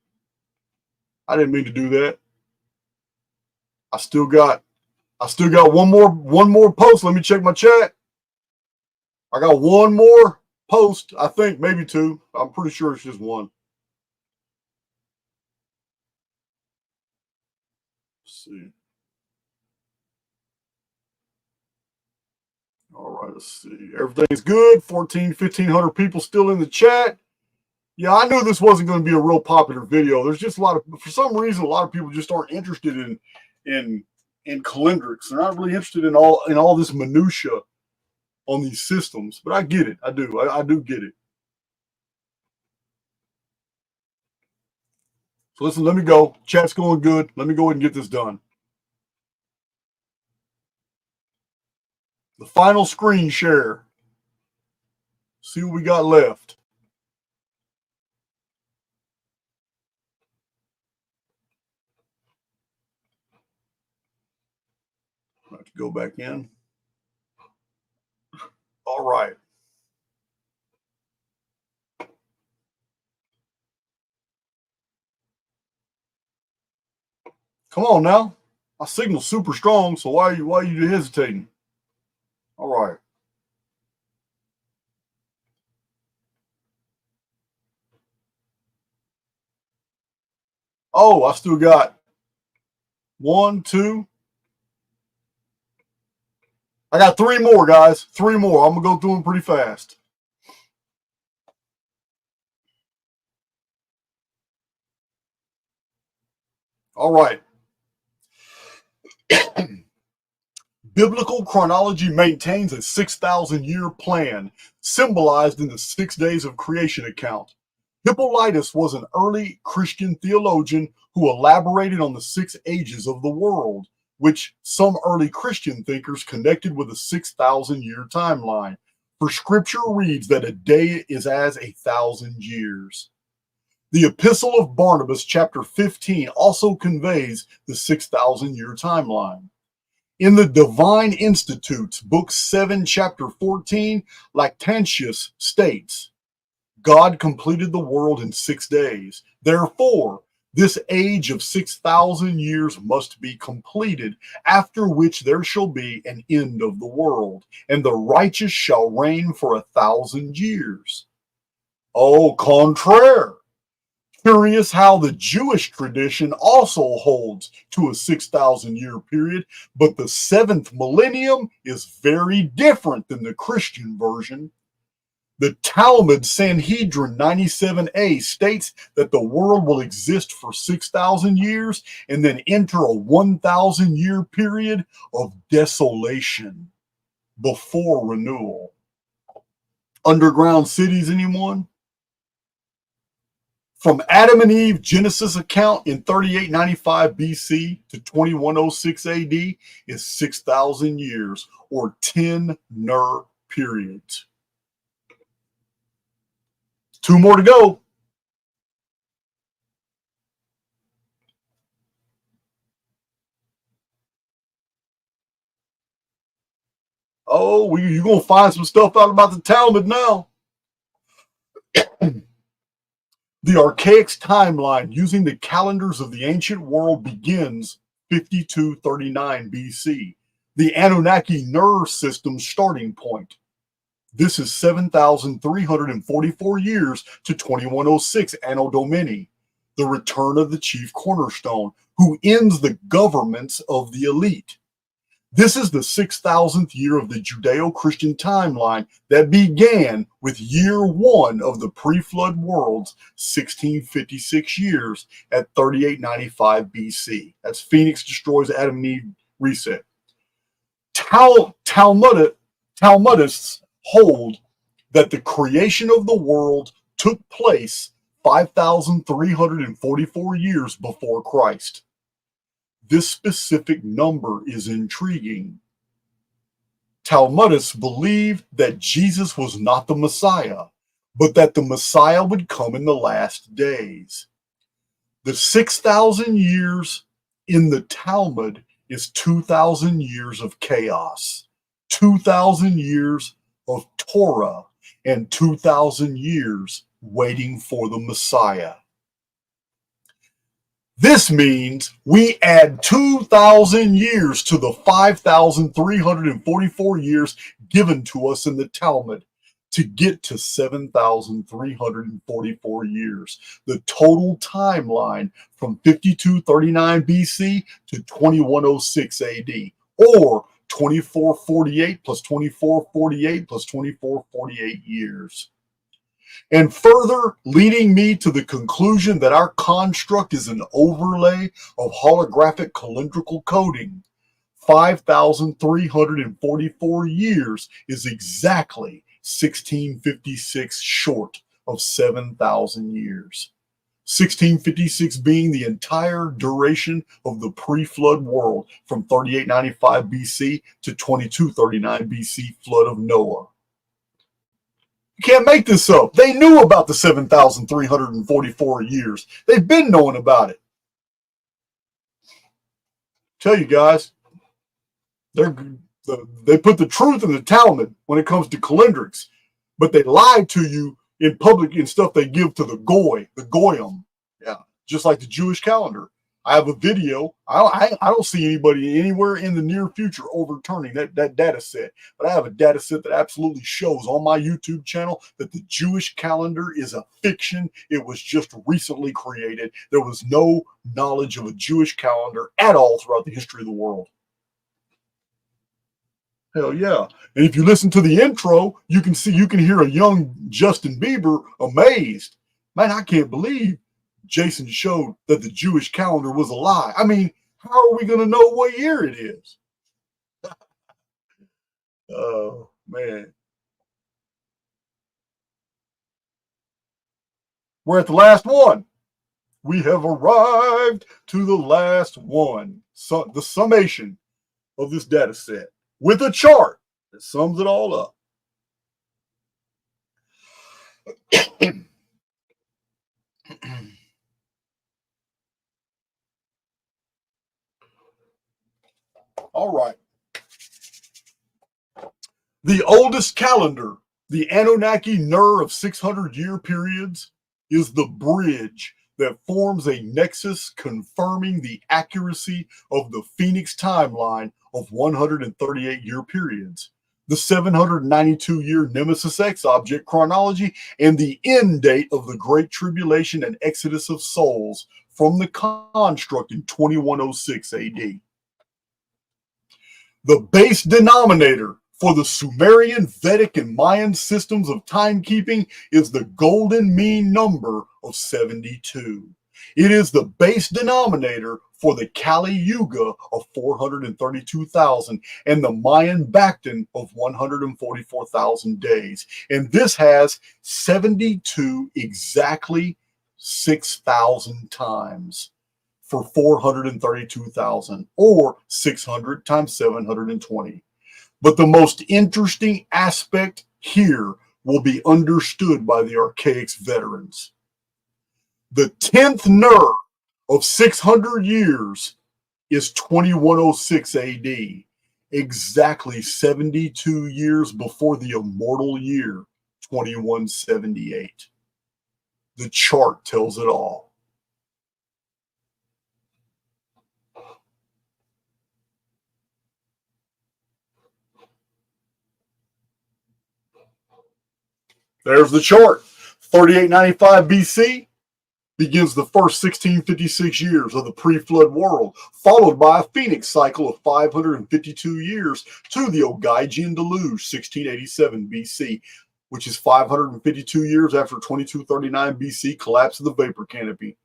I didn't mean to do that. I still got one more post. Let me check my chat. I got one more post, I think, maybe two. I'm pretty sure it's just one. Let's see. All right, let's see. Everything's good. 1,500 people still in the chat. Yeah, I knew this wasn't going to be a real popular video. There's just for some reason, a lot of people just aren't interested in calendrics. They're not really interested in all this minutia on these systems, but I get it. I do. I do get it. So listen, let me go. Chat's going good. Let me go ahead and get this done. The final screen share. See what we got left. I have to go back in. All right. Come on now. My signal's super strong, so why are you hesitating? All right. Oh, I still got 1, 2. I got 3 more, guys. 3 more. I'm going to go through them pretty fast. All right. Biblical chronology maintains a 6,000-year plan, symbolized in the 6 days of creation account. Hippolytus was an early Christian theologian who elaborated on the 6 ages of the world, which some early Christian thinkers connected with a 6,000-year timeline. For scripture reads that a day is as 1,000 years. The Epistle of Barnabas, chapter 15, also conveys the 6,000-year timeline. In the Divine Institutes, Book 7, chapter 14, Lactantius states, God completed the world in 6 days. Therefore, this age of 6,000 years must be completed, after which there shall be an end of the world, and the righteous shall reign for 1,000 years. Au contraire. Curious how the Jewish tradition also holds to a 6,000-year period, but the 7th millennium is very different than the Christian version. The Talmud Sanhedrin 97a states that the world will exist for 6,000 years and then enter a 1,000-year period of desolation before renewal. Underground cities, anyone? From Adam and Eve Genesis account in 3895 BC to 2106 AD is 6,000 years, or 10 NER periods. 2 more to go. Oh, you're going to find some stuff out about the Talmud now. The Archaix timeline using the calendars of the ancient world begins 5239 BC, the Anunnaki NER system's starting point. This is 7,344 years to 2106 Anno Domini, the return of the chief cornerstone, who ends the governments of the elite. This is the 6,000th year of the Judeo-Christian timeline that began with year 1 of the pre-flood world's 1656 years at 3895 BC. That's Phoenix destroys Adam and Eve reset. Talmudists hold that the creation of the world took place 5,344 years before Christ. This specific number is intriguing. Talmudists believe that Jesus was not the Messiah, but that the Messiah would come in the last days. The 6,000 years in the Talmud is 2,000 years of chaos, 2,000 years of Torah, and 2,000 years waiting for the Messiah. This means we add 2,000 years to the 5,344 years given to us in the Talmud to get to 7,344 years. The total timeline from 5239 BC to 2106 AD, or 2448 plus 2448 plus 2448 years. And further leading me to the conclusion that our construct is an overlay of holographic calendrical coding. 5,344 years is exactly 1656 short of 7,000 years. 1656 being the entire duration of the pre-flood world from 3895 BC to 2239 BC flood of Noah. You can't make this up. They knew about the 7,344 years. They've been knowing about it. Tell you guys, they put the truth in the Talmud when it comes to calendrics, but they lied to you in public in stuff they give to the goyim. Yeah, just like the Jewish calendar. I have a video. I don't see anybody anywhere in the near future overturning that data set. But I have a data set that absolutely shows on my YouTube channel that the Jewish calendar is a fiction. It was just recently created. There was no knowledge of a Jewish calendar at all throughout the history of the world. Hell yeah. And if you listen to the intro, you can hear a young Justin Bieber amazed. Man, I can't believe Jason showed that the Jewish calendar was a lie. I mean, how are we going to know what year it is? Oh, man. We're at the last one. We have arrived to the last one. So the summation of this data set with a chart that sums it all up. All right. The oldest calendar, the Anunnaki NER of 600-year periods, is the bridge that forms a nexus confirming the accuracy of the Phoenix timeline of 138-year periods, the 792-year Nemesis X object chronology, and the end date of the Great Tribulation and Exodus of Souls from the construct in 2106 AD. The base denominator for the Sumerian, Vedic, and Mayan systems of timekeeping is the golden mean number of 72. It is the base denominator for the Kali Yuga of 432,000 and the Mayan Bacton of 144,000 days. And this has 72 exactly 6,000 times for 432,000, or 600 times 720. But the most interesting aspect here will be understood by the Archaix veterans. The 10th NER of 600 years is 2106 AD, exactly 72 years before the immortal year, 2178. The chart tells it all. There's the chart. 3895 BC begins the first 1656 years of the pre-flood world, followed by a Phoenix cycle of 552 years to the Ogaigian deluge, 1687 BC, which is 552 years after 2239 BC collapse of the vapor canopy.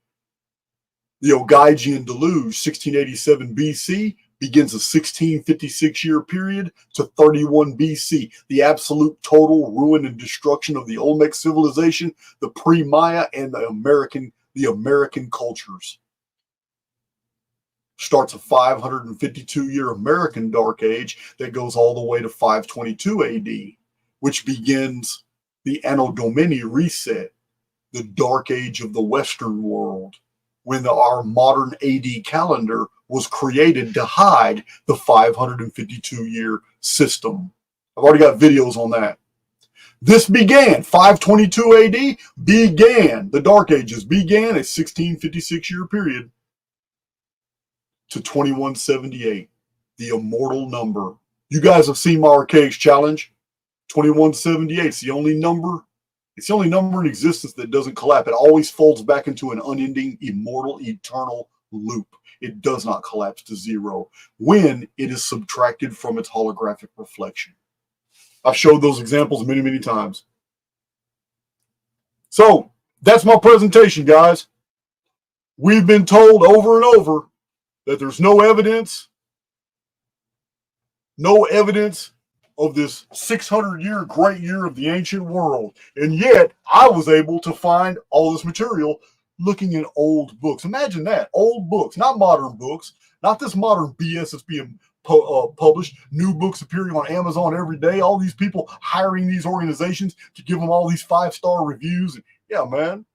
The Ogaigian deluge, 1687 BC, begins a 1656-year period to 31 BC, the absolute total ruin and destruction of the Olmec civilization, the pre-Maya, and the American cultures. Starts a 552-year American Dark Age that goes all the way to 522 AD, which begins the Anno Domini reset, the Dark Age of the Western world, when our modern AD calendar was created to hide the 552-year system. I've already got videos on that. This began, 522 AD, the Dark Ages began a 1656-year period to 2178, the immortal number. You guys have seen my Archaix challenge, 2178. It's the only number in existence that doesn't collapse. It always folds back into an unending, immortal, eternal loop. It does not collapse to zero when it is subtracted from its holographic reflection. I've showed those examples many, many times. So that's my presentation, guys. We've been told over and over that there's no evidence of this 600-year great year of the ancient world. And yet I was able to find all this material looking at old books. Imagine that, old books, not modern books, not this modern BS that's being published, new books appearing on Amazon every day, all these people hiring these organizations to give them all these 5-star reviews. And yeah, man,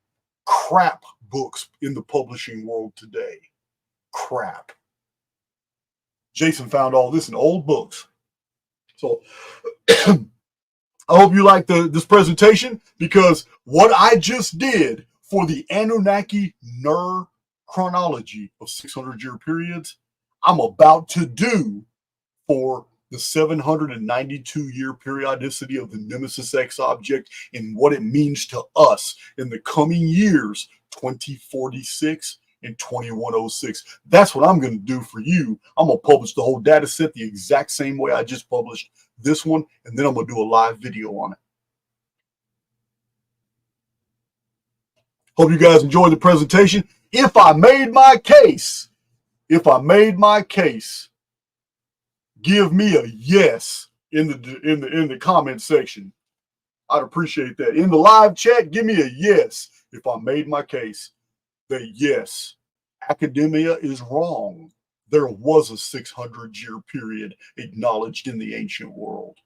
crap books in the publishing world today. Crap. Jason found all this in old books. So I hope you like this presentation, because what I just did for the Anunnaki NER chronology of 600-year periods, I'm about to do for the 792-year periodicity of the Nemesis X object and what it means to us in the coming years, 2046 and 2106. That's what I'm going to do for you. I'm going to publish the whole data set the exact same way I just published this one, and then I'm going to do a live video on it. Hope you guys enjoyed the presentation. If I made my case, give me a yes in the comment section. I'd appreciate that. In the live chat, give me a yes if I made my case that yes, academia is wrong. There was a 600-year period acknowledged in the ancient world.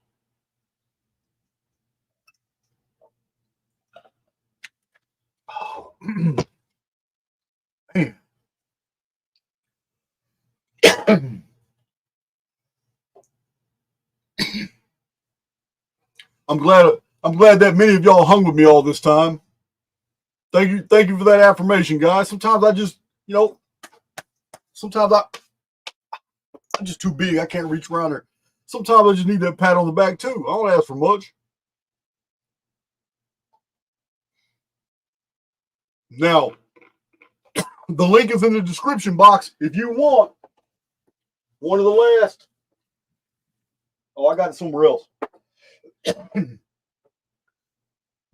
Man. I'm glad that many of y'all hung with me all this time. Thank you for that affirmation, guys. Sometimes I just, sometimes I'm just too big. I can't reach around her. Sometimes I just need that pat on the back too. I don't ask for much. Now, the link is in the description box if you want one of the last. Oh, I got it somewhere else.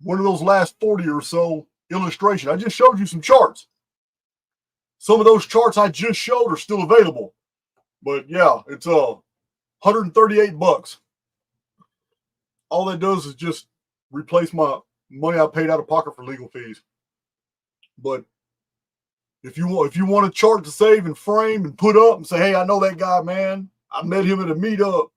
One of those last 40 or so illustration. I just showed you some charts. Some of those charts I just showed are still available. But yeah, it's $138. All that does is just replace my money I paid out of pocket for legal fees. But if you want a chart to save and frame and put up and say, hey, I know that guy, man. I met him at a meetup.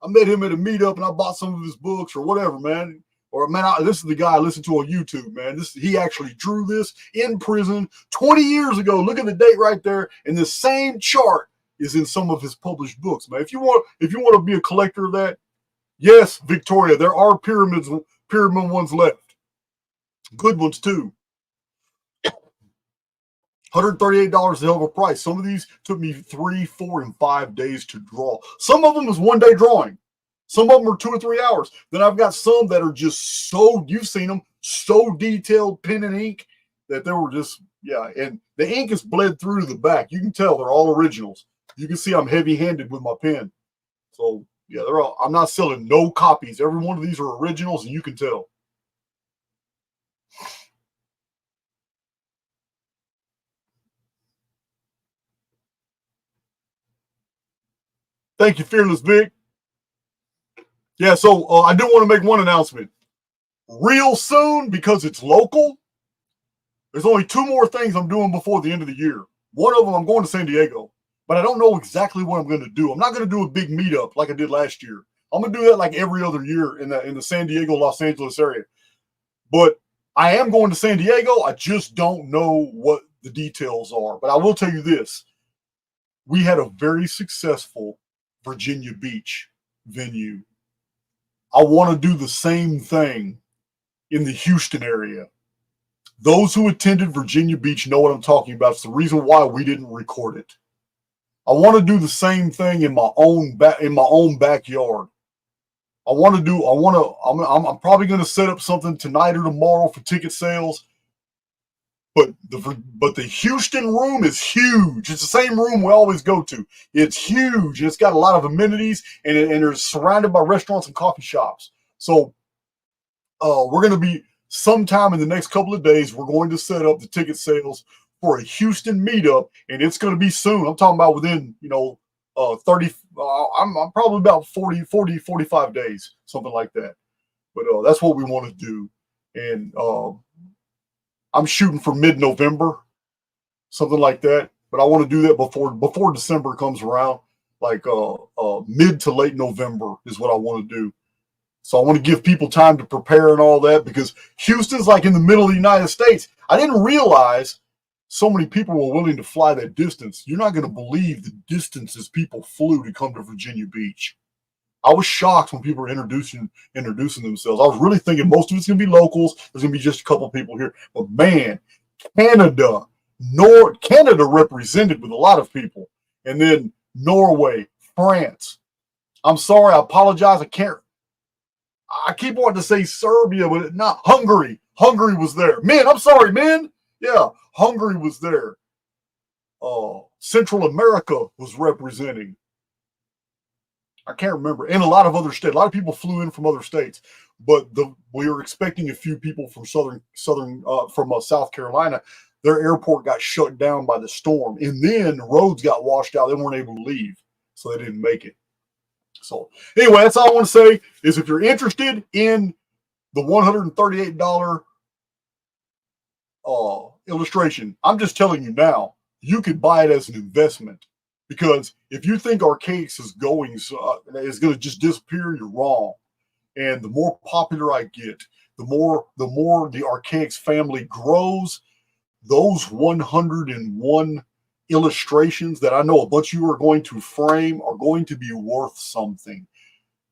And I bought some of his books or whatever, man. Or, man, this is the guy I listened to on YouTube, man. He actually drew this in prison 20 years ago. Look at the date right there. And the same chart is in some of his published books, man. If you want to be a collector of that, yes, Victoria, there are pyramid ones left. Good ones, too. $138 is a hell of a price. Some of these took me 3, 4, and 5 days to draw. Some of them is one-day drawing. Some of them are 2 or 3 hours. Then I've got some that are just so, you've seen them, so detailed, pen and ink, that they were just, yeah. And the ink is bled through to the back. You can tell they're all originals. You can see I'm heavy-handed with my pen. So, yeah, I'm not selling no copies. Every one of these are originals, and you can tell. Thank you, Fearless Vic. Yeah, so I do want to make one announcement. Real soon, because it's local, there's only 2 more things I'm doing before the end of the year. One of them, I'm going to San Diego, but I don't know exactly what I'm going to do. I'm not going to do a big meetup like I did last year. I'm going to do that like every other year in the San Diego, Los Angeles area. But I am going to San Diego. I just don't know what the details are. But I will tell you this. We had a very successful Virginia Beach venue. I want to do the same thing in the Houston area. Those who attended Virginia Beach know what I'm talking about. It's the reason why we didn't record it. I want to do the same thing in my own backyard. I'm probably going to set up something tonight or tomorrow for ticket sales. But the Houston room is huge. It's the same room we always go to. It's huge. It's got a lot of amenities, and it's surrounded by restaurants and coffee shops. So we're going to be, sometime in the next couple of days, we're going to set up the ticket sales for a Houston meetup, and it's going to be soon. I'm talking about within, 30, I'm probably about 45 days, something like that. But that's what we want to do. And I'm shooting for mid-November, something like that. But I want to do that before December comes around, like mid to late November is what I want to do. So I want to give people time to prepare and all that, because Houston's like in the middle of the United States. I didn't realize so many people were willing to fly that distance. You're not going to believe the distances people flew to come to Virginia Beach. I was shocked when people were introducing themselves. I was really thinking most of it's going to be locals. There's going to be just a couple people here. But man, Canada represented with a lot of people. And then Norway, France. I'm sorry, I apologize. I keep wanting to say Serbia, but not Hungary. Hungary was there. Men, I'm sorry, men. Yeah, Hungary was there. Central America was representing. I can't remember. And a lot of other states. A lot of people flew in from other states. But we were expecting a few people from South Carolina. Their airport got shut down by the storm. And then roads got washed out. They weren't able to leave. So they didn't make it. So anyway, that's all I want to say is if you're interested in the $138 illustration, I'm just telling you now, you could buy it as an investment, because if you think Archaix is going to just disappear, you're wrong. And the more popular I get, the more the Archaix family grows. Those 101 illustrations that I know a bunch of you are going to frame are going to be worth something.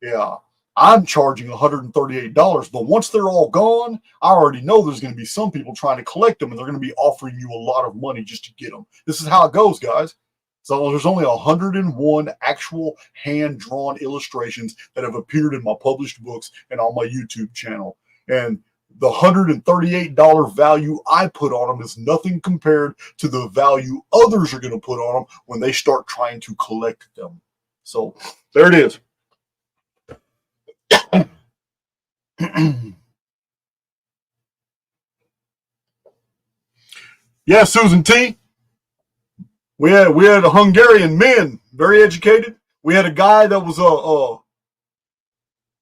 Yeah, I'm charging $138, but once they're all gone, I already know there's going to be some people trying to collect them, and they're going to be offering you a lot of money just to get them. This is how it goes, guys. So there's only 101 actual hand-drawn illustrations that have appeared in my published books and on my YouTube channel. And the $138 value I put on them is nothing compared to the value others are going to put on them when they start trying to collect them. So there it is. Yeah, Susan T. We had a Hungarian men, very educated. We had a guy that was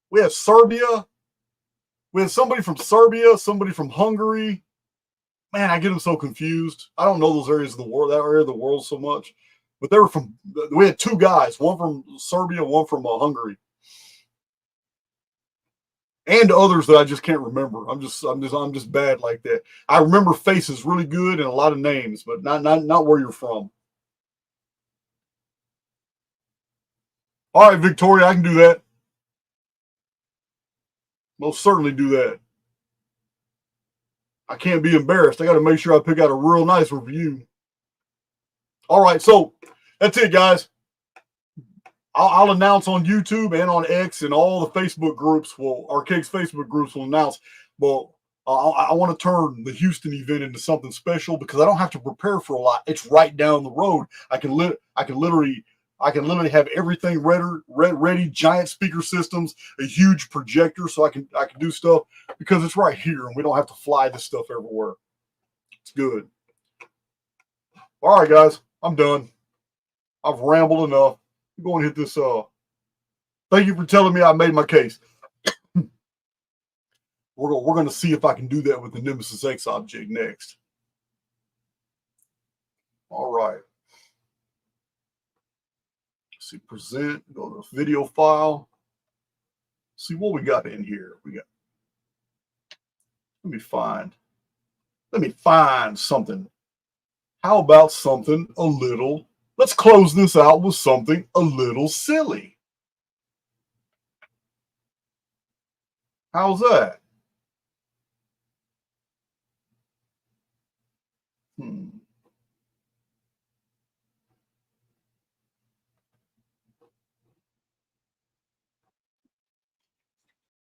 we had Serbia. We had somebody from Serbia, somebody from Hungary. Man, I get them so confused. I don't know those areas of the world, that area of the world so much. But we had two guys, one from Serbia, one from Hungary. And others that I just can't remember. I'm just bad like that. I remember faces really good and a lot of names, but not where you're from. All right, Victoria, I can do that. Most certainly do that. I can't be embarrassed. I got to make sure I pick out a real nice review. All right, so that's it, guys. I'll announce on YouTube and on X and all the Facebook groups. Well, Archaix Facebook groups will announce. Well, I want to turn the Houston event into something special because I don't have to prepare for a lot. It's right down the road. I can literally have everything ready, giant speaker systems, a huge projector, so I can do stuff because it's right here and we don't have to fly this stuff everywhere. It's good. All right, guys, I'm done. I've rambled enough. I'm going to hit this. Thank you for telling me I made my case. We're going to see if I can do that with the Nemesis X object next. All right. See, present, go to the video file. See what we got in here. Let me find something. How about something a little, let's close this out with something a little silly. How's that?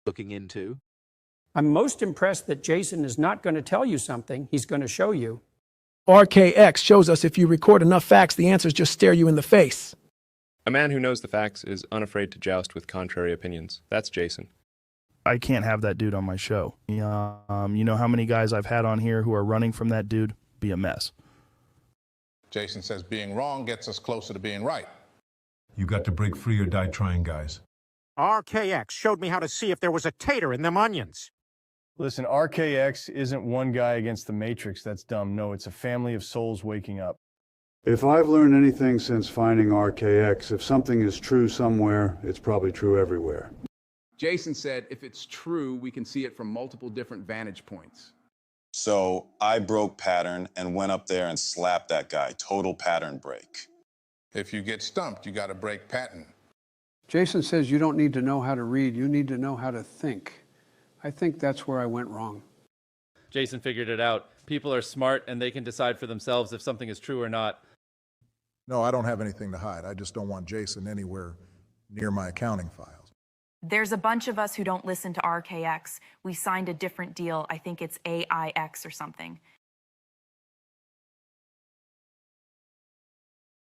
Looking into. I'm most impressed that Jason is not going to tell you something. He's going to show you. Archaix shows us if you record enough facts, the answers just stare you in the face. A man who knows the facts is unafraid to joust with contrary opinions. That's Jason. I can't have that dude on my show. You know how many guys I've had on here who are running from that dude? Be a mess. Jason says being wrong gets us closer to being right. You got to break free or die trying, guys. Archaix showed me how to see if there was a tater in them onions. Listen, Archaix isn't one guy against the Matrix that's dumb. No, it's a family of souls waking up. If I've learned anything since finding Archaix, if something is true somewhere, it's probably true everywhere. Jason said if it's true, we can see it from multiple different vantage points. So I broke pattern and went up there and slapped that guy. Total pattern break. If you get stumped, you got to break pattern. Jason says you don't need to know how to read, you need to know how to think. I think that's where I went wrong. Jason figured it out. People are smart and they can decide for themselves if something is true or not. No, I don't have anything to hide. I just don't want Jason anywhere near my accounting files. There's a bunch of us who don't listen to Archaix. We signed a different deal. I think it's AIX or something.